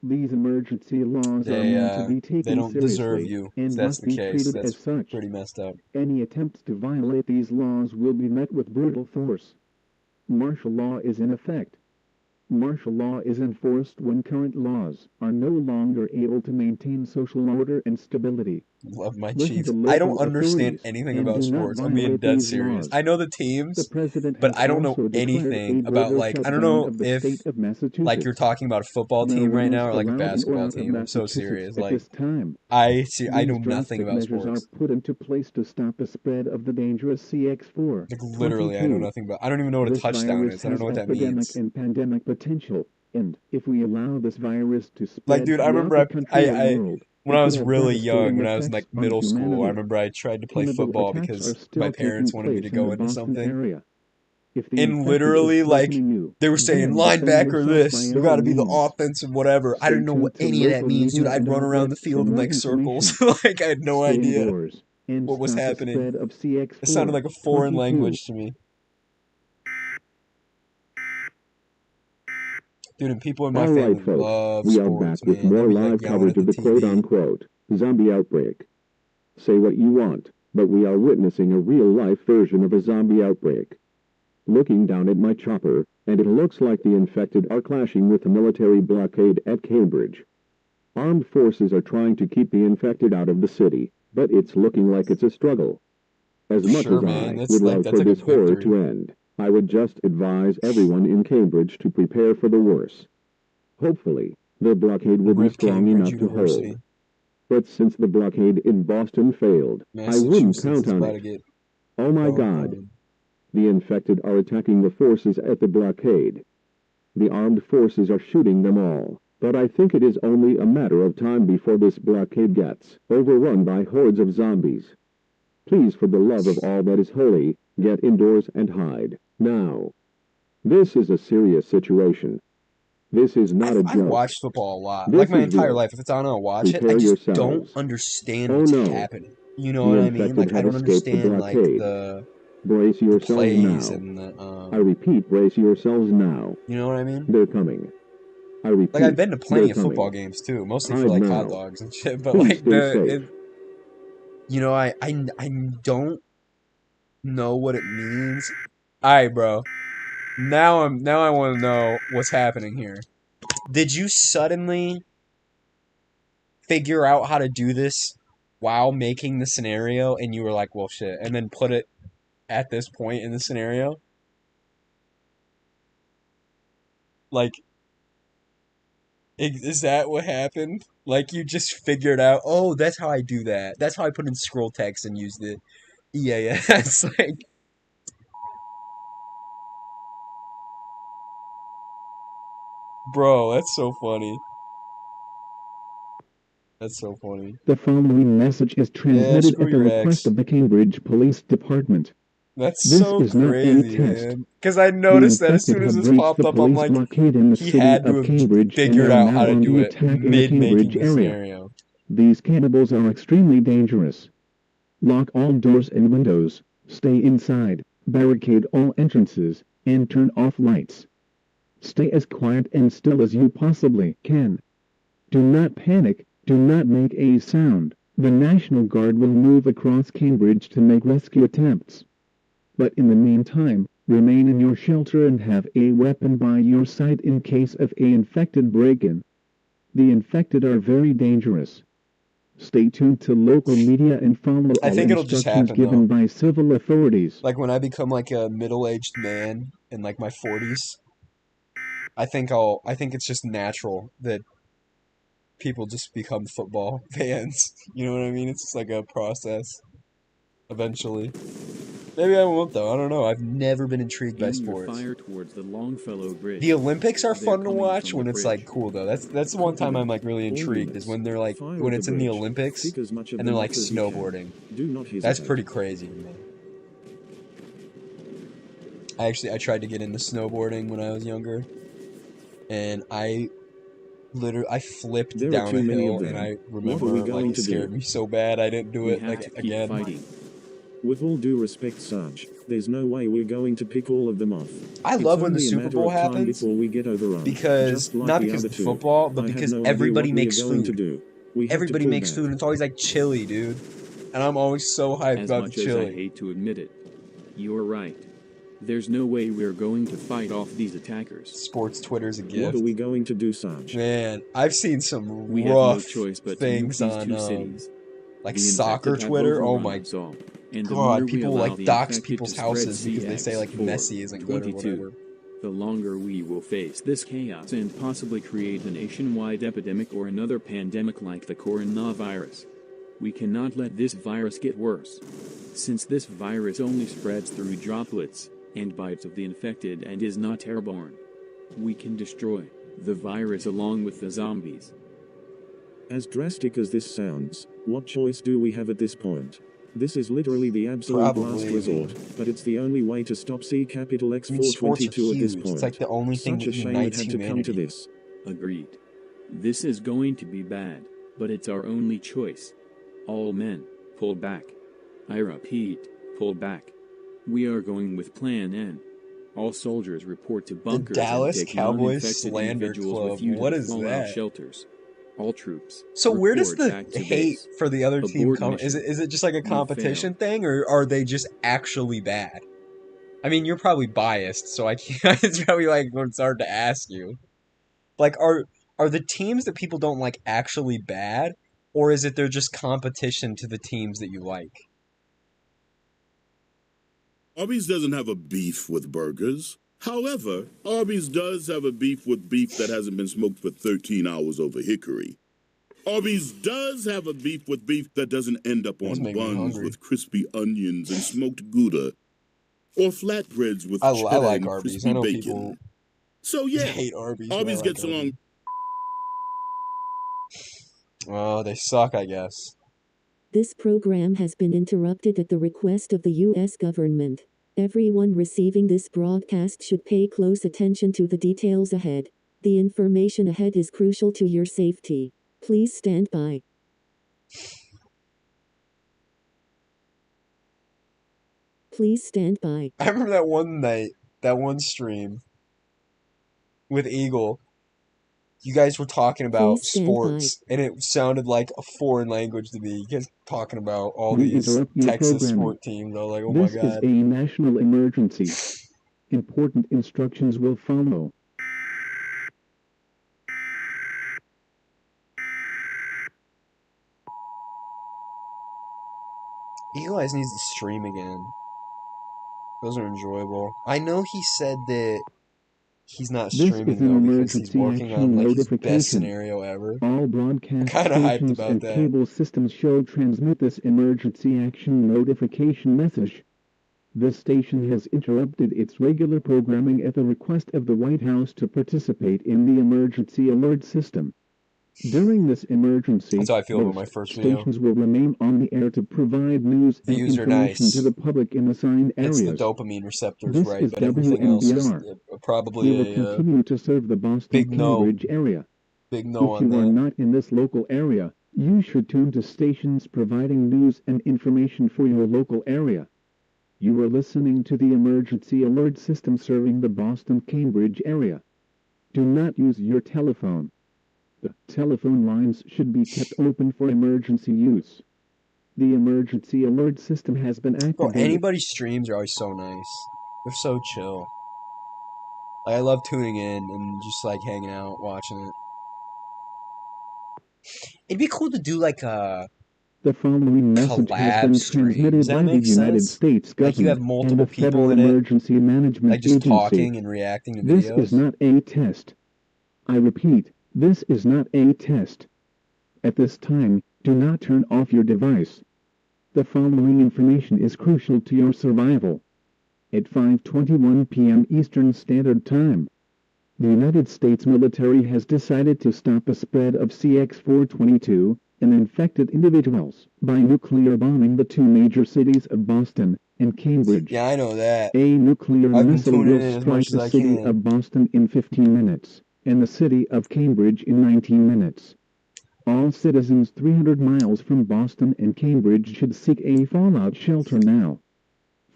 These emergency laws are meant to be they taken don't deserve seriously you if and that's must the be case. treated That's as such. pretty messed up. Any attempts to violate these laws will be met with brutal force. Martial law is in effect. Martial law is enforced when current laws are no longer able to maintain social order and stability. Love my Listen Chiefs. to I don't local understand authorities anything and about do not sports. I'm being violate dead these serious. laws. I know the The teams, president but has I don't know also declared anything a about, border like, I don't shutdown know of the if, state of like, you're Massachusetts. talking about a football No team right one now is or like a allowed in or basketball out of team. I'm so Massachusetts serious. at Like, this time. I know These nothing drastic about measures are sports. put into place to stop the spread of the dangerous CX4 Like, literally, I know 22. nothing about. I don't even know what a This touchdown virus is. I don't has know what that epidemic means. and pandemic potential, and if we allow this virus to Like, spread dude, I throughout remember the country or I world, when it I could was have really devastating young, when I was in effects like on middle school, I humanity. remember I tried to play Cannibal football attacks are because my still taking parents wanted me to place in go the into Boston something. area. If the And infected is literally, like, threatening you, they were saying, then defend linebacker yourself by this, you all gotta be the means. offensive whatever. I Stay didn't know what tuned to any of that local means, dude. media I'd and run around the outlets for field in more like circles. information. Like, I had no Stay idea indoors and what was stop the happening. spread of It sounded CX4 like a foreign 22. language to me. Dude, and people in my Alright family folks, love we are sports, back with man. They'll more be like live yelling coverage at the of the TV. quote-unquote zombie outbreak. Say what you want, but we are witnessing a real-life version of a zombie outbreak. Looking down at my chopper, and it looks like the infected are clashing with the military blockade at Cambridge. Armed forces are trying to keep the infected out of the city, but it's looking like it's a struggle. As much Sure, as man. I would love That's for like a this horror victory. to end, I would just advise everyone in Cambridge to prepare for the worst. Hopefully, the blockade will be Rip strong Cambridge enough to University. hold. But since the blockade in Boston failed, I wouldn't Massachusetts count is on about to it. get Oh my God. boned. The infected are attacking the forces at the blockade. The armed forces are shooting them all. But I think it is only a matter of time before this blockade gets overrun by hordes of zombies. Please, for the love of all that is holy, get indoors and hide. Now. This is a serious situation. This is not a I've joke. watched football a lot, like This my is entire real. life. If it's on, I'll watch it. I Prepare just don't yourselves. understand Oh what's no. happening. You know The what I mean? infected Like I have don't escaped the understand like blockade. Brace the yourselves plays now. and the I repeat, brace yourselves now. you know what I mean? They're coming. I Like I've repeat, been to they're plenty of football coming. games too, mostly for Hide like hot now. dogs and shit. But Please like stay safe. you know, I don't know what it means. All right, bro. Now I want to know what's happening here. Did you suddenly figure out how to do this while making the scenario, and you were like, well, shit, and then put it at this point in the scenario? Like, is that what happened? Like, you just figured out, oh, that's how I do that. That's how I put in scroll text and use the EAS. Like, bro, that's so funny. That's so funny. The following message is Yeah, transmitted screw at the your request ex. of the Cambridge Police Department. That's This so is not any crazy, test. man. Because I The noticed that as infected soon as have this breached popped the up, I'm police like, blockade in the he city had to of have Cambridge and figured are out how now to on do the it attack in the mid making Cambridge the area. scenario. These cannibals are extremely dangerous. Lock all doors and windows, stay inside, barricade all entrances, and turn off lights. Stay as quiet and still as you possibly can. Do not panic, do not make a sound. The National Guard will move across Cambridge to make rescue attempts. But in the meantime, remain in your shelter and have a weapon by your side in case of a infected break-in. The infected are very dangerous. Stay tuned to local media and follow I all think it'll just instructions happen though. given by civil authorities. Like when I become like a middle-aged man in like my 40s, I think it's just natural that people just become football fans. You know what I mean? It's just like a process eventually. Maybe I won't though. I don't know. I've never been intrigued by Aim your sports. fire towards the Longfellow Bridge. The Olympics are They're fun to coming watch from when the it's bridge. like cool though. That's the one time I'm like really All intrigued is units, when they're like fire when at it's the in the bridge. Olympics Pick as much of and they're them like up as you can. snowboarding. Do not That's hesitate. pretty crazy to me. I tried to get into snowboarding when I was younger, and I flipped There are down too a many of hill, and them. I What are we remember like going it to scared do? me so bad I didn't do We it have like to keep again. fighting. With all due respect, Sarge, there's no way we're going to pick all of them off. I It's love when the only a Super matter Bowl of time happens before we get overrun. because Just like not the because other of two. football, but I have because no idea everybody what we are makes going to food. do. We have to Everybody pull makes back. food, and it's always like chili, dude. And I'm always so hyped As about the much as I chili. hate to admit it, you're right. There's no way we're going to fight off these attackers. Sports Twitter's a What gift. are we going to do, Sarge? Man, I've seen some We have no rough choice but to things nuke these on two cities. like The soccer infected have Twitter. Oh overrun my us all, and the god, longer we people allow like the dox infected people's to spread houses because they say like Messi isn't good or whatever. the longer we will face this chaos and possibly create a nationwide epidemic or another pandemic like the coronavirus. We cannot let this virus get worse. Since this virus only spreads through droplets and bites of the infected and is not airborne, we can destroy the virus along with the zombies. As drastic as this sounds, what choice do we have at this point? This is literally the absolute last resort, but it's the only way to stop C capital X I mean, sports are 422 at this huge. point. It's like the only thing Such a that shame it unites had to come to humanity. this. Agreed. This is going to be bad, but it's our only choice. All men, pull back. I repeat, pull back. We are going with Plan N. All soldiers report to bunkers and Dallas take Cowboys non-infected Slander individuals Club. with you What to is fallout that? shelters. All troops. So where does report the back to hate base. for the other team Abort come? mission. Is it just like a You competition failed. thing, or are they just actually bad? I mean, you're probably biased, so I can't. It's probably like when it's hard to ask you. Like, are the teams that people don't like actually bad, or is it they're just competition to the teams that you like? Arby's doesn't have a beef with burgers. However, Arby's does have a beef with beef that hasn't been smoked for 13 hours over hickory. Arby's does have a beef with beef that doesn't end up That's on making me buns hungry. with crispy onions and smoked Gouda, or flatbreads with I cheddar like and Arby's. I crispy know bacon. people So yeah, hate Arby's, but I Arby's like gets Arby's. along. Oh, they suck, I guess. This program has been interrupted at the request of the U.S. government. Everyone receiving this broadcast should pay close attention to the details ahead. The information ahead is crucial to your safety. Please stand by. Please stand by. I remember that one night, that one stream with Eagle. You guys were talking about Please stand by. sports, and it sounded like a foreign language to me. You guys talking about all We these interrupt your Texas programming. sport teams. I was like, oh my This is god. a national emergency. Important instructions will follow. Eagle Eyes needs to stream again. Those are enjoyable. I know he said that he's not This is streaming an though because he's emergency working on action like his best notification. scenario ever. All I'm broadcast kind of hyped stations about and that. cable systems show transmit this emergency action notification message. This station has interrupted its regular programming at the request of the White House to participate in the emergency alert system. During this emergency, That's how I feel about both my first video. stations will remain on the air to provide news and Views are information to nice. the public in assigned It's the areas. dopamine receptors, This right? is But everything else is WNBR. We probably will a continue to serve the Boston big no. Cambridge area. Big no If on you are that. not in this local area, you should tune to stations providing news and information for your local area. You are listening to the emergency alert system serving the Boston Cambridge area. Do not use your telephone. The telephone lines should be kept open for emergency use. The emergency alert system has been Bro, activated. anybody's streams are always so nice. They're so chill. Like, I love tuning in and just like hanging out, watching it. It'd be cool to do like a The following message has collab been stream. Does transmitted that by the make United sense? States Like you have government and multiple the people Federal in it, Emergency Management like just Agency. talking and reacting to This videos. is not a test. I repeat, this is not a test. At this time, do not turn off your device. The following information is crucial to your survival. At 5:21 p.m. Eastern Standard Time, the United States military has decided to stop the spread of CX-422 and infected individuals by nuclear bombing the two major cities of Boston and Cambridge. Yeah, I know that. A nuclear I've been missile tuning will in as strike much as the I city can. of Boston in 15 minutes, and the city of Cambridge in 19 minutes. All citizens 300 miles from Boston and Cambridge should seek a fallout shelter now.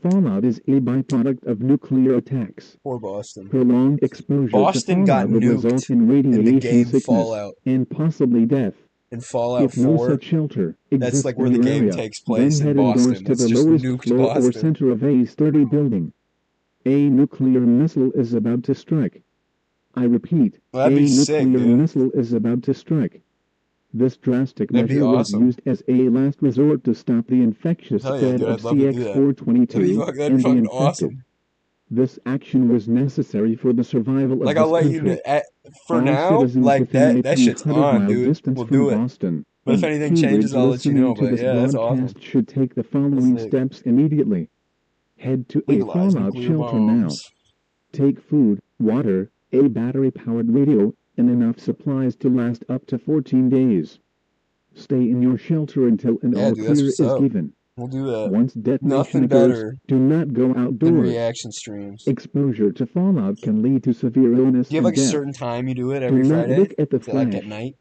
Fallout is a byproduct of nuclear attacks. Poor Boston. Prolonged exposure Boston to got fallout will result nuked in in radiation the game sickness Fallout. and possibly death. In Fallout If no 4, such shelter that's exists like where in the your game area, takes then place in head indoors Boston. to That's the just lowest nuked floor or Boston. center of a sturdy building. A nuclear missile is about to strike. I repeat, Well, that'd a be sick, nuclear dude. missile is about to strike. This drastic That'd be measure was awesome. used as a last resort to stop the infectious Hell yeah, spread dude, of I'd love to do that. CX-422 That'd be and the fucking infected. awesome. This action was necessary for the survival of Like, I'll this let you country. know, for All now, citizens like, within a that shit's 300-mile on, dude. distance We'll from do it. Boston But if and anything changes, Cambridge I'll let you listening know. to But this yeah, that's broadcast awesome. should take the That's following sick. steps immediately. Head to a Legalize fallout nuclear shelter now. bombs. Take food, water, a battery-powered radio, and enough supplies to last up to 14 days. Stay in your shelter until an Yeah, all dude, that's clear what's is up. given. We'll do that. Once detonation Nothing occurs, better do not go than outdoors. reaction streams. Exposure to fallout can lead to severe illness Do you have and like a death. certain time you do it Do every not Friday? look at the Is it like at flash. night?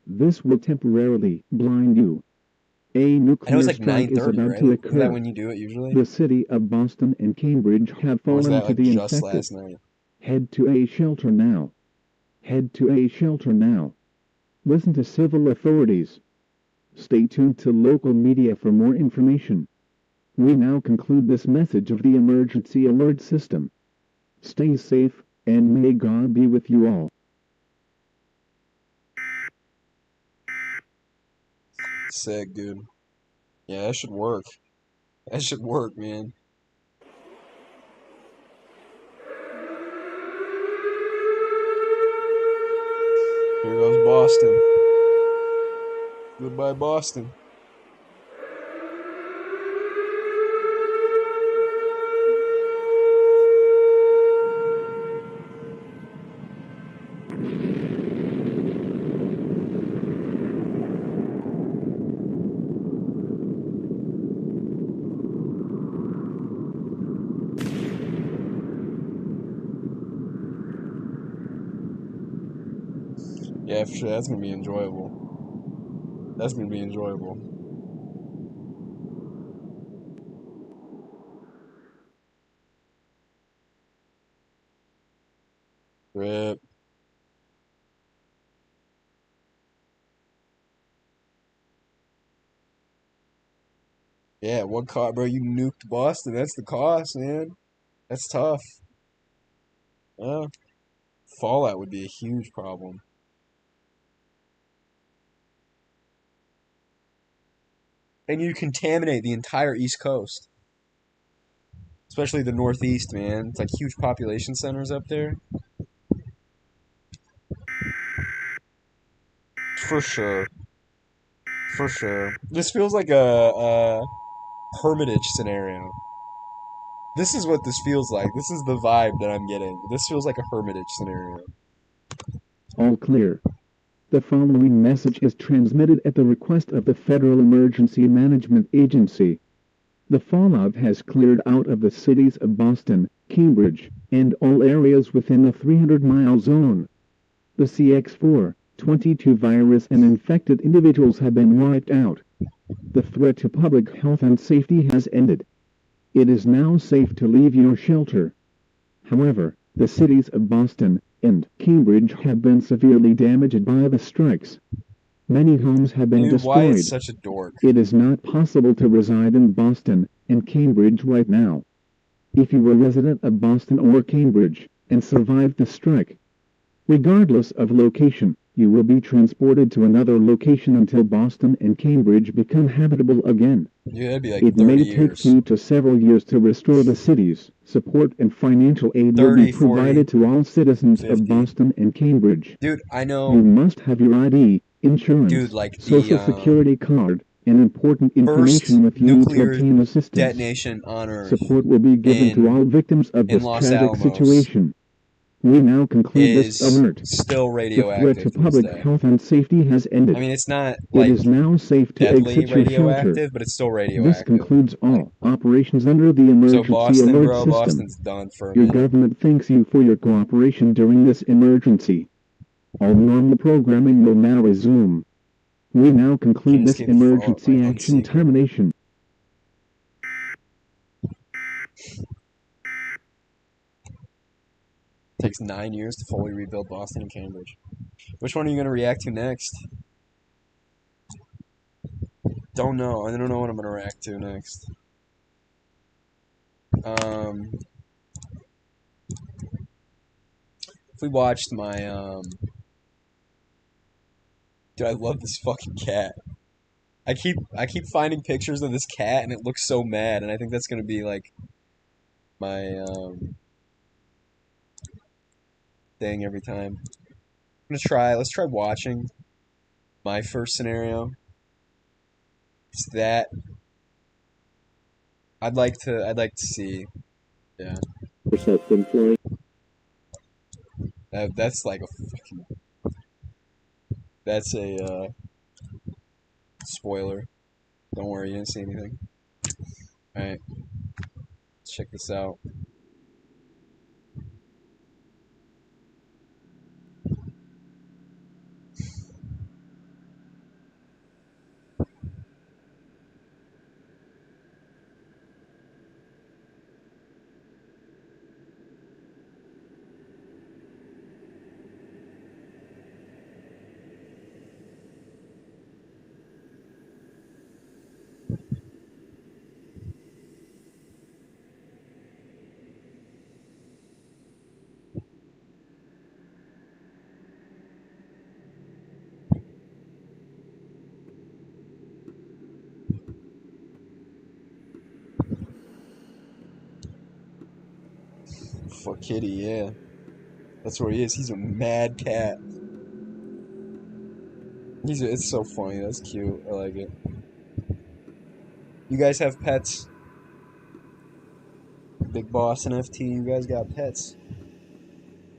This will temporarily blind you. A I know nuclear it's like strike is 9:30, about right? to Is that occur. when you do it usually? The city of Boston and Cambridge have Or was fallen that to like the just infected. last night? Head to a shelter now. Head to a shelter now. Listen to civil authorities. Stay tuned to local media for more information. We now conclude this message of the emergency alert system. Stay safe, and may God be with you all. Sick, dude. Yeah, that should work. That should work, man. Here goes Boston. Goodbye, Boston. Yeah, for sure. That's gonna be enjoyable. That's gonna be enjoyable. Rip. Yeah, what cost, bro? You nuked Boston. That's the cost, man. That's tough. Yeah. Fallout would be a huge problem. And you contaminate the entire East Coast, especially the Northeast, man. It's like huge population centers up there. For sure. For sure. This feels like a hermitage scenario. This is what this feels like. This is the vibe that I'm getting. This feels like a hermitage scenario. All clear. The following message is transmitted at the request of the Federal Emergency Management Agency. The fallout has cleared out of the cities of Boston, Cambridge, and all areas within the 300-mile zone. The CX4-22 virus and infected individuals have been wiped out. The threat to public health and safety has ended. It is now safe to leave your shelter. However, the cities of Boston and Cambridge have been severely damaged by the strikes. Many homes have been Dude, why is destroyed. such a dork? It is not possible to reside in Boston and Cambridge right now. If you were a resident of Boston or Cambridge and survived the strike, regardless of location, you will be transported to another location until Boston and Cambridge become habitable again. Dude, that'd be like It 30 may take years. few to several years to restore the cities. Support and financial aid will 30, be provided to all citizens 50. of Boston and Cambridge. Dude, I You know. must have your ID, insurance, Dude, like social security card, and important first information with you to nuclear obtain assistance. detonation on Earth Support will be given to all victims of in this Los tragic Alamos situation. We now conclude this is alert. still The threat radioactive to to this public day. health and safety has ended. I mean, it's not It like is now safe to deadly exit your shelter. radioactive, but it's still This radioactive. concludes all operations under the So emergency Boston, alert bro, system. Boston's done for a Your minute. government thanks you for your cooperation during this emergency. All normal programming will now resume. We now conclude Can't this escape the fallout emergency by action unsecret. termination. Takes 9 years to fully rebuild Boston and Cambridge. Which one are you gonna react to next? Don't know. I don't know what I'm gonna react to next. If we watched my dude, I love this fucking cat. I keep finding pictures of this cat and it looks so mad, and I think that's gonna be like my thing every time. Let's try watching my first scenario. It's that I'd like to see. Yeah. Self-employed. That's like a fucking that's a spoiler. Don't worry, you didn't see anything. Alright. Let's check this out. For Kitty, yeah. That's where he is. He's a mad cat. It's so funny. That's cute. I like it. You guys have pets? Big Boss and FT, you guys got pets?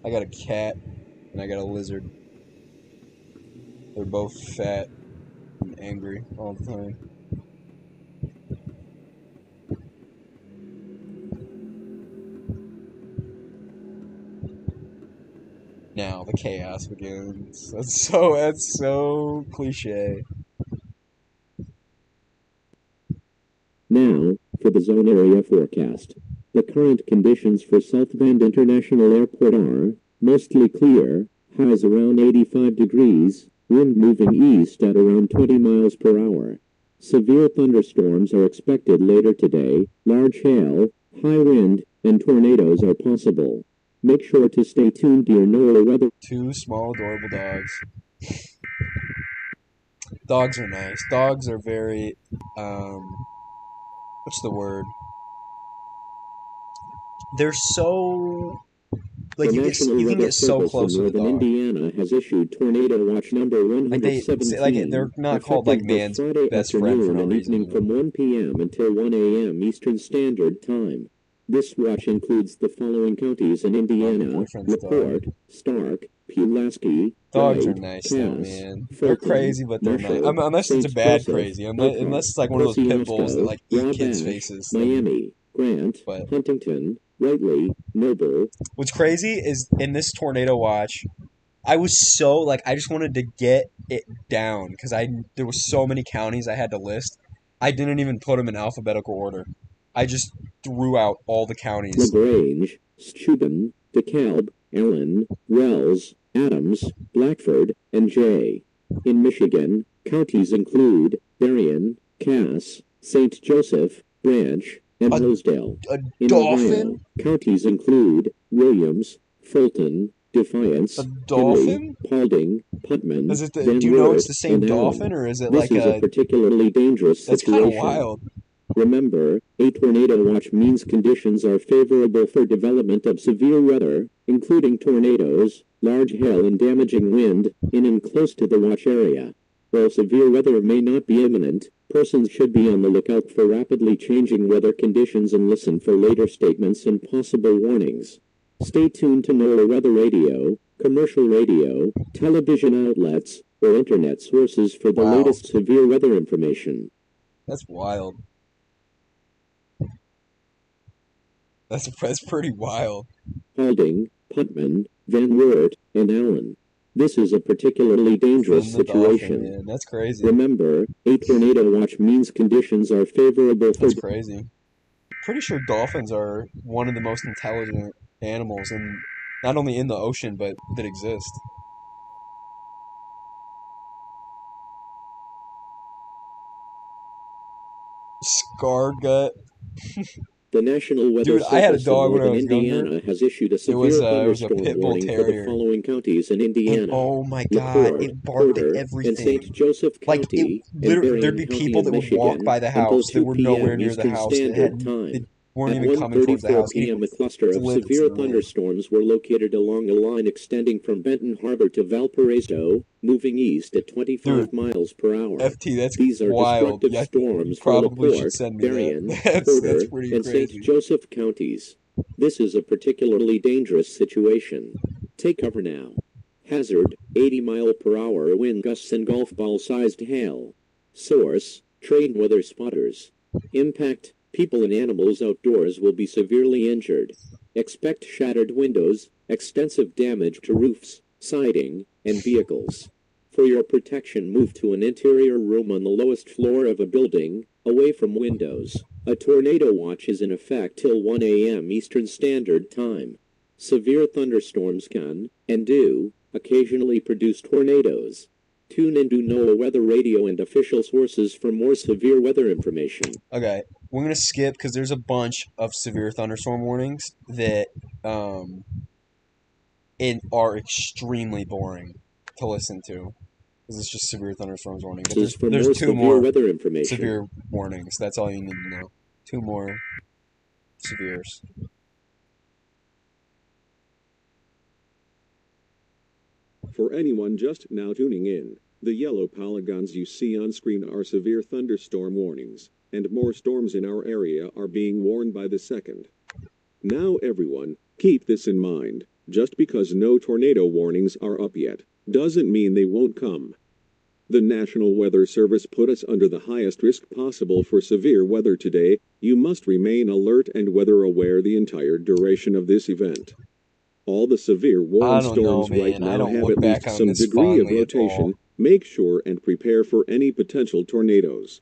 I got a cat and I got a lizard. They're both fat and angry all the time. Now the chaos begins. That's so cliche. Now, for the zone area forecast. The current conditions for South Bend International Airport are mostly clear, highs around 85 degrees, wind moving east at around 20 miles per hour. Severe thunderstorms are expected later today, large hail, high wind, and tornadoes are possible. Make sure to stay tuned to your NOAA weather. Two small adorable dogs. Dogs are nice. Dogs are very, what's the word? They're so, like, The you National can Weather get so Service in close with a northern dog. Indiana has issued Tornado Watch number Like, 117, they're not called, effective like, for man's Friday best friend for afternoon no and reason, evening you know? from 1 p.m. until 1 a.m. Eastern Standard Time. This watch includes the following counties in My Indiana: boyfriend's dog. LaPorte, Stark, Pulaski, Dogs are Hyde, nice though, Cass, man. They're Fulton, crazy, but they're nice. Marshall, Unless it's a St. bad Joseph, crazy. Unless Elkhart, it's like one of those pit bulls that Kosciuszko, like eat kids' Wabash, faces. Then, Miami, Grant, but Huntington, Whiteley, Noble. what's crazy is in this tornado watch, I was so like I just wanted to get it down because there was so many counties I had to list. I didn't even put them in alphabetical order. I just threw out all the counties. LaGrange, Steuben, DeKalb, Allen, Wells, Adams, Blackford, and Jay. In Michigan, counties include Berrien, Cass, St. Joseph, Branch, and Hillsdale. A In Ohio, dolphin? counties include Williams, Fulton, Defiance, A Henry, dolphin? Paulding, Putman, Is it Van do you know it's Wert, the same and dolphin Allen. or is it This like is a a? particularly dangerous That's kind of situation. wild. Remember, a tornado watch means conditions are favorable for development of severe weather, including tornadoes, large hail and damaging wind, in and close to the watch area. While severe weather may not be imminent, persons should be on the lookout for rapidly changing weather conditions and listen for later statements and possible warnings. Stay tuned to NOAA weather radio, commercial radio, television outlets, or internet sources for the Wow. latest severe weather information. That's wild. That's pretty wild. Paulding, Putman, Van Wert, and Allen. This is a particularly dangerous Finn the dolphin, situation. man. That's crazy. Remember, a tornado watch means conditions are favorable for... That's crazy. Pretty sure dolphins are one of the most intelligent animals in not only in the ocean but that exist. Scar gut. The National Weather Dude, I had a Service in dog when I northern was younger. Indiana has issued a It was severe a thunderstorm pit bull warning for the terrier. following counties in And Indiana: oh my god, LaPorte, it barked at Porter, and everything. St. Joseph Like County, and there'd Berrien be County people in that would walk Michigan by the until house that 2 were nowhere p.m. near the Eastern house that Standard they Time. weren't At even coming towards the 1:34 house. p.m. a cluster of Flipped, severe man. thunderstorms were located along a line extending from Benton Harbor to Valparaiso, moving east at 25 miles per hour. FT, that's These are wild. destructive Yeah, you storms for probably should LaPorte, send me that. Berrien, That's Porter, pretty and St. crazy. Joseph counties. This is a particularly dangerous situation. Take cover now. Hazard, 80-mile-per-hour wind gusts and golf ball-sized hail. Source, train weather spotters. Impact, people and animals outdoors will be severely injured. Expect shattered windows, extensive damage to roofs, siding, and vehicles. For your protection, move to an interior room on the lowest floor of a building, away from windows. A tornado watch is in effect till 1 a.m. Eastern Standard Time. Severe thunderstorms can, and do, occasionally produce tornadoes. Tune into NOAA weather radio and official sources for more severe weather information. Okay, we're gonna skip because there's a bunch of severe thunderstorm warnings that are extremely boring to listen to. Because it's just severe thunderstorms warning. But there's two severe more weather information. severe warnings. That's all you need to know. Two more severes. For anyone just now tuning in, The yellow polygons you see on screen are severe thunderstorm warnings, and more storms in our area are being warned by the second. Now everyone, keep this in mind. Just because no tornado warnings are up yet, doesn't mean they won't come. The National Weather Service put us under the highest risk possible for severe weather today. You must remain alert and weather aware the entire duration of this event. All the severe warned storms right now have at least some degree of rotation. Make sure and prepare for any potential tornadoes.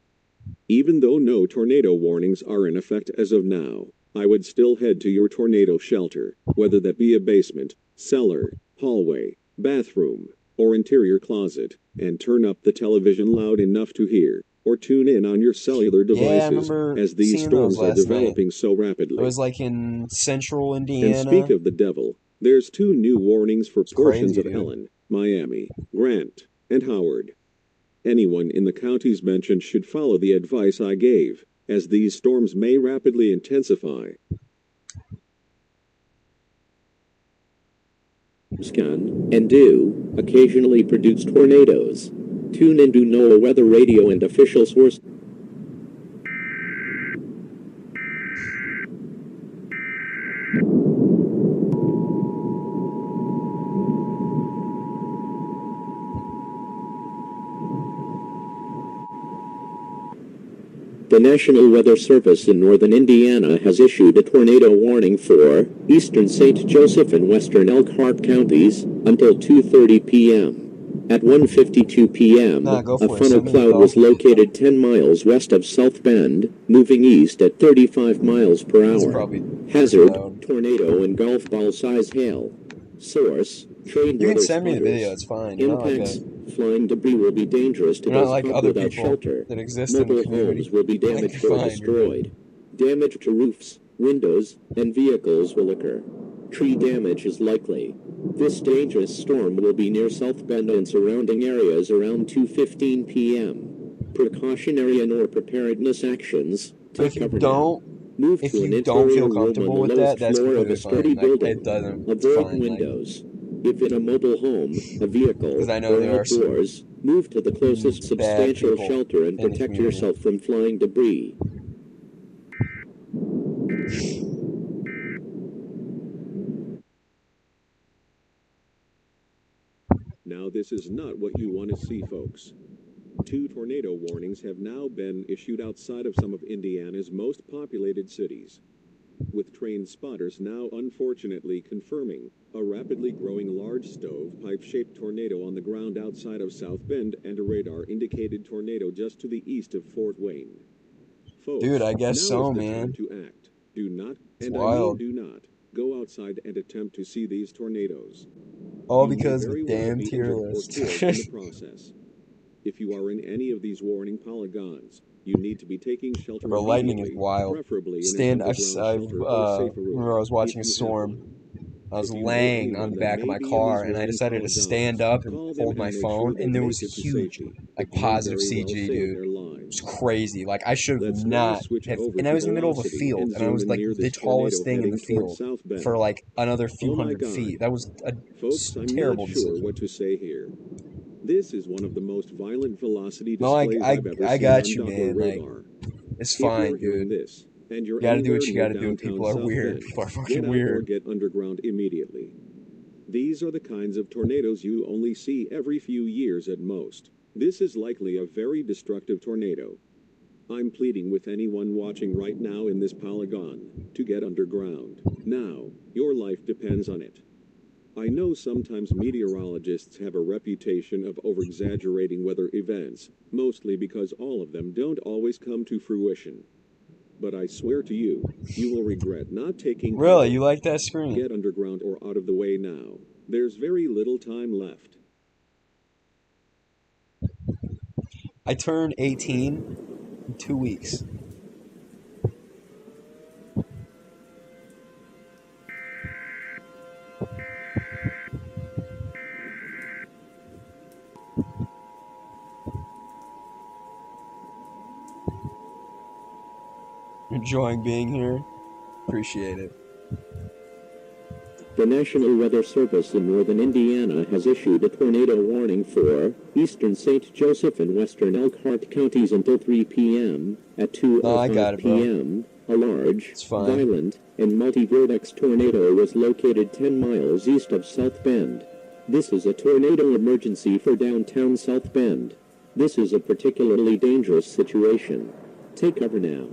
Even though no tornado warnings are in effect as of now, I would still head to your tornado shelter, whether that be a basement, cellar, hallway, bathroom, or interior closet, and turn up the television loud enough to hear, or tune in on your cellular devices, as these storms are developing so rapidly. It was like in central Indiana. And speak of the devil, there's 2 new warnings for portions of Ellen, Miami, Grant, and Howard. Anyone in the counties mentioned should follow the advice I gave, as these storms may rapidly intensify. Can and do occasionally produce tornadoes. Tune into NOAA Weather Radio and official source. The National Weather Service in northern Indiana has issued a tornado warning for eastern St. Joseph and western Elkhart counties until 2:30 p.m. At 1:52 p.m., a funnel cloud was located 10 miles west of South Bend, moving east at 35 miles per hour. Hazard, tornado and golf ball size hail. Source, trained weather send me the spotters. video, it's fine. Impacts, flying debris will be dangerous to You're not those like caught other without people shelter. that exist in the Mobile community. homes will be damaged or Fine, you're destroyed. Damage to roofs, windows, and vehicles will occur. Tree damage is likely. This dangerous storm will be near South Bend and surrounding areas around 2:15 p.m. Precautionary and or preparedness actions to If you cover don't, Move if to an you don't interior feel room on comfortable the with lowest that, that's floor of completely a sturdy fine. Like, building. it doesn't. It's Avoid fine. windows. If in a mobile home, a vehicle, Because I know or there are some outdoors, move to the closest substantial people shelter and in the protect community. yourself from flying debris. Now this is not what you want to see, folks. 2 tornado warnings have now been issued outside of some of Indiana's most populated cities, with trained spotters now unfortunately confirming a rapidly growing large stovepipe-shaped tornado on the ground outside of South Bend and a radar-indicated tornado just to the east of Fort Wayne. Folks, Dude, I guess now so, is the man. time to act. Do not, and wild. I mean do not, go outside and attempt to see these tornadoes. All You may because of very the well damn be tier injured or list. killed in the process. If you are in any of these warning polygons, you need to be taking shelter Bro, lightning is immediately, wild. preferably in an underground shelter or safer room. Remember I was watching a if you have storm. one. I was If you know laying on anyone the that back of may my be in car, these and I warning decided to stand polygons, up and call them hold my and make phone, sure they and there make was it to huge, safety. like It may positive very well CG, save dude. their It lives. was crazy. Like, I should have Let's now not switch have, over and I to was in the middle of a velocity field, and and I zoom was in like near the this tornado tallest thing in the heading towards field South Bend. for like another few Oh my hundred God. feet. That was a Folks, I'm terrible not sure decision. what to say here. This is one of the most violent velocity No, displays I've ever I seen got on you, Doppler man. Like, radar. it's If fine, you're hearing dude. this, and you're You gotta do anywhere what you near gotta do. downtown People are South weird. Bend, People are fucking get out or weird. get underground immediately. These are the kinds of tornadoes you only see every few years at most. This is likely a very destructive tornado. I'm pleading with anyone watching right now in this polygon to get underground. Now, your life depends on it. I know sometimes meteorologists have a reputation of over-exaggerating weather events, mostly because all of them don't always come to fruition. But I swear to you, you will regret not taking cover. Really, you like that screen? Get underground or out of the way now. There's very little time left. I turn 18 in 2 weeks. Enjoying being here. Appreciate it. The National Weather Service in northern Indiana has issued a tornado warning for eastern St. Joseph and western Elkhart counties until 3 p.m. At 2:05 p.m., a large, violent, and multi-vortex tornado was located 10 miles east of South Bend. This is a tornado emergency for downtown South Bend. This is a particularly dangerous situation. Take cover now.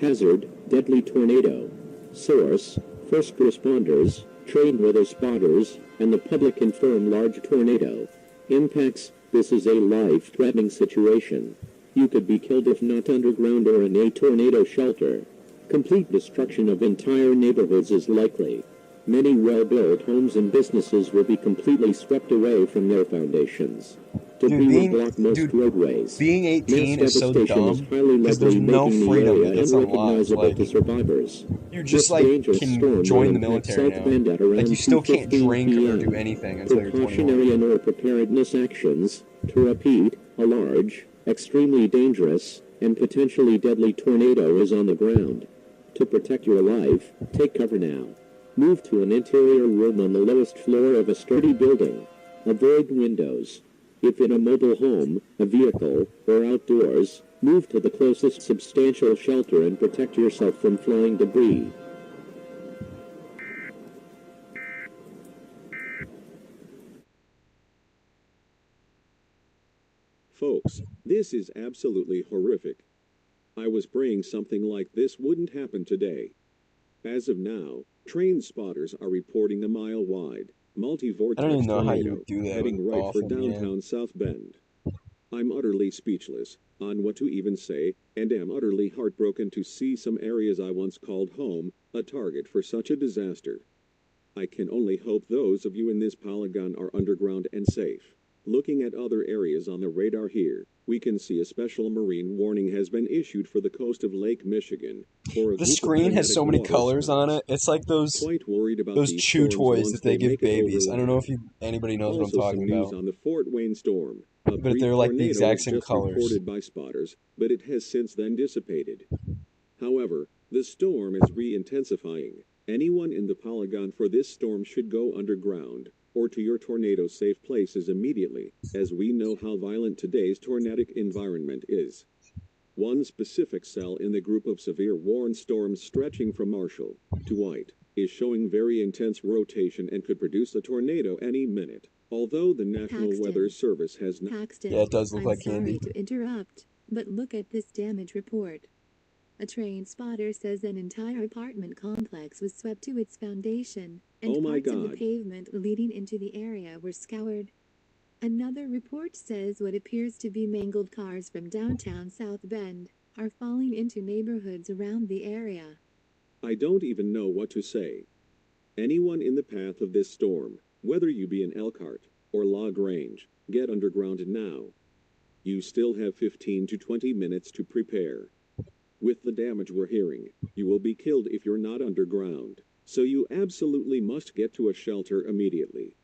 Hazard, deadly tornado. Source, first responders, trained weather spotters, and the public confirm large tornado. Impacts, this is a life-threatening situation. You could be killed if not underground or in a tornado shelter. Complete destruction of entire neighborhoods is likely. Many well-built homes and businesses will be completely swept away from their foundations. Debris will block most roadways. Being 18 Mass is so devastation is dumb highly because there's likely, no making the freedom area that gets unlocked. unrecognizable Like, to survivors. you just This like dangerous can storm join will the impact military South now. Bend at around Like you still can't 2:15 drink or do p.m. anything until you're 21. Precautionary and/or preparedness actions. To repeat, a large, extremely dangerous, and potentially deadly tornado is on the ground. To protect your life, take cover now. Move to an interior room on the lowest floor of a sturdy building. Avoid windows. If in a mobile home, a vehicle, or outdoors, move to the closest substantial shelter and protect yourself from flying debris. Folks, this is absolutely horrific. I was praying something like this wouldn't happen today. As of now, train spotters are reporting a mile-wide, I multi-vortex don't even know how you tornado would do that heading with right for dolphin, man. downtown South Bend. I'm utterly speechless on what to even say, and am utterly heartbroken to see some areas I once called home a target for such a disaster. I can only hope those of you in this polygon are underground and safe. Looking at other areas on the radar here, we can see a special marine warning has been issued for the coast of Lake Michigan. For a The group of screen has so many tornadic colors on waterspouts. it. It's like those Quite worried about these chew storms toys once that they give make it over babies. I don't know if land. anybody knows what I'm Also some talking news about. on the Fort Wayne storm. A But brief they're like the tornado exact was same just colors. reported by spotters, but it has since then dissipated. However, the storm is re-intensifying. Anyone in the polygon for this storm should go underground, or to your tornado-safe places immediately, as we know how violent today's tornadic environment is. One specific cell in the group of severe warned storms stretching from Marshall to White is showing very intense rotation and could produce a tornado any minute, although the National Weather Service has not. Paxton, Yeah, it does look I'm like sorry candy. to interrupt, but look at this damage report. A train spotter says an entire apartment complex was swept to its foundation, and Oh my parts of the God. pavement leading into the area were scoured. Another report says what appears to be mangled cars from downtown South Bend are falling into neighborhoods around the area. I don't even know what to say. Anyone in the path of this storm, whether you be in Elkhart or La Grange, get underground now. You still have 15 to 20 minutes to prepare. With the damage we're hearing, you will be killed if you're not underground, so you absolutely must get to a shelter immediately.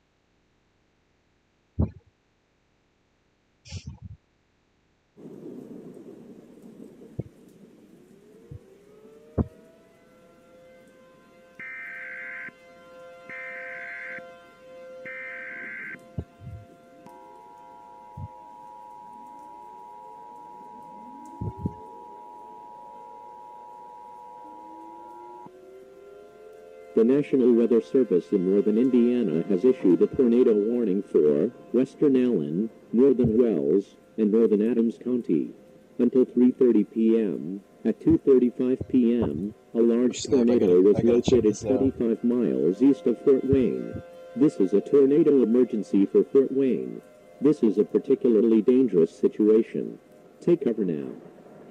The National Weather Service in northern Indiana has issued a tornado warning for western Allen, northern Wells, and northern Adams County. Until 3:30 p.m., at 2:35 p.m., a large tornado was located 25 miles east of Fort Wayne. This is a tornado emergency for Fort Wayne. This is a particularly dangerous situation. Take cover now.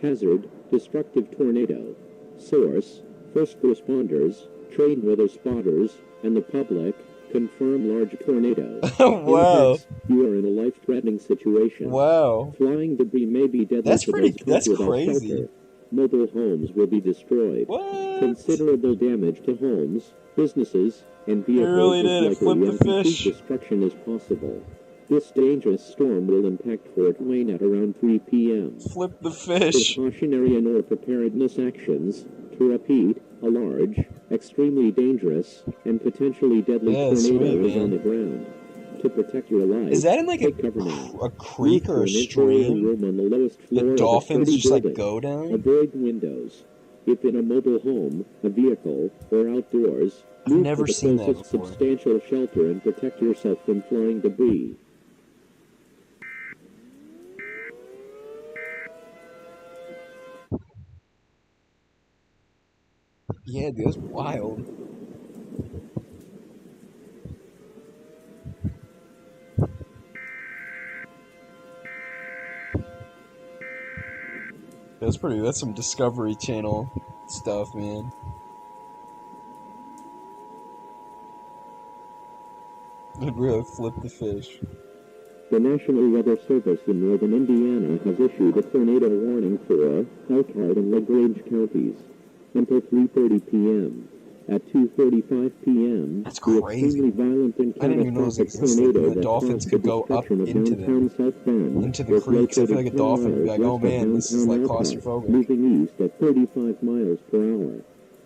Hazard, destructive tornado. Source, first responders, trained weather spotters, and the public confirm large tornado. Wow. Impacts, you are in a life-threatening situation. Wow. Flying debris may be deadly That's to pretty. those That's caught without crazy. shelter. Mobile homes will be destroyed. What? Considerable damage to homes, businesses, and really vehicles did. It is flipped likely, the and complete fish. destruction is possible. This dangerous storm will impact Fort Wayne at around 3 p.m. Flip the fish. Precautionary and or preparedness actions, to repeat, a large, extremely dangerous, and potentially deadly tornado is on the ground. To protect your life, is that in like take cover now. a creek or a stream? Room on the lowest floor The dolphins just building. like go down? Avoid windows. If in a mobile home, a vehicle, or outdoors, I've move never to the seen that closest before. substantial shelter and protect yourself from flying debris. Yeah, dude, that's wild. That's some Discovery Channel stuff, man. I'd really flip the fish. The National Weather Service in northern Indiana has issued a tornado warning for Elkhart and LaGrange counties until 3:30 p.m. At 2:45 p.m., That's the crazy. extremely violent and I didn't even know those catastrophic existed. tornado The that dolphins caused could the go up destruction of into downtown them, South Bend into the was creeks. I feel located like a 10 dolphin would be miles like, oh west of man, this is downtown like Elkhart, claustrophobic. moving east at 35 miles per hour.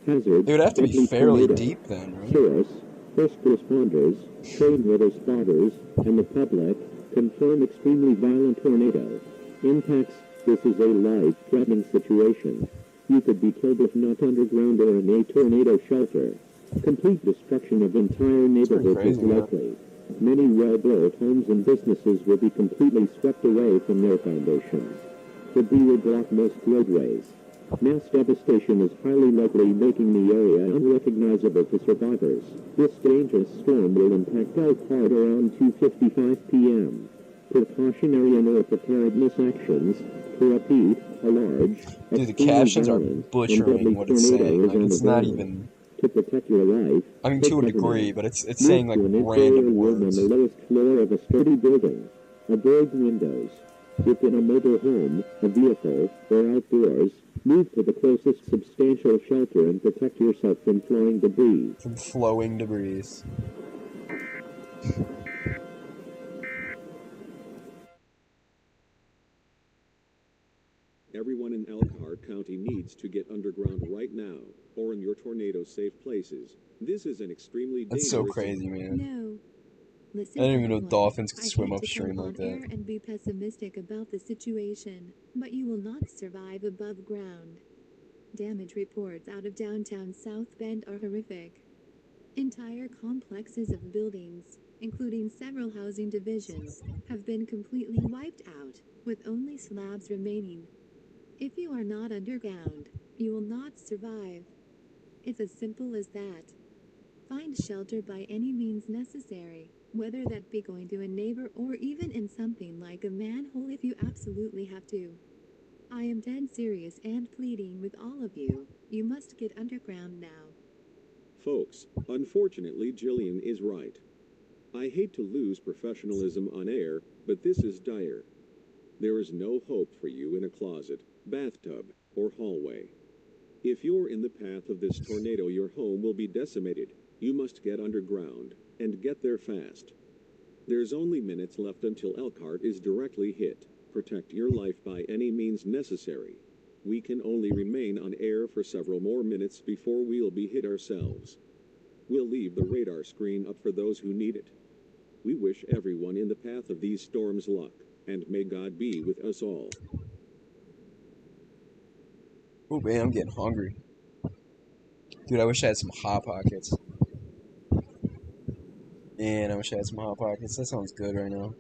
Hazard, They would have to be deadly fairly tornado. deep then, right? Source, first responders, trained weather spotters, and the public confirm extremely violent tornado. Impacts, this is a life-threatening situation. You could be killed if not underground or in a tornado shelter. Complete destruction of entire neighborhoods is crazy, man. likely. Many well-built homes and businesses will be completely swept away from their foundations. Debris will block most roadways. Mass devastation is highly likely, making the area unrecognizable to survivors. This dangerous storm will impact Elkhart around 2:55 p.m. Precautionary and or preparedness actions, to repeat, a large, Dude, the extremely captions are violent, and butchering deadly what it's tornado saying. is Like, on it's the not ground. even... To protect your life, I mean, take to a cover degree, now. but it's Move saying like to an interior random room on words. the lowest floor of a sturdy building. Avoid windows. If in a mobile home, a vehicle, or outdoors, move to the closest substantial shelter and protect yourself from flying debris. From flowing debris. Everyone in Elkhart County needs to get underground right now, or in your tornado-safe places. This is an extremely That's dangerous... so crazy, man. No. Listen, I didn't even know everyone. dolphins could I swim hate to upstream come like on air that. and be pessimistic about the situation, but you will not survive above ground. Damage reports out of downtown South Bend are horrific. Entire complexes of buildings, including several housing divisions, have been completely wiped out, with only slabs remaining. If you are not underground, you will not survive. It's as simple as that. Find shelter by any means necessary, whether that be going to a neighbor or even in something like a manhole if you absolutely have to. I am dead serious and pleading with all of you. You must get underground now. Folks, unfortunately Jillian is right. I hate to lose professionalism on air, but this is dire. There is no hope for you in a closet, bathtub, or hallway. If you're in the path of this tornado, your home will be decimated. You must get underground, and get there fast. There's only minutes left until Elkhart is directly hit. Protect your life by any means necessary. We can only remain on air for several more minutes before we'll be hit ourselves. We'll leave the radar screen up for those who need it. We wish everyone in the path of these storms luck, and may God be with us all. Oh man, I'm getting hungry. Dude, I wish I had some Hot Pockets. Man, I wish I had some Hot Pockets. That sounds good right now.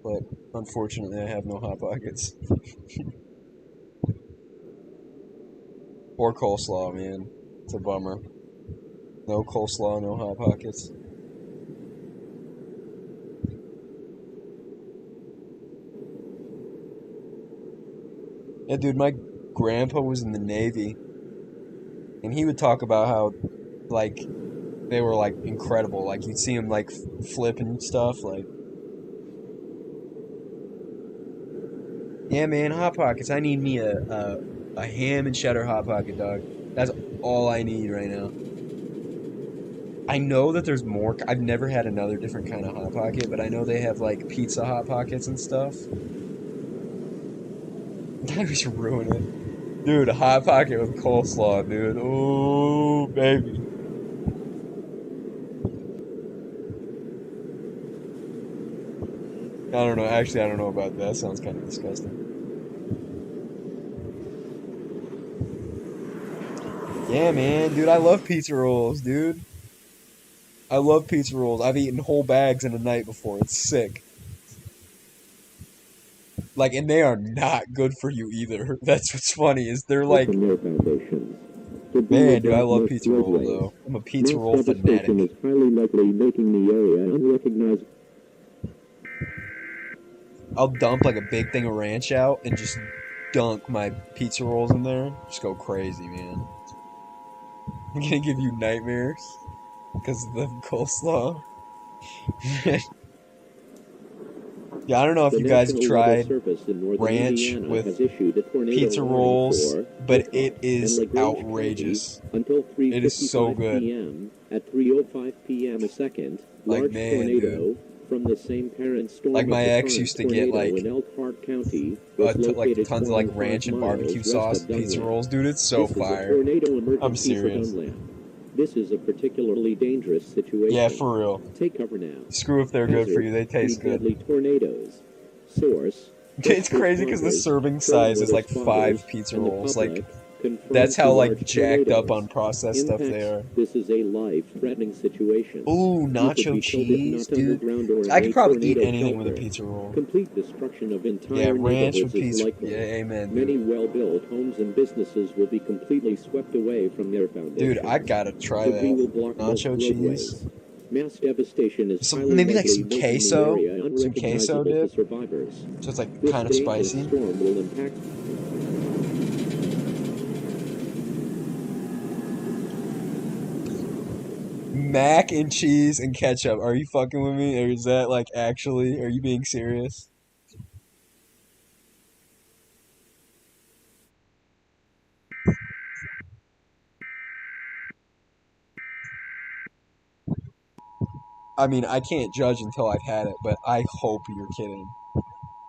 But, unfortunately, I have no Hot Pockets. Or coleslaw, man. It's a bummer. No coleslaw, no Hot Pockets. Yeah, dude, my grandpa was in the Navy. And he would talk about how, like, they were, like, incredible. Like, you'd see him, like, flip and stuff. Like, yeah, man, Hot Pockets. I need me a ham and cheddar Hot Pocket, dog. That's all I need right now. I know that there's more. I've never had another different kind of Hot Pocket, but I know they have like pizza Hot Pockets and stuff. I just ruin it. Dude, a Hot Pocket with coleslaw, dude. Oh, baby. I don't know. Actually, I don't know about that. Sounds kind of disgusting. Yeah, man. Dude, I love pizza rolls, dude. I love pizza rolls. I've eaten whole bags in a night before. It's sick. Like, and they are not good for you either. That's what's funny, is they're like, From their foundations. To be man, dude, I without love most pizza rolls, roadways. though. I'm a pizza Mass roll fanatic. devastation is highly likely, making the area unrecognizable. I'll dump like a big thing of ranch out and just dunk my pizza rolls in there. Just go crazy, man. I'm gonna give you nightmares because of the coleslaw. Yeah, I don't know if The you guys have National Weather tried Service in northern ranch Indiana with has issued a tornado pizza warning rolls, for but Hilltop it and is LaGrange outrageous. counties until It is so 3:55 good. p.m. At 3:05 p.m. a second, Like, large man, tornado dude. from the same parent storm Like, of my the ex current used to get, tornado like, in Elkhart County was like located tons of, like, 25 ranch and barbecue miles west sauce of pizza Dunlap. rolls. Dude, it's so This is a fire. tornado I'm emergency for serious. Dunlap. This is a particularly dangerous situation. Yeah, for real. Take cover now. Screw if they're good for you. They taste good. Deadly tornadoes. Source. It's crazy because the serving size is like 5 pizza rolls. Like, that's how like jacked up on processed stuff they are. This is a life-threatening situation. Ooh, nacho cheese, dude. I could probably eat anything with a pizza roll. Complete destruction of entire Yeah, ranch neighborhoods with is pizza. likely. Yeah, amen, Many dude. well-built homes and businesses will be completely swept away from their foundations. Dude, I gotta try Debris will that. block most Nacho cheese. roadways. Mass devastation is highly Maybe like likely, some making the queso. area Some queso unrecognizable to dip. survivors. So it's like This kind of dangerous spicy. storm will impact Mac and cheese and ketchup. Are you fucking with me? Or is that like actually? Are you being serious? I mean, I can't judge until I've had it, but I hope you're kidding.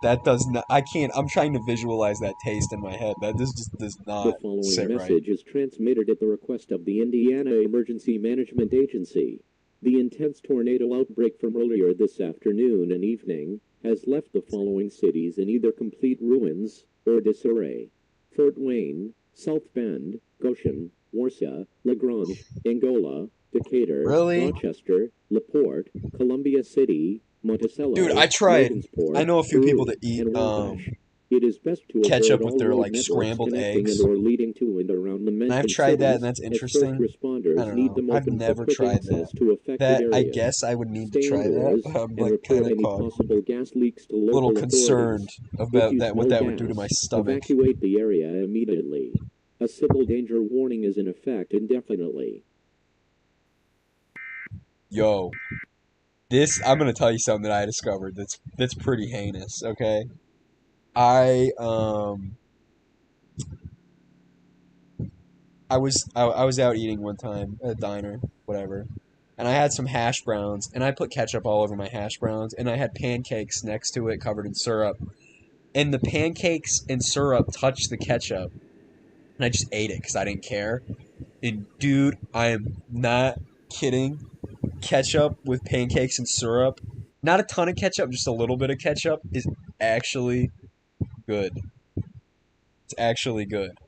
That does not. I can't. I'm trying to visualize that taste in my head. That this just does The not following sit right. message is transmitted at the request of the Indiana Emergency Management Agency. The intense tornado outbreak from earlier this afternoon and evening has left the following cities in either complete ruins or disarray: Fort Wayne, South Bend, Goshen, Warsaw, LaGrange, Angola, Decatur, Really? Rochester, LaPorte, Columbia City, Monticello, Dude, I tried. Logansport, I know a few people that Peru, eat and Wabash. It is best to ketchup avoid with all their road like networks scrambled connecting eggs. and or leading to and around the And mentioned I've tried that, and cities, that's as interesting. first responders I don't need know. them I've open for never quick tried access that. to affected That I areas. guess I would need to Stay try that. indoors But I'm and like report kind of any possible gas leaks to a little local concerned authorities. If about you that. What smell that would do to my gas, stomach. evacuate the area immediately. A civil danger warning is in effect indefinitely. Yo, this I'm gonna tell you something that I discovered that's pretty heinous. Okay, I I was out eating one time at a diner, whatever, and I had some hash browns, and I put ketchup all over my hash browns, and I had pancakes next to it covered in syrup, and the pancakes and syrup touched the ketchup, and I just ate it because I didn't care. And dude, I am not kidding. Ketchup with pancakes and syrup, not a ton of ketchup, just a little bit of ketchup, is actually good. It's actually good.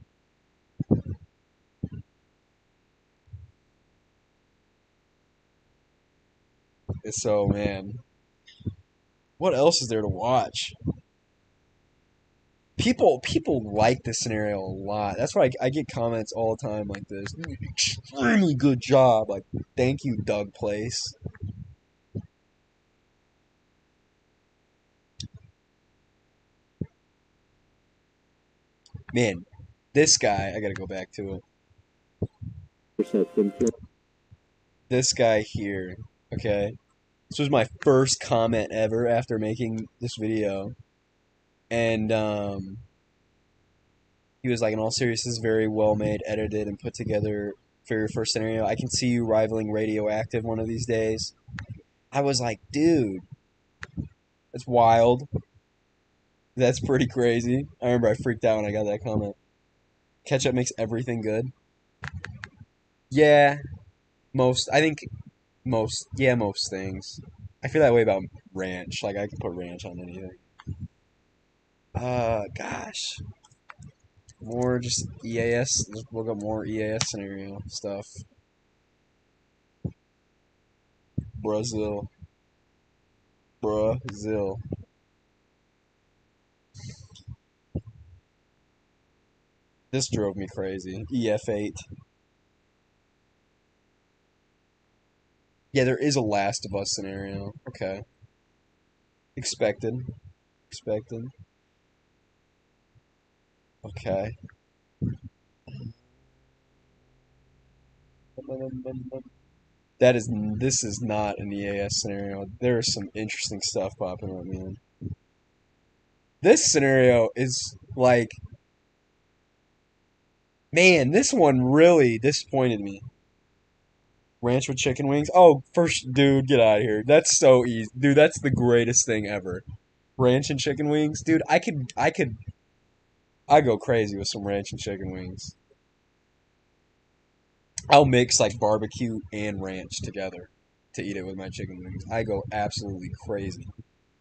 So, man, what else is there to watch? People like this scenario a lot. That's why I get comments all the time like this. Extremely good job. Like, thank you, Doug Place. Man, this guy, I gotta go back to it. This guy here, okay? This was my first comment ever after making this video. And he was like, in all seriousness, very well made, edited, and put together for your first scenario. I can see you rivaling radioactive one of these days. I was like, dude, that's wild. That's pretty crazy. I remember I freaked out when I got that comment. Ketchup makes everything good. Yeah, I think most things. I feel that way about ranch. Like, I can put ranch on anything. Gosh. More just EAS. Just look up more EAS scenario stuff. Brazil. Brazil. This drove me crazy. EF8. Yeah, there is a Last of Us scenario. Okay. Expected. Expected. Okay. This is not an EAS scenario. There is some interesting stuff popping up, man. This scenario is like, man, this one really disappointed me. Ranch with chicken wings. Oh, first, dude, get out of here. That's so easy. Dude, that's the greatest thing ever. Ranch and chicken wings. Dude, I go crazy with some ranch and chicken wings. I'll mix like barbecue and ranch together to eat it with my chicken wings. I go absolutely crazy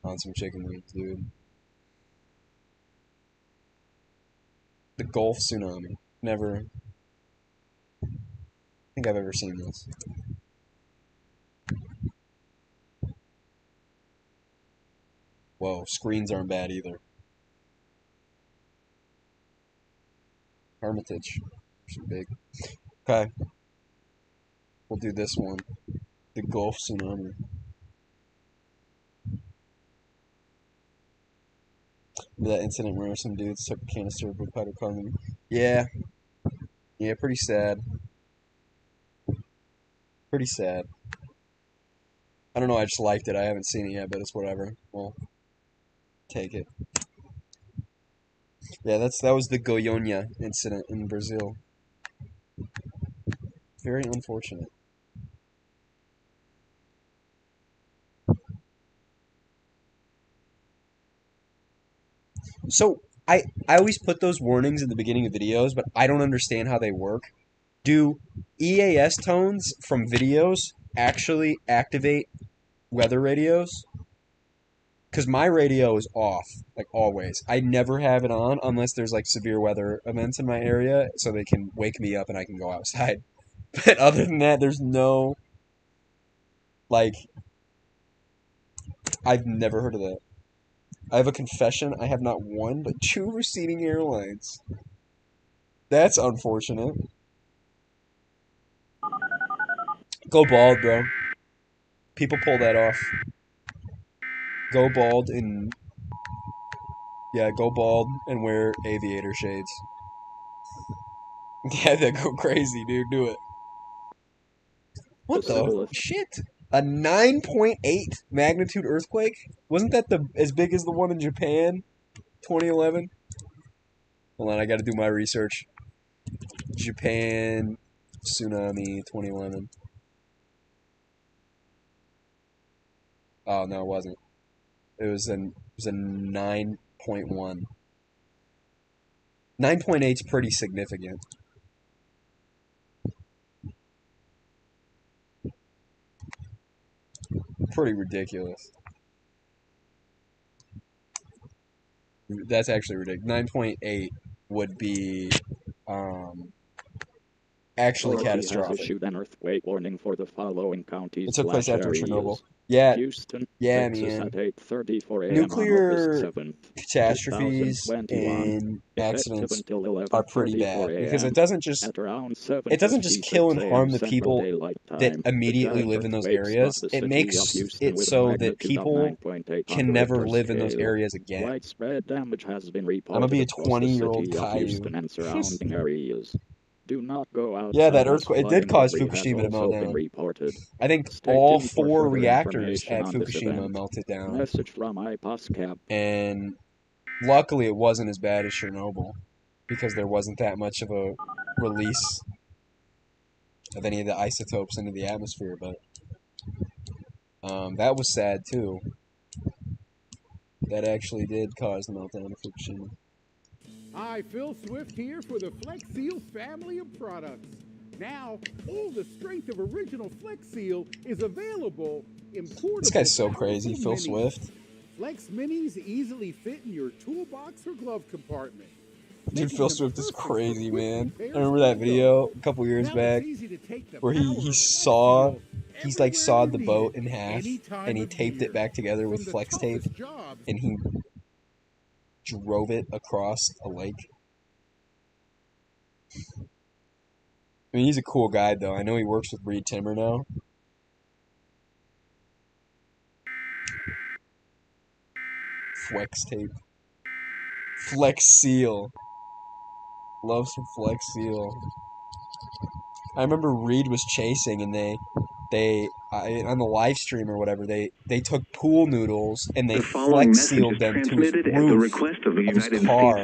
on some chicken wings, dude. The Gulf tsunami. Never think I've ever seen this. Whoa, screens aren't bad either. Hermitage. Should big. Okay. We'll do this one. The Gulf tsunami. Remember that incident where some dudes took a canister of hydrocarbon? Yeah. Yeah, pretty sad. Pretty sad. I don't know, I just liked it. I haven't seen it yet, but it's whatever. We'll take it. Yeah, that was the Goiânia incident in Brazil. Very unfortunate. So I always put those warnings in the beginning of videos, but I don't understand how they work. Do EAS tones from videos actually activate weather radios? Because my radio is off, like always. I never have it on unless there's like severe weather events in my area, so they can wake me up and I can go outside. But other than that, there's no, like, I've never heard of that. I have a confession. I have not one, but two receding airlines. That's unfortunate. Go bald, bro. People pull that off. Go bald and yeah, go bald and wear aviator shades. Yeah, that go crazy, dude. Do it. What the shit? A 9.8 magnitude earthquake? Wasn't that as big as the one in Japan, 2011? Hold on, I got to do my research. Japan tsunami 2011. Oh no, it wasn't. It was a 9.1. 9.8 is pretty significant. Pretty ridiculous. That's actually ridiculous. 9.8 would be actually Authority has catastrophic. issued an earthquake warning for the following It counties took place after areas. Chernobyl. Yeah, Houston, yeah, Texas man. at 8:34 a.m. on August Nuclear 7th, catastrophes 2021. and Effective accidents until are pretty 11:34 bad because a.m. At around it doesn't just 7:56 kill and harm a.m. the Central people Daylight that Time, the immediately giant live in those earthquake struck areas. the It city of makes Houston it with a so that magnitude of people 9.8 on can the never Richter live in those scale. areas again. Widespread damage has been I'm gonna be reported a across the 20-year-old city of Caillou. Houston and surrounding areas. Do not go Yeah, that outside as earthquake, it did flooding cause debris has Fukushima to melt also been down. reported. I think Stay all tuned for 4 further reactors information at on this Fukushima event. melted down. Message from iPoscap. And luckily it wasn't as bad as Chernobyl because there wasn't that much of a release. of any of the isotopes into the atmosphere, but that was sad too. That actually did cause the meltdown of Fukushima. Hi, Phil Swift here for the Flex Seal family of products. Now, all the strength of original Flex Seal is available in portable. This guy's so crazy, Phil minis. Swift. Flex Minis easily fit in your toolbox or glove compartment. Dude, Phil Swift is crazy, man. I remember that video a couple years back where he's like sawed the boat in half and he taped it back together with flex tape and he drove it across a lake. I mean, he's a cool guy though. I know he works with Reed Timmer now. Flex tape. Flex Seal. Love some Flex Seal. I remember Reed was chasing and they on the live stream or whatever, they took pool noodles and they Flex sealed them to his roof of his car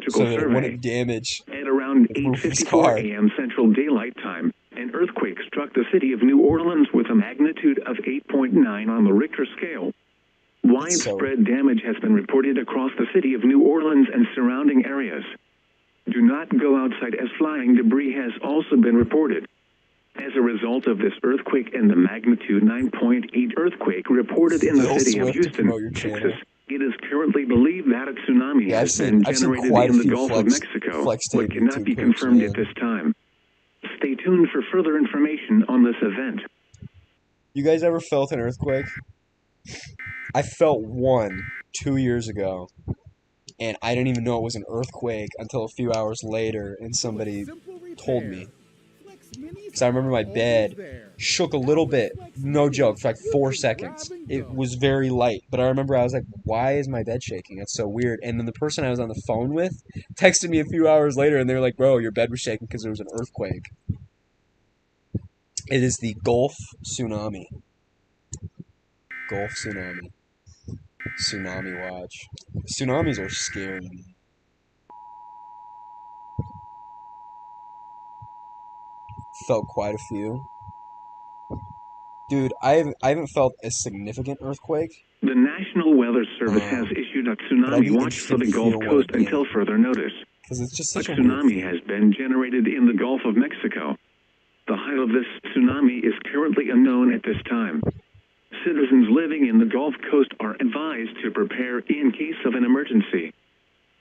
so that it wouldn't damage at around the roof of his 8:54 car. a.m. Central Daylight Time. An earthquake struck the city of New Orleans with a magnitude of 8.9 on the Richter scale. Widespread damage has been reported across the city of New Orleans and surrounding areas. Do not go outside as flying debris has also been reported. As a result of this earthquake and the magnitude 9.8 earthquake reported in the city of Houston, Texas, it is currently believed that a tsunami has been generated in the Gulf of Mexico, but cannot be confirmed at this time. Stay tuned for further information on this event. You guys ever felt an earthquake? I felt one 2 years ago, and I didn't even know it was an earthquake until a few hours later, and somebody told me. Because I remember my bed shook a little bit, no joke, for like 4 seconds. It was very light, but I remember I was like, why is my bed shaking? That's so weird. And then the person I was on the phone with texted me a few hours later, and they were like, bro, your bed was shaking because there was an earthquake. It is the Gulf tsunami. Gulf tsunami. Tsunami watch. Tsunamis are scary. Felt quite a few. Dude, I haven't felt a significant earthquake. The National Weather Service has issued a tsunami watch for the Gulf Coast until further notice. It's just a tsunami has been generated in the Gulf of Mexico. The height of this tsunami is currently unknown at this time. Citizens living in the Gulf Coast are advised to prepare in case of an emergency.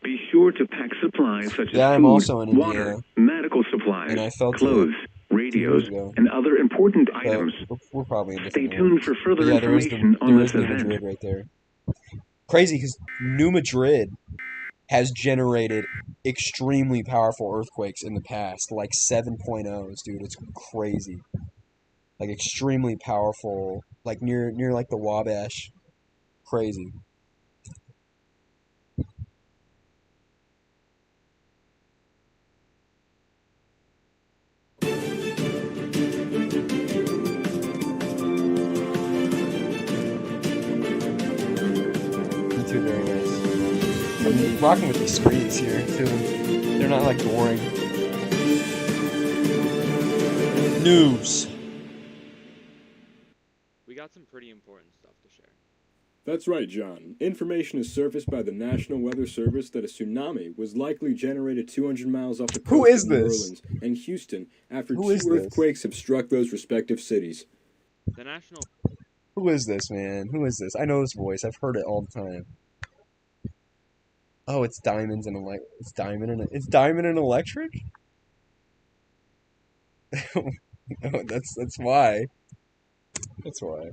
Be sure to pack supplies such as I'm food, also in water, India, medical supplies, and I felt clothes, radios, and other important items. We're probably in Stay tuned for further information on there this is New event. Madrid right there. Crazy, because New Madrid has generated extremely powerful earthquakes in the past, like 7.0s, dude. It's crazy. Like extremely powerful, like near like the Wabash. Crazy. Me too, very nice. I'm rocking with these screens here too. They're not like boring. News. We got some pretty important stuff to share. That's right, John. Information is surfaced by the National Weather Service that a tsunami was likely generated 200 miles off the coast of New Orleans and Houston after two earthquakes have struck those respective cities. The National... Who is this, man? Who is this? I know this voice. I've heard it all the time. Oh, it's Diamonds and It's Diamond and Electric? No, that's why. That's why.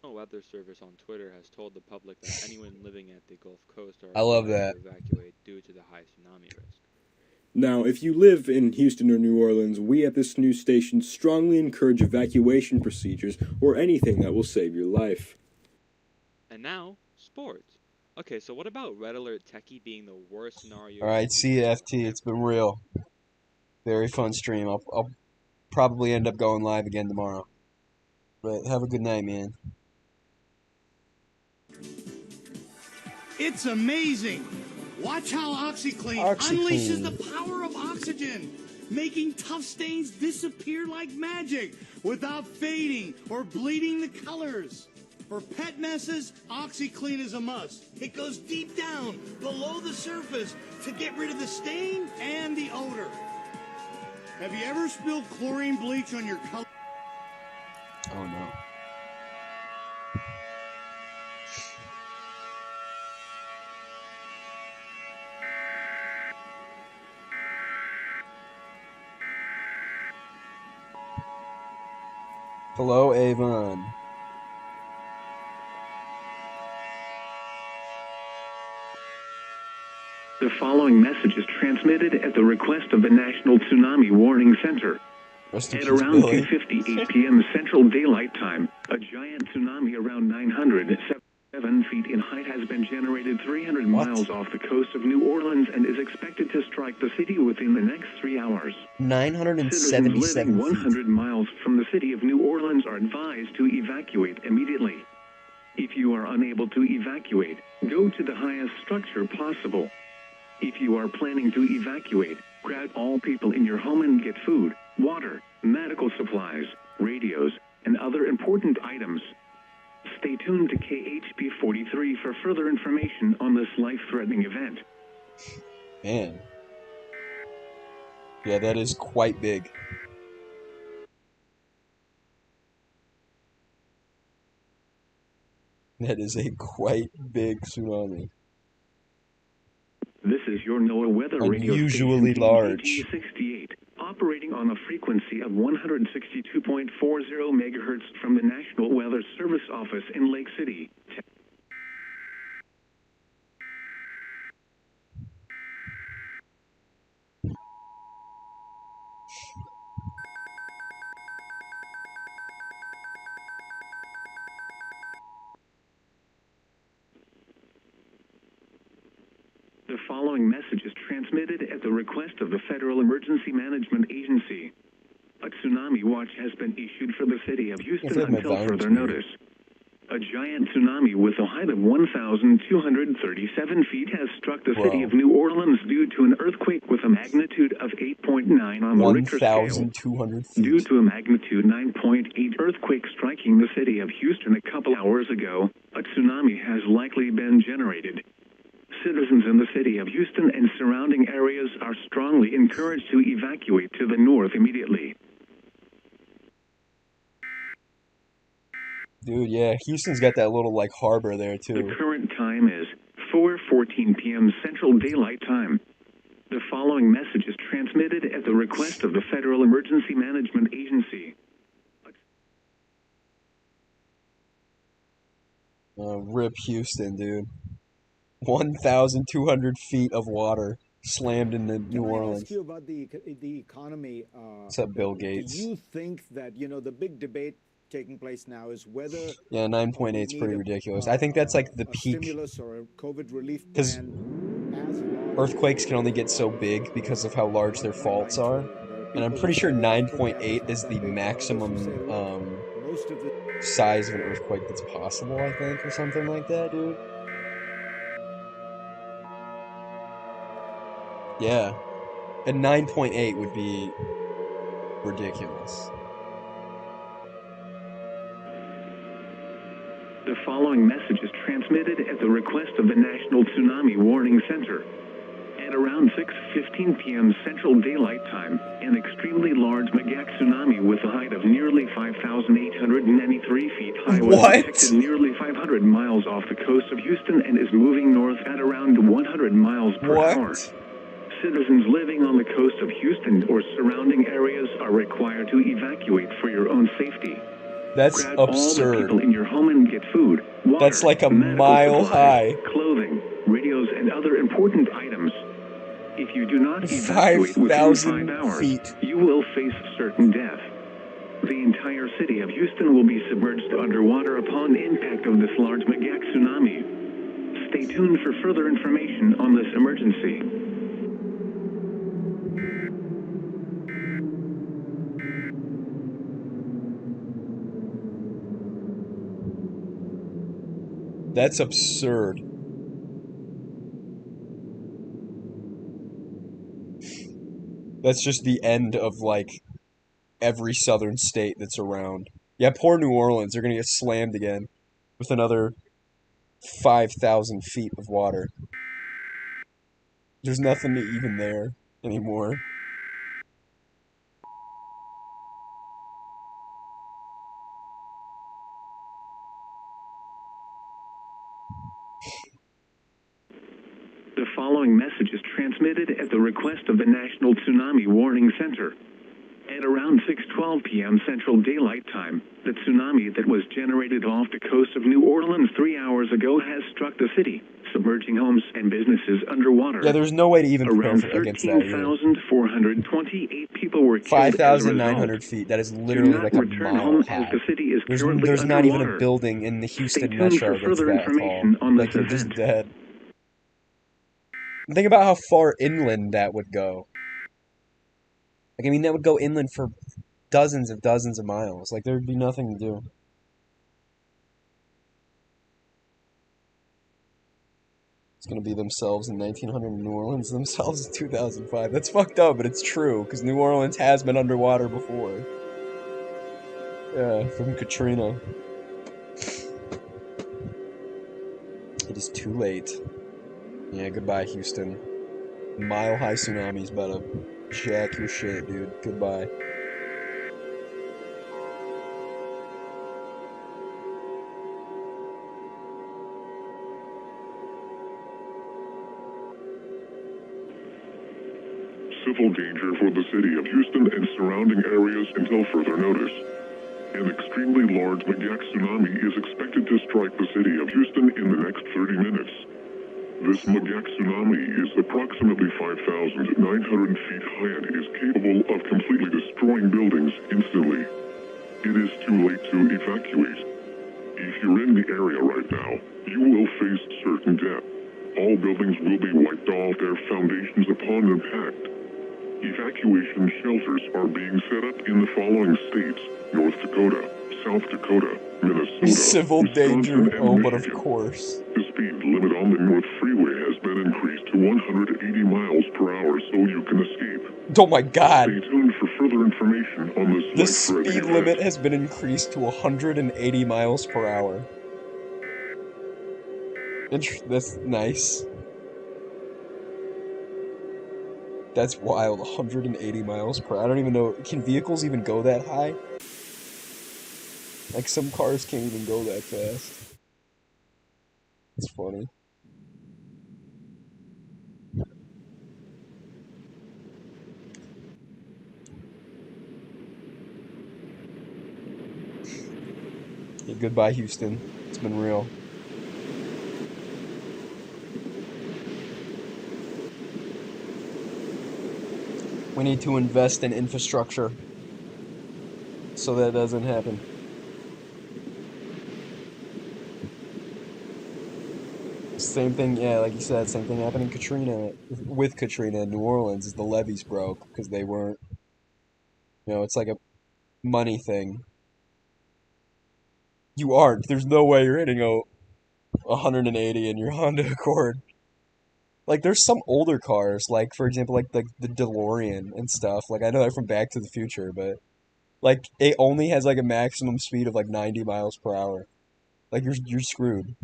The Weather Service on Twitter has told the public that anyone living at the Gulf Coast are I love advised to evacuate due to the high tsunami risk. Now, if you live in Houston or New Orleans, we at this news station strongly encourage evacuation procedures or anything that will save your life. And now, sports. Okay, so what about Red Alert Techie being the worst scenario? Alright, see you, FT. It's been real. Very fun stream. I'll probably end up going live again tomorrow. But have a good night, man. It's amazing. Watch how OxyClean unleashes the power of oxygen. making tough stains disappear like magic without fading or bleeding the colors. For pet messes, OxyClean is a must. It goes deep down below the surface to get rid of the stain and the odor. Have you ever spilled chlorine bleach on your color? Oh no. Hello, Avon. The following message is transmitted at the request of the National Tsunami Warning Center. At around 2:58 p.m. Central Daylight Time, a giant tsunami around 907 feet in height has been generated 300 miles off the coast of New Orleans and is expected to strike the city within the next 3 hours. 977 Citizens living feet. 100 miles from the city of New Orleans are advised to evacuate immediately. If you are unable to evacuate, go to the highest structure possible. If you are planning to evacuate, grab all people in your home and get food, water, medical supplies, radios, and other important items. Stay tuned to KHP 43 for further information on this life-threatening event. Man. Yeah, that is quite big. That is a quite big tsunami. This is your NOAA weather radio Unusually station large. 68, operating on a frequency of 162.40 megahertz from the National Weather Service office in Lake City. The following message is transmitted at the request of the Federal Emergency Management Agency. A tsunami watch has been issued for the city of Houston until further notice. A giant tsunami with a height of 1,237 feet has struck the city of New Orleans due to an earthquake with a magnitude of 8.9 on the Richter scale. 1,200 feet. Due to a magnitude 9.8 earthquake striking the city of Houston a couple hours ago, a tsunami has likely been generated. Citizens in the city of Houston and surrounding areas are strongly encouraged to evacuate to the north immediately. Dude, yeah, Houston's got that little, like, harbor there, too. The current time is 4:14 p.m. Central Daylight Time. The following message is transmitted at the request of the Federal Emergency Management Agency. Rip Houston, dude. 1,200 feet of water slammed into New Orleans. Ask you about the economy. What's up, Bill Gates? Do you think that, the big debate taking place now is whether... Yeah, 9.8 is pretty ridiculous. I think that's like the peak. Stimulus or a COVID relief because earthquakes can only get so big because of how large their faults are. And I'm pretty sure 9.8 is the maximum size of an earthquake that's possible, I think, or something like that, dude. Yeah. And 9.8 would be ridiculous. The following message is transmitted at the request of the National Tsunami Warning Center. At around 6:15 p.m. Central Daylight Time, an extremely large Magak tsunami with a height of nearly 5,893 feet high was detected nearly 500 miles off the coast of Houston and is moving north at around 100 miles per hour. Citizens living on the coast of Houston or surrounding areas are required to evacuate for your own safety. That's Grab absurd. all the people in your home and get food, water, That's like a medical mile supplies, high. clothing, radios, and other important items. If you do not evacuate within 5 hours, you will face certain death. The entire city of Houston will be submerged underwater upon impact of this large Magak tsunami. Stay tuned for further information on this emergency. That's absurd. That's just the end of, like, every southern state that's around. Yeah, poor New Orleans. They're gonna get slammed again with another 5,000 feet of water. There's nothing even there anymore. The following message is transmitted at the request of the National Tsunami Warning Center. At around 6:12 p.m. Central Daylight Time, the tsunami that was generated off the coast of New Orleans 3 hours ago has struck the city, submerging homes and businesses underwater. Yeah, there's no way to even Around prepare against that either. 13,428 people were killed as a 5,900 result. feet. That is Do literally not like a return mile home high. as the city is currently There's not even a underwater. building in the Stay Houston tuned metro for that's further that tall. information on this Like, you're just event. dead. Think about how far inland that would go. Like, I mean, that would go inland for dozens of miles. Like, there'd be nothing to do. It's gonna be themselves in 1900 in New Orleans, themselves in 2005. That's fucked up, but it's true, because New Orleans has been underwater before. Yeah, from Katrina. It is too late. Yeah, goodbye, Houston. Mile-high tsunami's about to jack your shit, dude. Goodbye. Civil danger for the city of Houston and surrounding areas until further notice. An extremely large Magac tsunami is expected to strike the city of Houston in the next 30 minutes. This Magac tsunami is approximately 5,900 feet high and is capable of completely destroying buildings instantly. It is too late to evacuate. If you're in the area right now, you will face certain death. All buildings will be wiped off their foundations upon impact. Evacuation shelters are being set up in the following states: North Dakota, South Dakota, Minnesota, Civil danger? Wisconsin, and Oh, but of Michigan. course. The speed limit on the North Freeway has been increased to 180 miles per hour so you can escape. Oh my god! Stay tuned for further information on this The life-threatening speed event. limit has been increased to 180 miles per hour. That's nice. That's wild, 180 miles per hour. I don't even know, can vehicles even go that high? Like, some cars can't even go that fast. It's funny. Yeah, goodbye, Houston. It's been real. We need to invest in infrastructure so that doesn't happen. Same thing, yeah, like you said, same thing happened in Katrina, with Katrina in New Orleans, is the levees broke because they weren't, it's like a money thing. You aren't. There's no way you're hitting a 180 in your Honda Accord. Like, there's some older cars, like, for example, like the DeLorean and stuff. Like, I know they're from Back to the Future, but, like, it only has, like, a maximum speed of, like, 90 miles per hour. Like, you're screwed.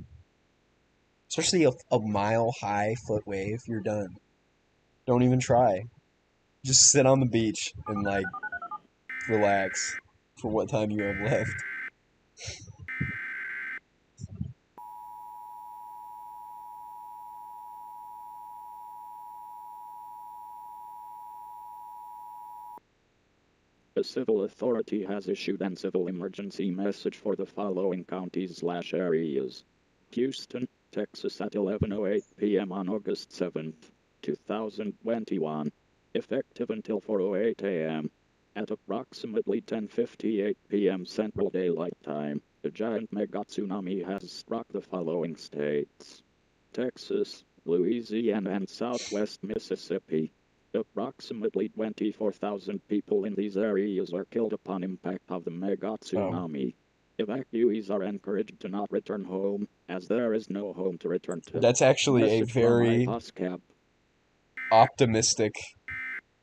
Especially a mile-high foot wave, you're done. Don't even try. Just sit on the beach and, like, relax for what time you have left. A civil authority has issued an civil emergency message for the following counties/areas. Houston, Texas at 11:08 p.m. on August 7th, 2021. Effective until 4:08 a.m. At approximately 10:58 p.m. Central Daylight Time, a giant mega tsunami has struck the following states: Texas, Louisiana, and southwest Mississippi. Approximately 24,000 people in these areas were killed upon impact of the mega tsunami. Evacuees are encouraged to not return home, as there is no home to return to. That's actually a Message from very iPoscap. optimistic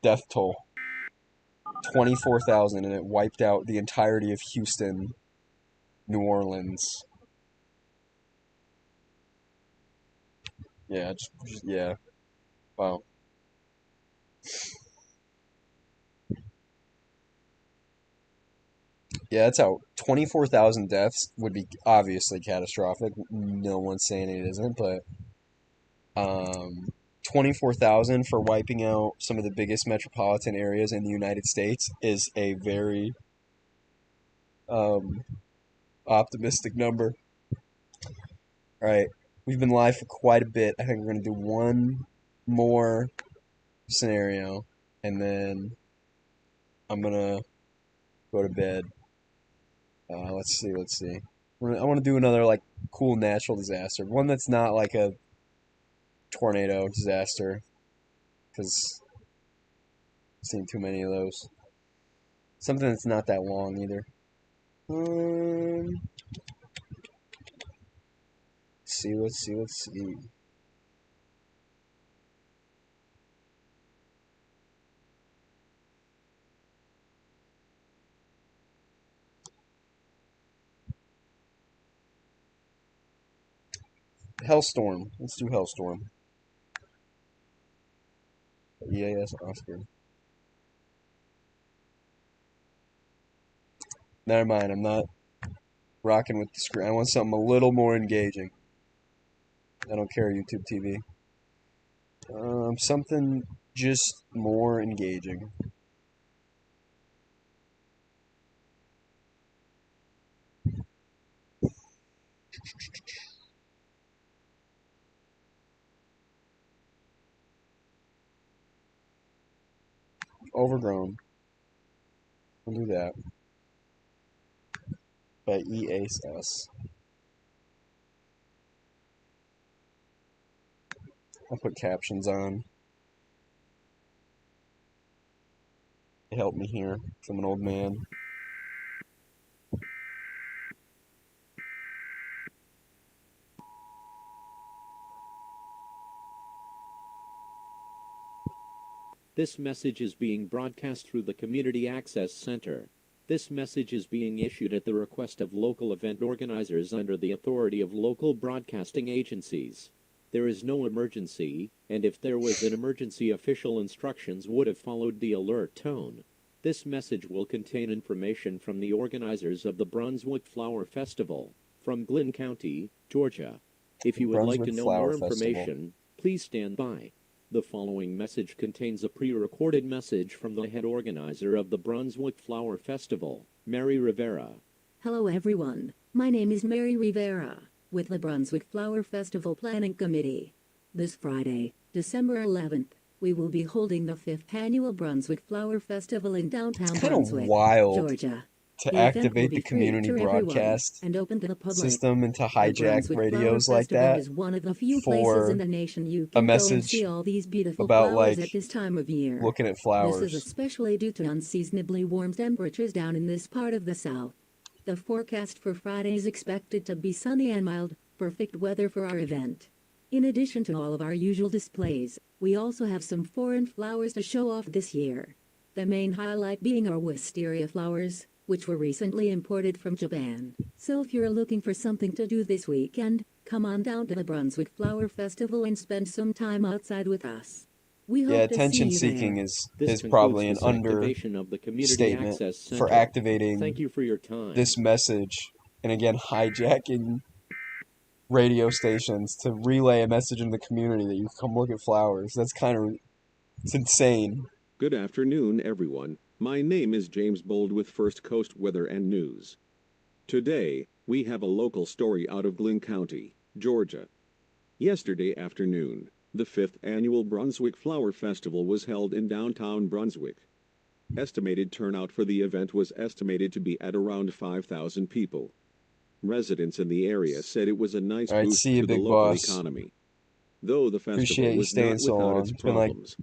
death toll. 24,000, and it wiped out the entirety of Houston, New Orleans. Yeah, yeah. Wow. Yeah, that's how 24,000 deaths would be obviously catastrophic. No one's saying it isn't, but 24,000 for wiping out some of the biggest metropolitan areas in the United States is a very optimistic number. All right, we've been live for quite a bit. I think we're going to do one more scenario, and then I'm going to go to bed. Let's see. I want to do another like cool natural disaster, one that's not like a tornado disaster, because I've seen too many of those. Something that's not that long either. Let's see. Hellstorm. Let's do Hellstorm. EAS Oscar. Never mind, I'm not rocking with the screen. I want something a little more engaging. I don't care, YouTube TV. Something just more engaging. Overgrown. We'll do that. By EAS. I'll put captions on. Help me here from an old man. This message is being broadcast through the Community Access Center. This message is being issued at the request of local event organizers under the authority of local broadcasting agencies. There is no emergency, and if there was an emergency, official instructions would have followed the alert tone. This message will contain information from the organizers of the Brunswick Flower Festival, from Glynn County, Georgia. If you would like to know more information, please stand by. The following message contains a pre-recorded message from the head organizer of the Brunswick Flower Festival, Mary Rivera. Hello everyone, my name is Mary Rivera, with the Brunswick Flower Festival Planning Committee. This Friday, December 11th, we will be holding the 5th Annual Brunswick Flower Festival in downtown Brunswick, Georgia. To activate the community broadcast and open to the public. System and to hijack radios like that is one of the few for places in the nation you a can message go and see all these beautiful about flowers like at this time of year. looking at flowers. This is especially due to unseasonably warm temperatures down in this part of the South. The forecast for Friday is expected to be sunny and mild, perfect weather for our event. In addition to all of our usual displays, we also have some foreign flowers to show off this year. The main highlight being our wisteria flowers, which were recently imported from Japan. So if you're looking for something to do this weekend, come on down to the Brunswick Flower Festival and spend some time outside with us. We hope attention seeking is probably an understatement for activating Thank you for your time. this message, and again hijacking radio stations to relay a message in the community that you come look at flowers. That's it's insane. Good afternoon, everyone. My name is James Bold with First Coast Weather and News. Today, we have a local story out of Glynn County, Georgia. Yesterday afternoon, the 5th Annual Brunswick Flower Festival was held in downtown Brunswick. Estimated turnout for the event was estimated to be at around 5,000 people. Residents in the area said it was a nice boost to the local economy. Though the festival was not without its problems,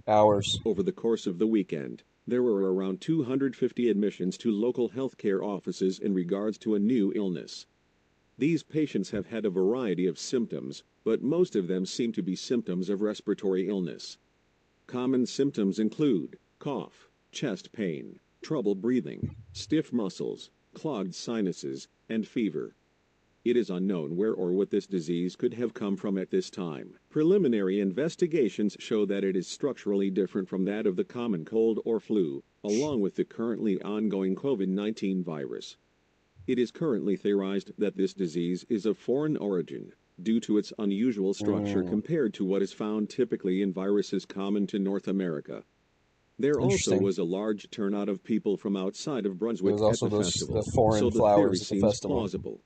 over the course of the weekend, there were around 250 admissions to local healthcare offices in regards to a new illness. These patients have had a variety of symptoms, but most of them seem to be symptoms of respiratory illness. Common symptoms include cough, chest pain, trouble breathing, stiff muscles, clogged sinuses, and fever. It is unknown where or what this disease could have come from at this time. Preliminary investigations show that it is structurally different from that of the common cold or flu, along with the currently ongoing COVID-19 virus. It is currently theorized that this disease is of foreign origin, due to its unusual structure compared to what is found typically in viruses common to North America. There also was a large turnout of people from outside of Brunswick at the festival, so the theory seems plausible.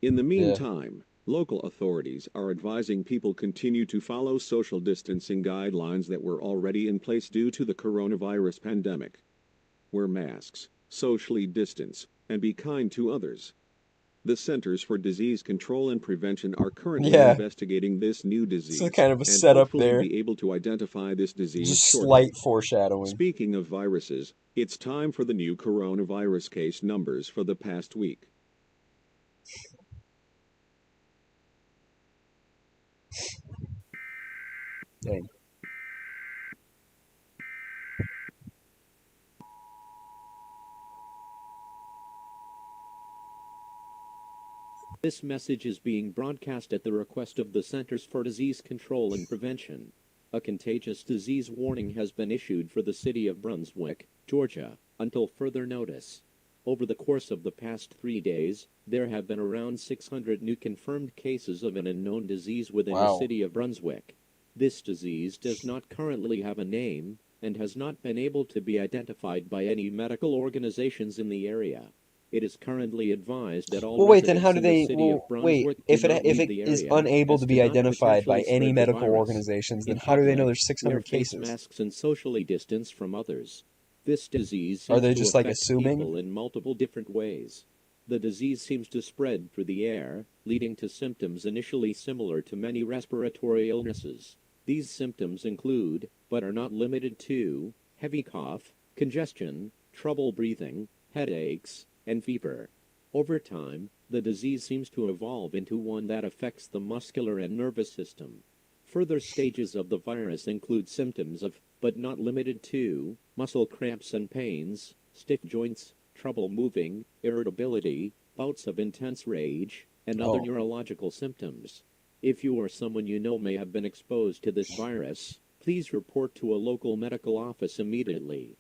In the meantime, local authorities are advising people continue to follow social distancing guidelines that were already in place due to the coronavirus pandemic. Wear masks, socially distance, and be kind to others. The Centers for Disease Control and Prevention are currently investigating this new disease It's kind of a and setup hopefully there. be able to identify this disease Just shortly. slight foreshadowing. Speaking of viruses, it's time for the new coronavirus case numbers for the past week. Dang. This message is being broadcast at the request of the Centers for Disease Control and Prevention. A contagious disease warning has been issued for the city of Brunswick, Georgia, until further notice. Over the course of the past 3 days, there have been around 600 new confirmed cases of an unknown disease within the city of Brunswick. This disease does not currently have a name, and has not been able to be identified by any medical organizations in the area. It is currently advised that all Well, wait, then residents how do in the they? city Well, of Brunswick wait, do not if leave it the is area, unable as to to be not identified by potentially any spread the medical virus. organizations, then In how do they know public, there's wear 600 face cases? masks and socially distance from others. This disease Are seems they to just like affect assuming? people in multiple different ways. The disease seems to spread through the air, leading to symptoms initially similar to many respiratory illnesses. These symptoms include, but are not limited to, heavy cough, congestion, trouble breathing, headaches, and fever. Over time, the disease seems to evolve into one that affects the muscular and nervous system. Further stages of the virus include symptoms of, but not limited to, muscle cramps and pains, stiff joints, trouble moving, irritability, bouts of intense rage, and other neurological symptoms. If you or someone you know may have been exposed to this virus, please report to a local medical office immediately.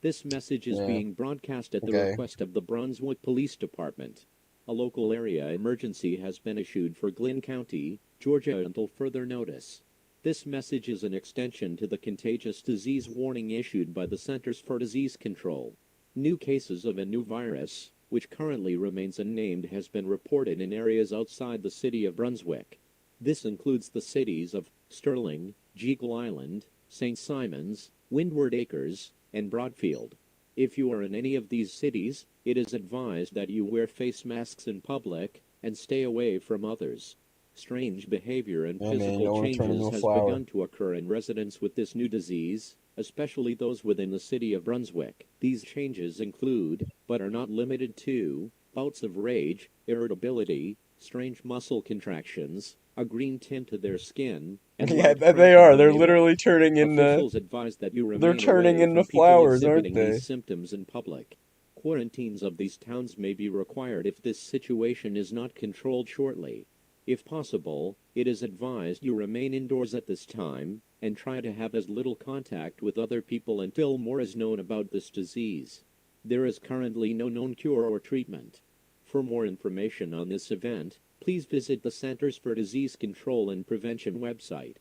This message is being broadcast at the request of the Brunswick Police Department. A local area emergency has been issued for Glynn County, Georgia until further notice. This message is an extension to the contagious disease warning issued by the Centers for Disease Control. New cases of a new virus, which currently remains unnamed, has been reported in areas outside the city of Brunswick. This includes the cities of Sterling, Jekyll Island, St. Simons, Windward Acres, and Broadfield. If you are in any of these cities, it is advised that you wear face masks in public and stay away from others. Strange behavior and physical changes has begun to occur in residents with this new disease, especially those within the city of Brunswick. These changes include, but are not limited to, bouts of rage, irritability, strange muscle contractions, a green tint to their skin, and Yeah, I bet they are. They're literally turning into. Officials advise that you remain They're turning away into from people flowers, aren't exhibiting they? these symptoms in public. Quarantines of these towns may be required if this situation is not controlled shortly. If possible, it is advised you remain indoors at this time, and try to have as little contact with other people until more is known about this disease. There is currently no known cure or treatment. For more information on this event, please visit the Centers for Disease Control and Prevention website.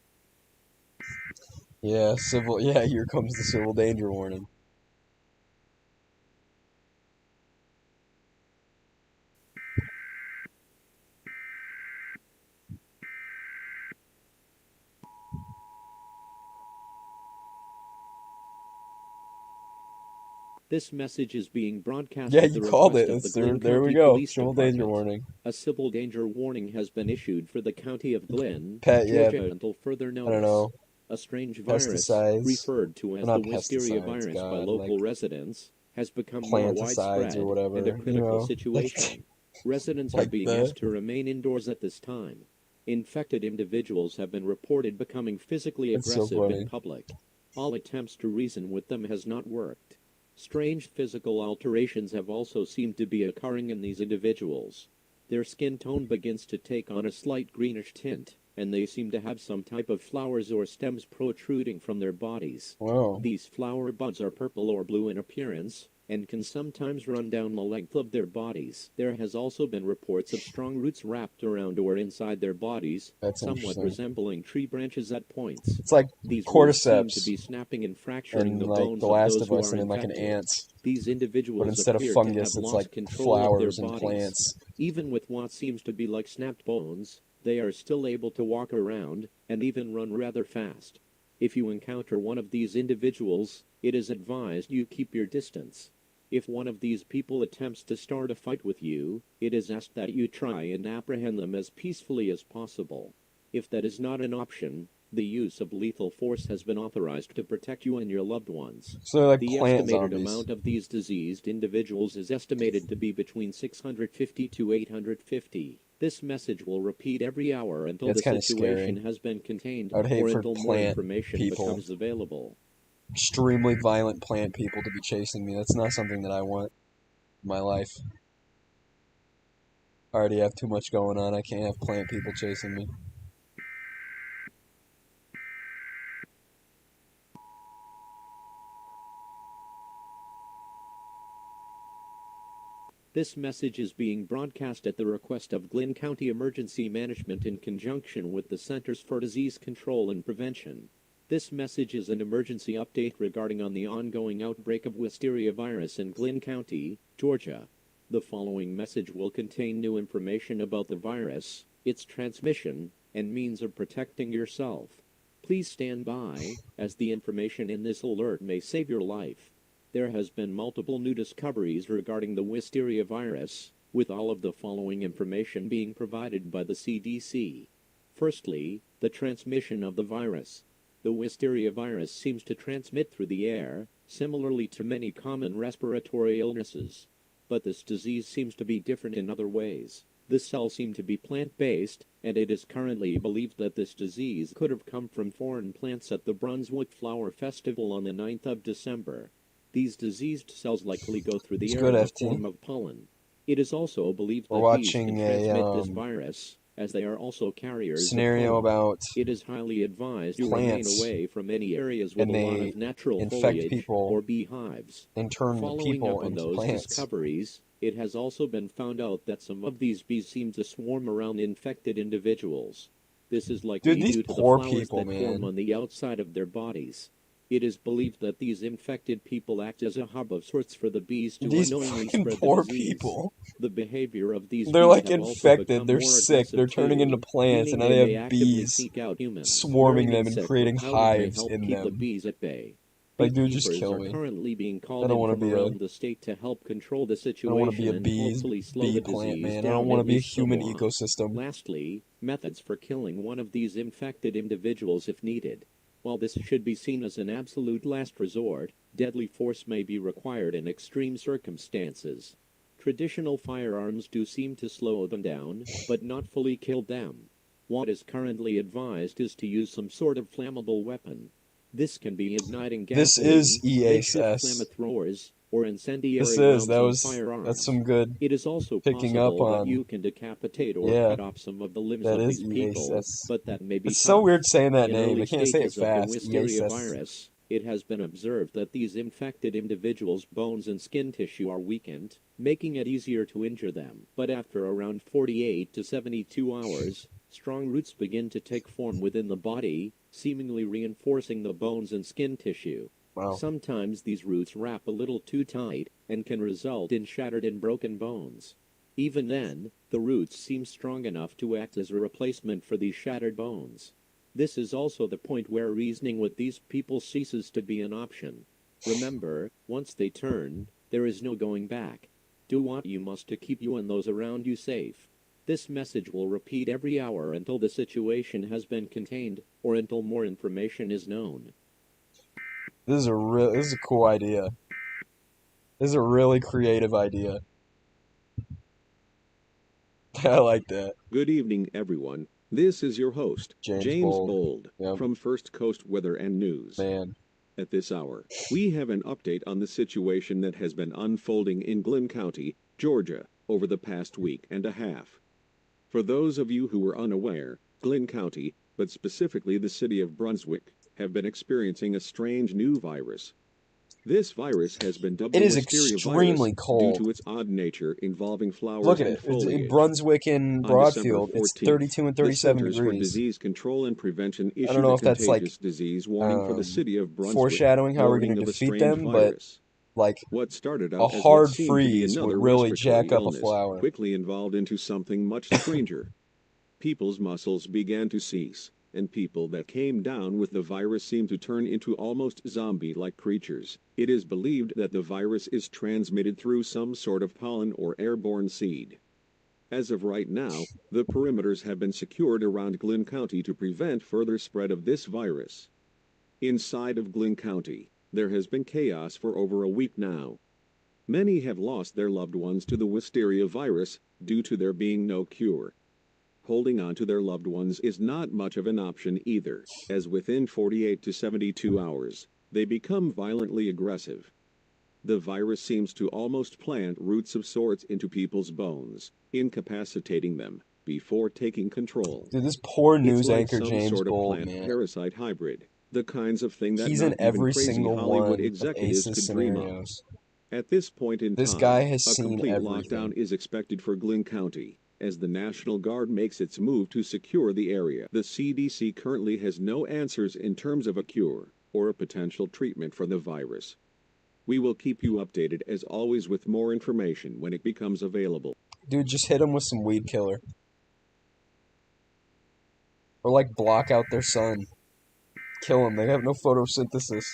Yeah, here comes the civil danger warning. This message is being broadcast Yeah, at the you called request it. of the Glynn There we County go. Police Civil Department. danger warning. A civil danger warning has been issued for the county of Glynn, Pat, yeah. Georgia until further notice. I don't know. A strange virus, pesticides, referred to well, as the not wisteria pesticides, virus by God, like local residents, has become more planticides or widespread whatever, and a you critical know, situation. Residents are like being the asked to remain indoors at this time. Infected individuals have been reported becoming physically it's so aggressive in funny. public. All attempts to reason with them has not worked. Strange physical alterations have also seemed to be occurring in these individuals. Their skin tone begins to take on a slight greenish tint, and they seem to have some type of flowers or stems protruding from their bodies. Wow. These flower buds are purple or blue in appearance, and can sometimes run down the length of their bodies. There has also been reports of strong roots wrapped around or inside their bodies, That's somewhat interesting. resembling tree branches at points. It's like These roots seem to cordyceps be snapping and fracturing and the like bones The of Last those of who Us, are and then like an infected. ant. These But individuals instead of appear to fungus, have it's lost like control of their flowers and bodies. plants. Even with what seems to be like snapped bones, they are still able to walk around, and even run rather fast. If you encounter one of these individuals, it is advised you keep your distance. If one of these people attempts to start a fight with you, it is asked that you try and apprehend them as peacefully as possible. If that is not an option, the use of lethal force has been authorized to protect you and your loved ones. So they're like The plant estimated zombies. amount of these diseased individuals is estimated to be between 650 to 850. This message will repeat every hour until That's the kind of situation scary. has been contained I would hate or for until more plant information people, becomes available. extremely violent plant people, to be chasing me. That's not something that I want in my life. I already have too much going on. I can't have plant people chasing me. This message is being broadcast at the request of Glynn County Emergency Management in conjunction with the Centers for Disease Control and Prevention. This message is an emergency update regarding on the ongoing outbreak of wisteria virus in Glynn County, Georgia. The following message will contain new information about the virus, its transmission, and means of protecting yourself. Please stand by, as the information in this alert may save your life. There has been multiple new discoveries regarding the wisteria virus, with all of the following information being provided by the CDC. Firstly, the transmission of the virus. The wisteria virus seems to transmit through the air, similarly to many common respiratory illnesses. But this disease seems to be different in other ways. The cells seem to be plant-based, and it is currently believed that this disease could have come from foreign plants at the Brunswick Flower Festival on the 9th of December. These diseased cells likely go through the It's air good, in the FT. form of pollen. It is also believed We're that bees can watching transmit this a virus, as they are also carriers of scenario pollen. about It is highly advised to remain plants, away from any areas with and a lot they of natural infect foliage people or beehives. and turn the Following people up on into those plants. discoveries, it has also been found out that some of these bees seem to swarm around infected individuals. This is likely Dude, these due to the poor flowers people, that form man. on the outside of their bodies. It is believed that these infected people act as a hub of sorts for the bees to These unknowingly fucking spread poor the disease. people. The behavior of these They're bees like have also infected, become they're more sick, they're aggressive turning into too, plants, meaning and now they they may have actively bees seek out humans. swarming Wearing them and insect creating repellent may hives help in keep the them. bees at bay. Like, dude, just Beekeepers kill are me. currently being I called don't in want to from be a around the state to help control the I don't want to be situation a and bee hopefully slow the plant, disease man. I don't down want to at be a least human somewhat. ecosystem. Lastly, methods for killing one of these infected individuals if needed. While this should be seen as an absolute last resort, deadly force may be required in extreme circumstances. Traditional firearms do seem to slow them down, but not fully kill them. What is currently advised is to use some sort of flammable weapon. This can be igniting This gasoline, is EAS. makeshift flamethrowers, or incendiary That's rounds on firearms. some good It is also picking up possible that on. you can decapitate or Yeah, cut off some of the limbs that of is these people, EAS. but that may be It's so tough. weird saying that In name. early I can't say it stages of the fast. wisteria EAS. virus, it has been observed that these infected individuals' bones and skin tissue are weakened, making it easier to injure them. But after around 48 to 72 hours, strong roots begin to take form within the body, seemingly reinforcing the bones and skin tissue. Wow. Sometimes these roots wrap a little too tight and can result in shattered and broken bones. Even then, the roots seem strong enough to act as a replacement for these shattered bones. This is also the point where reasoning with these people ceases to be an option. Remember, once they turn, there is no going back. Do what you must to keep you and those around you safe. This message will repeat every hour until the situation has been contained or until more information is known. This is a cool idea. This is a really creative idea. I like that. Good evening, everyone. This is your host, James Bold, from First Coast Weather and News. At this hour, we have an update on the situation that has been unfolding in Glynn County, Georgia, over the past week and a half. For those of you who were unaware, Glynn County, but specifically the city of Brunswick, have been experiencing a strange new virus. This virus has been dubbed It the is wisteria extremely virus cold. due to its odd nature involving flowers Look at and it. foliage. In Brunswick and On December Broadfield, it's 14th, 32 and 37 the Centers for degrees. Disease Control and Prevention I don't issued know a if that's like contagious disease warning for the city of Brunswick, foreshadowing how we're going warning to of a defeat strange them, but virus. like What started a out as what hard seemed to be freeze would another really respiratory jack up a illness flower. quickly evolved into something much stranger. People's muscles began to cease, and people that came down with the virus seemed to turn into almost zombie-like creatures. It is believed that the virus is transmitted through some sort of pollen or airborne seed. As of right now, the perimeters have been secured around Glynn County to prevent further spread of this virus. Inside of Glynn County, there has been chaos for over a week now. Many have lost their loved ones to the wisteria virus due to there being no cure. Holding on to their loved ones is not much of an option either, as within 48 to 72 hours, they become violently aggressive. The virus seems to almost plant roots of sorts into people's bones, incapacitating them before taking control. Dude, this poor news it's like anchor some James sort of Bold, plant man. parasite hybrid, the kinds of thing that He's not in even every crazy single Hollywood one of executives Ace's could dream of. scenarios. At this point in This time, guy has a seen complete everything. lockdown is expected for Glynn County, as the National Guard makes its move to secure the area. The CDC currently has no answers in terms of a cure or a potential treatment for the virus. We will keep you updated as always with more information when it becomes available. Dude, just hit him with some weed killer. Or like block out their sun. Kill them. They have no photosynthesis.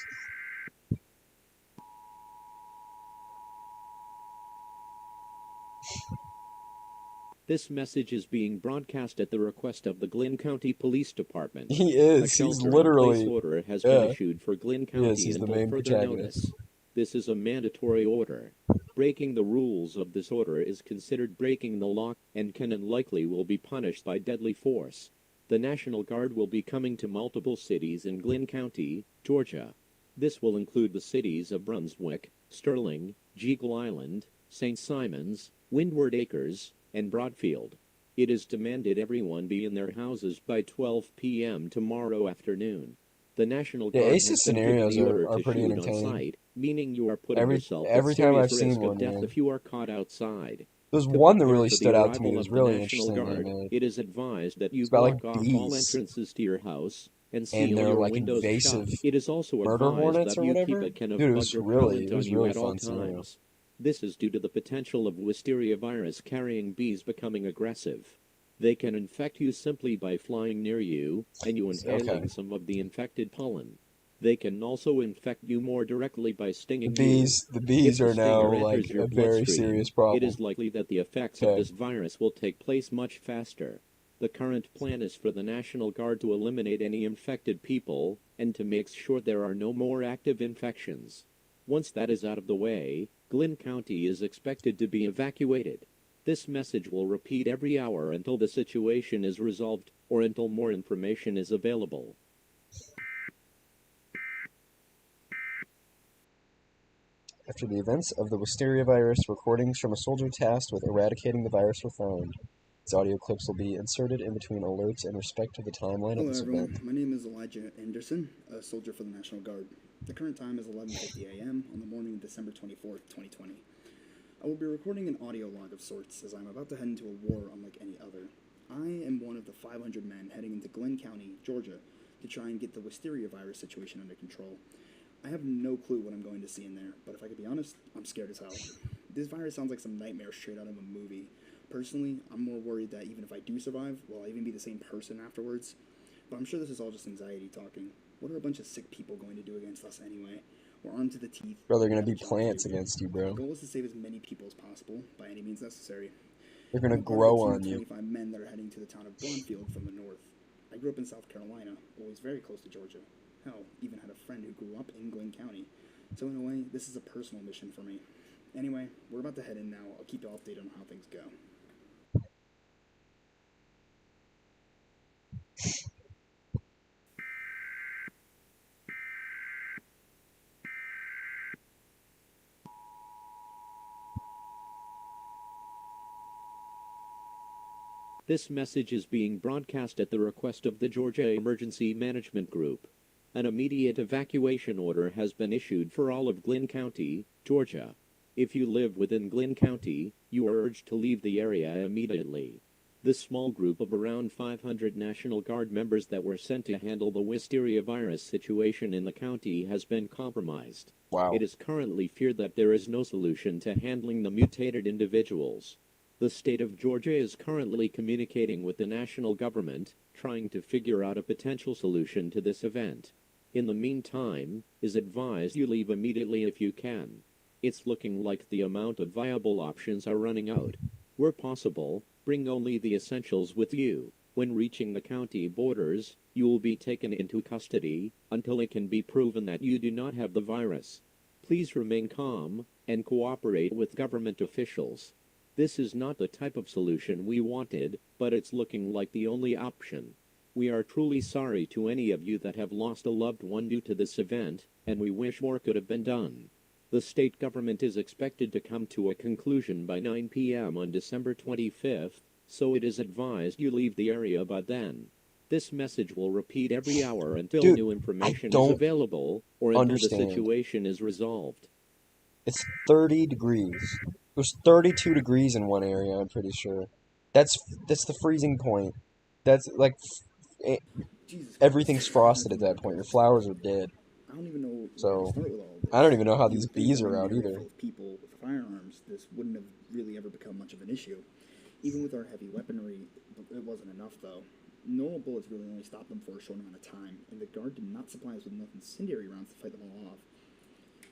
This message is being broadcast at the request of the Glynn County Police Department. He is. A He's shelter-in-place literally. order has Yeah. been issued for Glynn He is. County He's the until main further protagonist. notice. This is a mandatory order. Breaking the rules of this order is considered breaking the law and can and likely will be punished by deadly force. The National Guard will be coming to multiple cities in Glynn County, Georgia. This will include the cities of Brunswick, Sterling, Jekyll Island, St. Simons, Windward Acres, and Broadfield. It is demanded everyone be in their houses by 12 p.m. tomorrow afternoon. The National Guard has Ace's been given scenarios the order are to pretty shoot on entertaining. site, meaning you are putting Every yourself time at serious I've seen risk one, of death man. if you are caught outside. There's To one that prepare really for the stood out to me. It arrival was of the really National interesting. Guard, Man. it is advised that you It's about, block like, off all bees. entrances to your house and And seal they're your like windows invasive shut. It is also murder advised hornets that or you whatever. keep a can of Dude, it bug was repellent on you really at all fun scenario. times. This is due to the potential of wisteria virus carrying bees becoming aggressive. They can infect you simply by flying near you and you inhaling some of the infected pollen. They can also infect you more directly by stinging you. The bees If are the stinger now enters like your a very bloodstream, serious problem. it is likely that the effects of this virus will take place much faster. The current plan is for the National Guard to eliminate any infected people and to make sure there are no more active infections. Once that is out of the way, Glynn County is expected to be evacuated. This message will repeat every hour until the situation is resolved or until more information is available. After the events of the wisteria virus, recordings from a soldier tasked with eradicating the virus were found. These audio clips will be inserted in between alerts in respect to the timeline of Hello this everyone, event. my name is Elijah Anderson, a soldier for the National Guard. The current time is 11:50 a.m. on the morning of December 24th, 2020. I will be recording an audio log of sorts as I am about to head into a war unlike any other. I am one of the 500 men heading into Glynn County, Georgia, to try and get the wisteria virus situation under control. I have no clue what I'm going to see in there, but if I could be honest, I'm scared as hell. This virus sounds like some nightmare straight out of a movie. Personally, I'm more worried that even if I do survive, will I even be the same person afterwards? But I'm sure this is all just anxiety talking. What are a bunch of sick people going to do against us anyway? We're armed to the teeth. Bro, they're gonna be plants against you, The bro. goal is to save as many people as possible, by any means necessary. They're gonna I'm a part of grow the on you. 25 men that are heading to the town of Brunfield from the north. I grew up in South Carolina, always very close to Georgia. Hell, even had a friend who grew up in Glynn County. So in a way, this is a personal mission for me. Anyway, we're about to head in now. I'll keep you updated on how things go. This message is being broadcast at the request of the Georgia Emergency Management Group. An immediate evacuation order has been issued for all of Glynn County, Georgia. If you live within Glynn County, you are urged to leave the area immediately. This small group of around 500 National Guard members that were sent to handle the wisteria virus situation in the county has been compromised. Wow. It is currently feared that there is no solution to handling the mutated individuals. The state of Georgia is currently communicating with the national government, trying to figure out a potential solution to this event. In the meantime, is advised you leave immediately if you can. It's looking like the amount of viable options are running out. Where possible, bring only the essentials with you. When reaching the county borders, you will be taken into custody until it can be proven that you do not have the virus. Please remain calm and cooperate with government officials. This is not the type of solution we wanted, but it's looking like the only option. We are truly sorry to any of you that have lost a loved one due to this event, and we wish more could have been done. The state government is expected to come to a conclusion by 9 p.m. on December 25th, so it is advised you leave the area by then. This message will repeat every hour until new information is available, or until the situation is resolved. It's 30 degrees. It was 32 degrees in one area, I'm pretty sure. That's the freezing point. That's like everything's frosted at that point. Your flowers are dead. I don't even know So where to start with all this. I don't even know how You these would think bees that are in out an area either. full of people with firearms, this wouldn't have really ever become much of an issue. Even with our heavy weaponry, it wasn't enough though. Normal bullets really only stopped them for a short amount of time, and the guard did not supply us with enough incendiary rounds to fight them all off.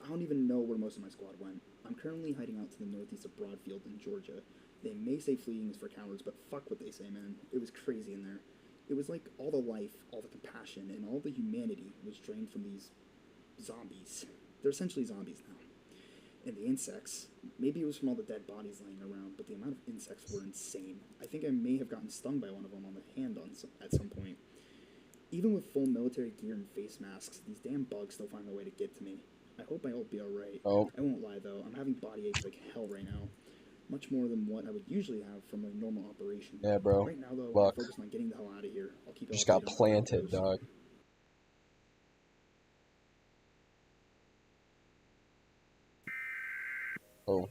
I don't even know where most of my squad went. I'm currently hiding out to the northeast of Broadfield in Georgia. They may say fleeing is for cowards, but fuck what they say, man. It was crazy in there. It was like all the life, all the compassion, and all the humanity was drained from these zombies. They're essentially zombies now. And the insects, maybe it was from all the dead bodies laying around, but the amount of insects were insane. I think I may have gotten stung by one of them on the hand at some point. Even with full military gear and face masks, these damn bugs still find a way to get to me. I hope I'll be alright. Oh. I won't lie though, I'm having body aches like hell right now. Much more than what I would usually have from a normal operation. Yeah, bro. Right now though, Luck. I'm focused on getting the hell out of here. I'll keep You it just got updated on how it planted, goes. dog. Oh.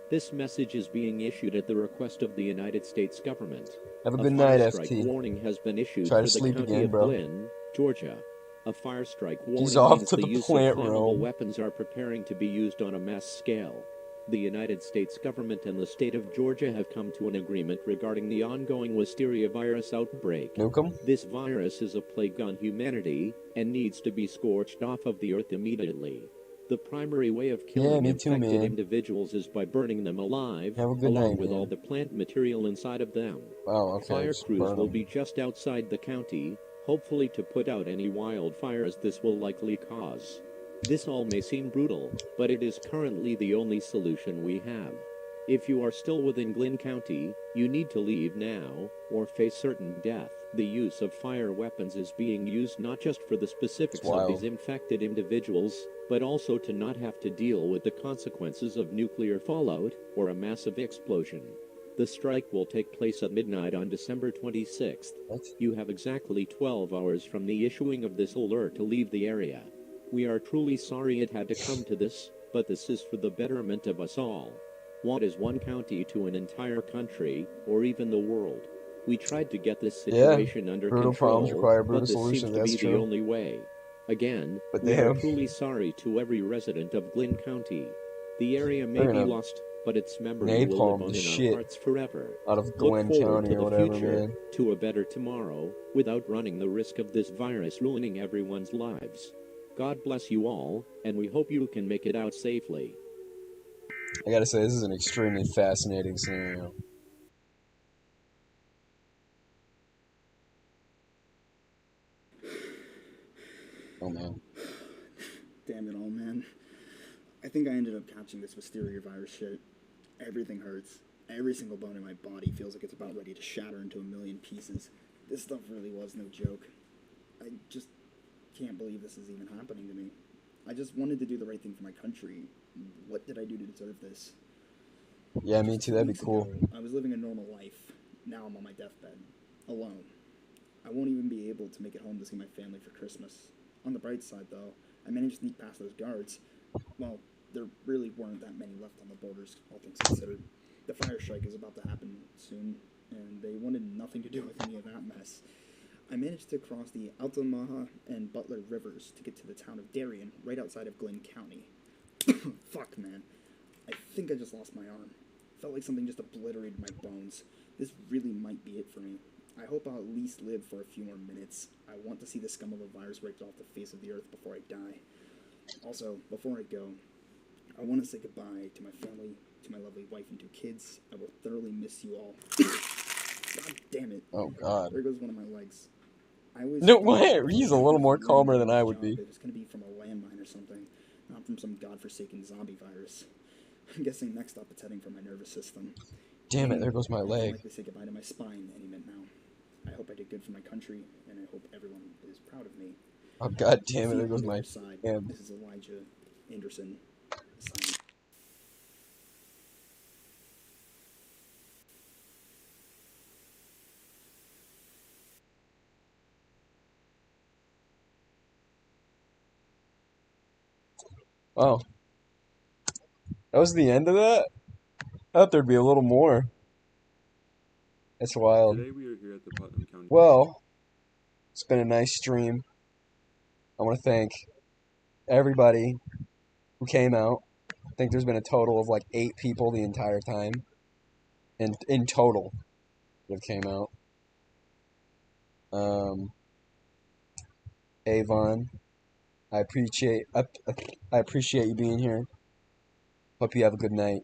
This message is being issued at the request of the United States government. Have a good night, fire strike FT. warning has been issued Try for to the sleep county again, of bro. Glynn, Georgia. A fire strike He's warning off means to the the use plant of flammable room. weapons are preparing to be used on a mass scale. The United States government and the state of Georgia have come to an agreement regarding the ongoing wisteria virus outbreak. Nuke 'em? This virus is a plague on humanity and needs to be scorched off of the earth immediately. The primary way of killing me too, infected man. individuals is by burning them alive, Have a good along night, with man. all the plant material inside of them. Wow, okay. Fire just crews burn will 'em. be just outside the county, hopefully to put out any wildfires this will likely cause. This all may seem brutal, but it is currently the only solution we have. If you are still within Glynn County, you need to leave now, or face certain death. The use of fire weapons is being used not just for the specifics of these infected individuals, but also to not have to deal with the consequences of nuclear fallout or a massive explosion. The strike will take place at midnight on December 26th. You have exactly 12 hours from the issuing of this alert to leave the area. We are truly sorry it had to come to this, but this is for the betterment of us all. What is one county to an entire country, or even the world? We tried to get this situation under brutal control, problems require but brutal this seems solutions, to that's be the true. only way. Again, But we are damn. truly sorry to every resident of Glynn County. The area may They're be gonna lost, but its memory will live napalm on the in our shit hearts forever. out of Look Glenn forward County to or the whatever, future, man. to a better tomorrow, without running the risk of this virus ruining everyone's lives. God bless you all, and we hope you can make it out safely. I gotta say, this is an extremely fascinating scenario. Oh man. Damn it all, man. I think I ended up catching this wisteria virus shit. Everything hurts. Every single bone in my body feels like it's about ready to shatter into a million pieces. This stuff really was no joke. I just can't believe this is even happening to me. I just wanted to do the right thing for my country. What did I do to deserve this? Yeah, me Just too. 2 That'd be weeks cool. ago, I was living a normal life. Now I'm on my deathbed. Alone. I won't even be able to make it home to see my family for Christmas. On the bright side, though, I managed to sneak past those guards. Well, there really weren't that many left on the borders, all things considered. The fire strike is about to happen soon, and they wanted nothing to do with any of that mess. I managed to cross the Altamaha and Butler rivers to get to the town of Darien, right outside of Glenn County. Fuck, man. I think I just lost my arm. Felt like something just obliterated my bones. This really might be it for me. I hope I'll at least live for a few more minutes. I want to see the scum of a virus wiped off the face of the earth before I die. Also, before I go, I want to say goodbye to my family, to my lovely wife and 2 kids. I will thoroughly miss you all. God damn it. Oh god. There goes one of my legs. I always No thought way! if I He's was a little more landing calmer than on I this would job, be. it was going to be from a landmine or something, not from some godforsaken zombie virus. I'm guessing next up it's heading for my nervous system. Damn it, Anyway, there goes my I leg. can likely say goodbye to my spine any minute now. I hope I did good for my country, and I hope everyone is proud of me. Oh god I'll damn it, see there you on goes the my other side. hand. This is Elijah Anderson. Signing. Oh. That was the end of that? I thought there'd be a little more. That's wild. Today we are here at the Putnam County. Well, it's been a nice stream. I want to thank everybody who came out. I think there's been a total of like 8 people the entire time. In total that came out. Avon, I appreciate you being here. Hope you have a good night.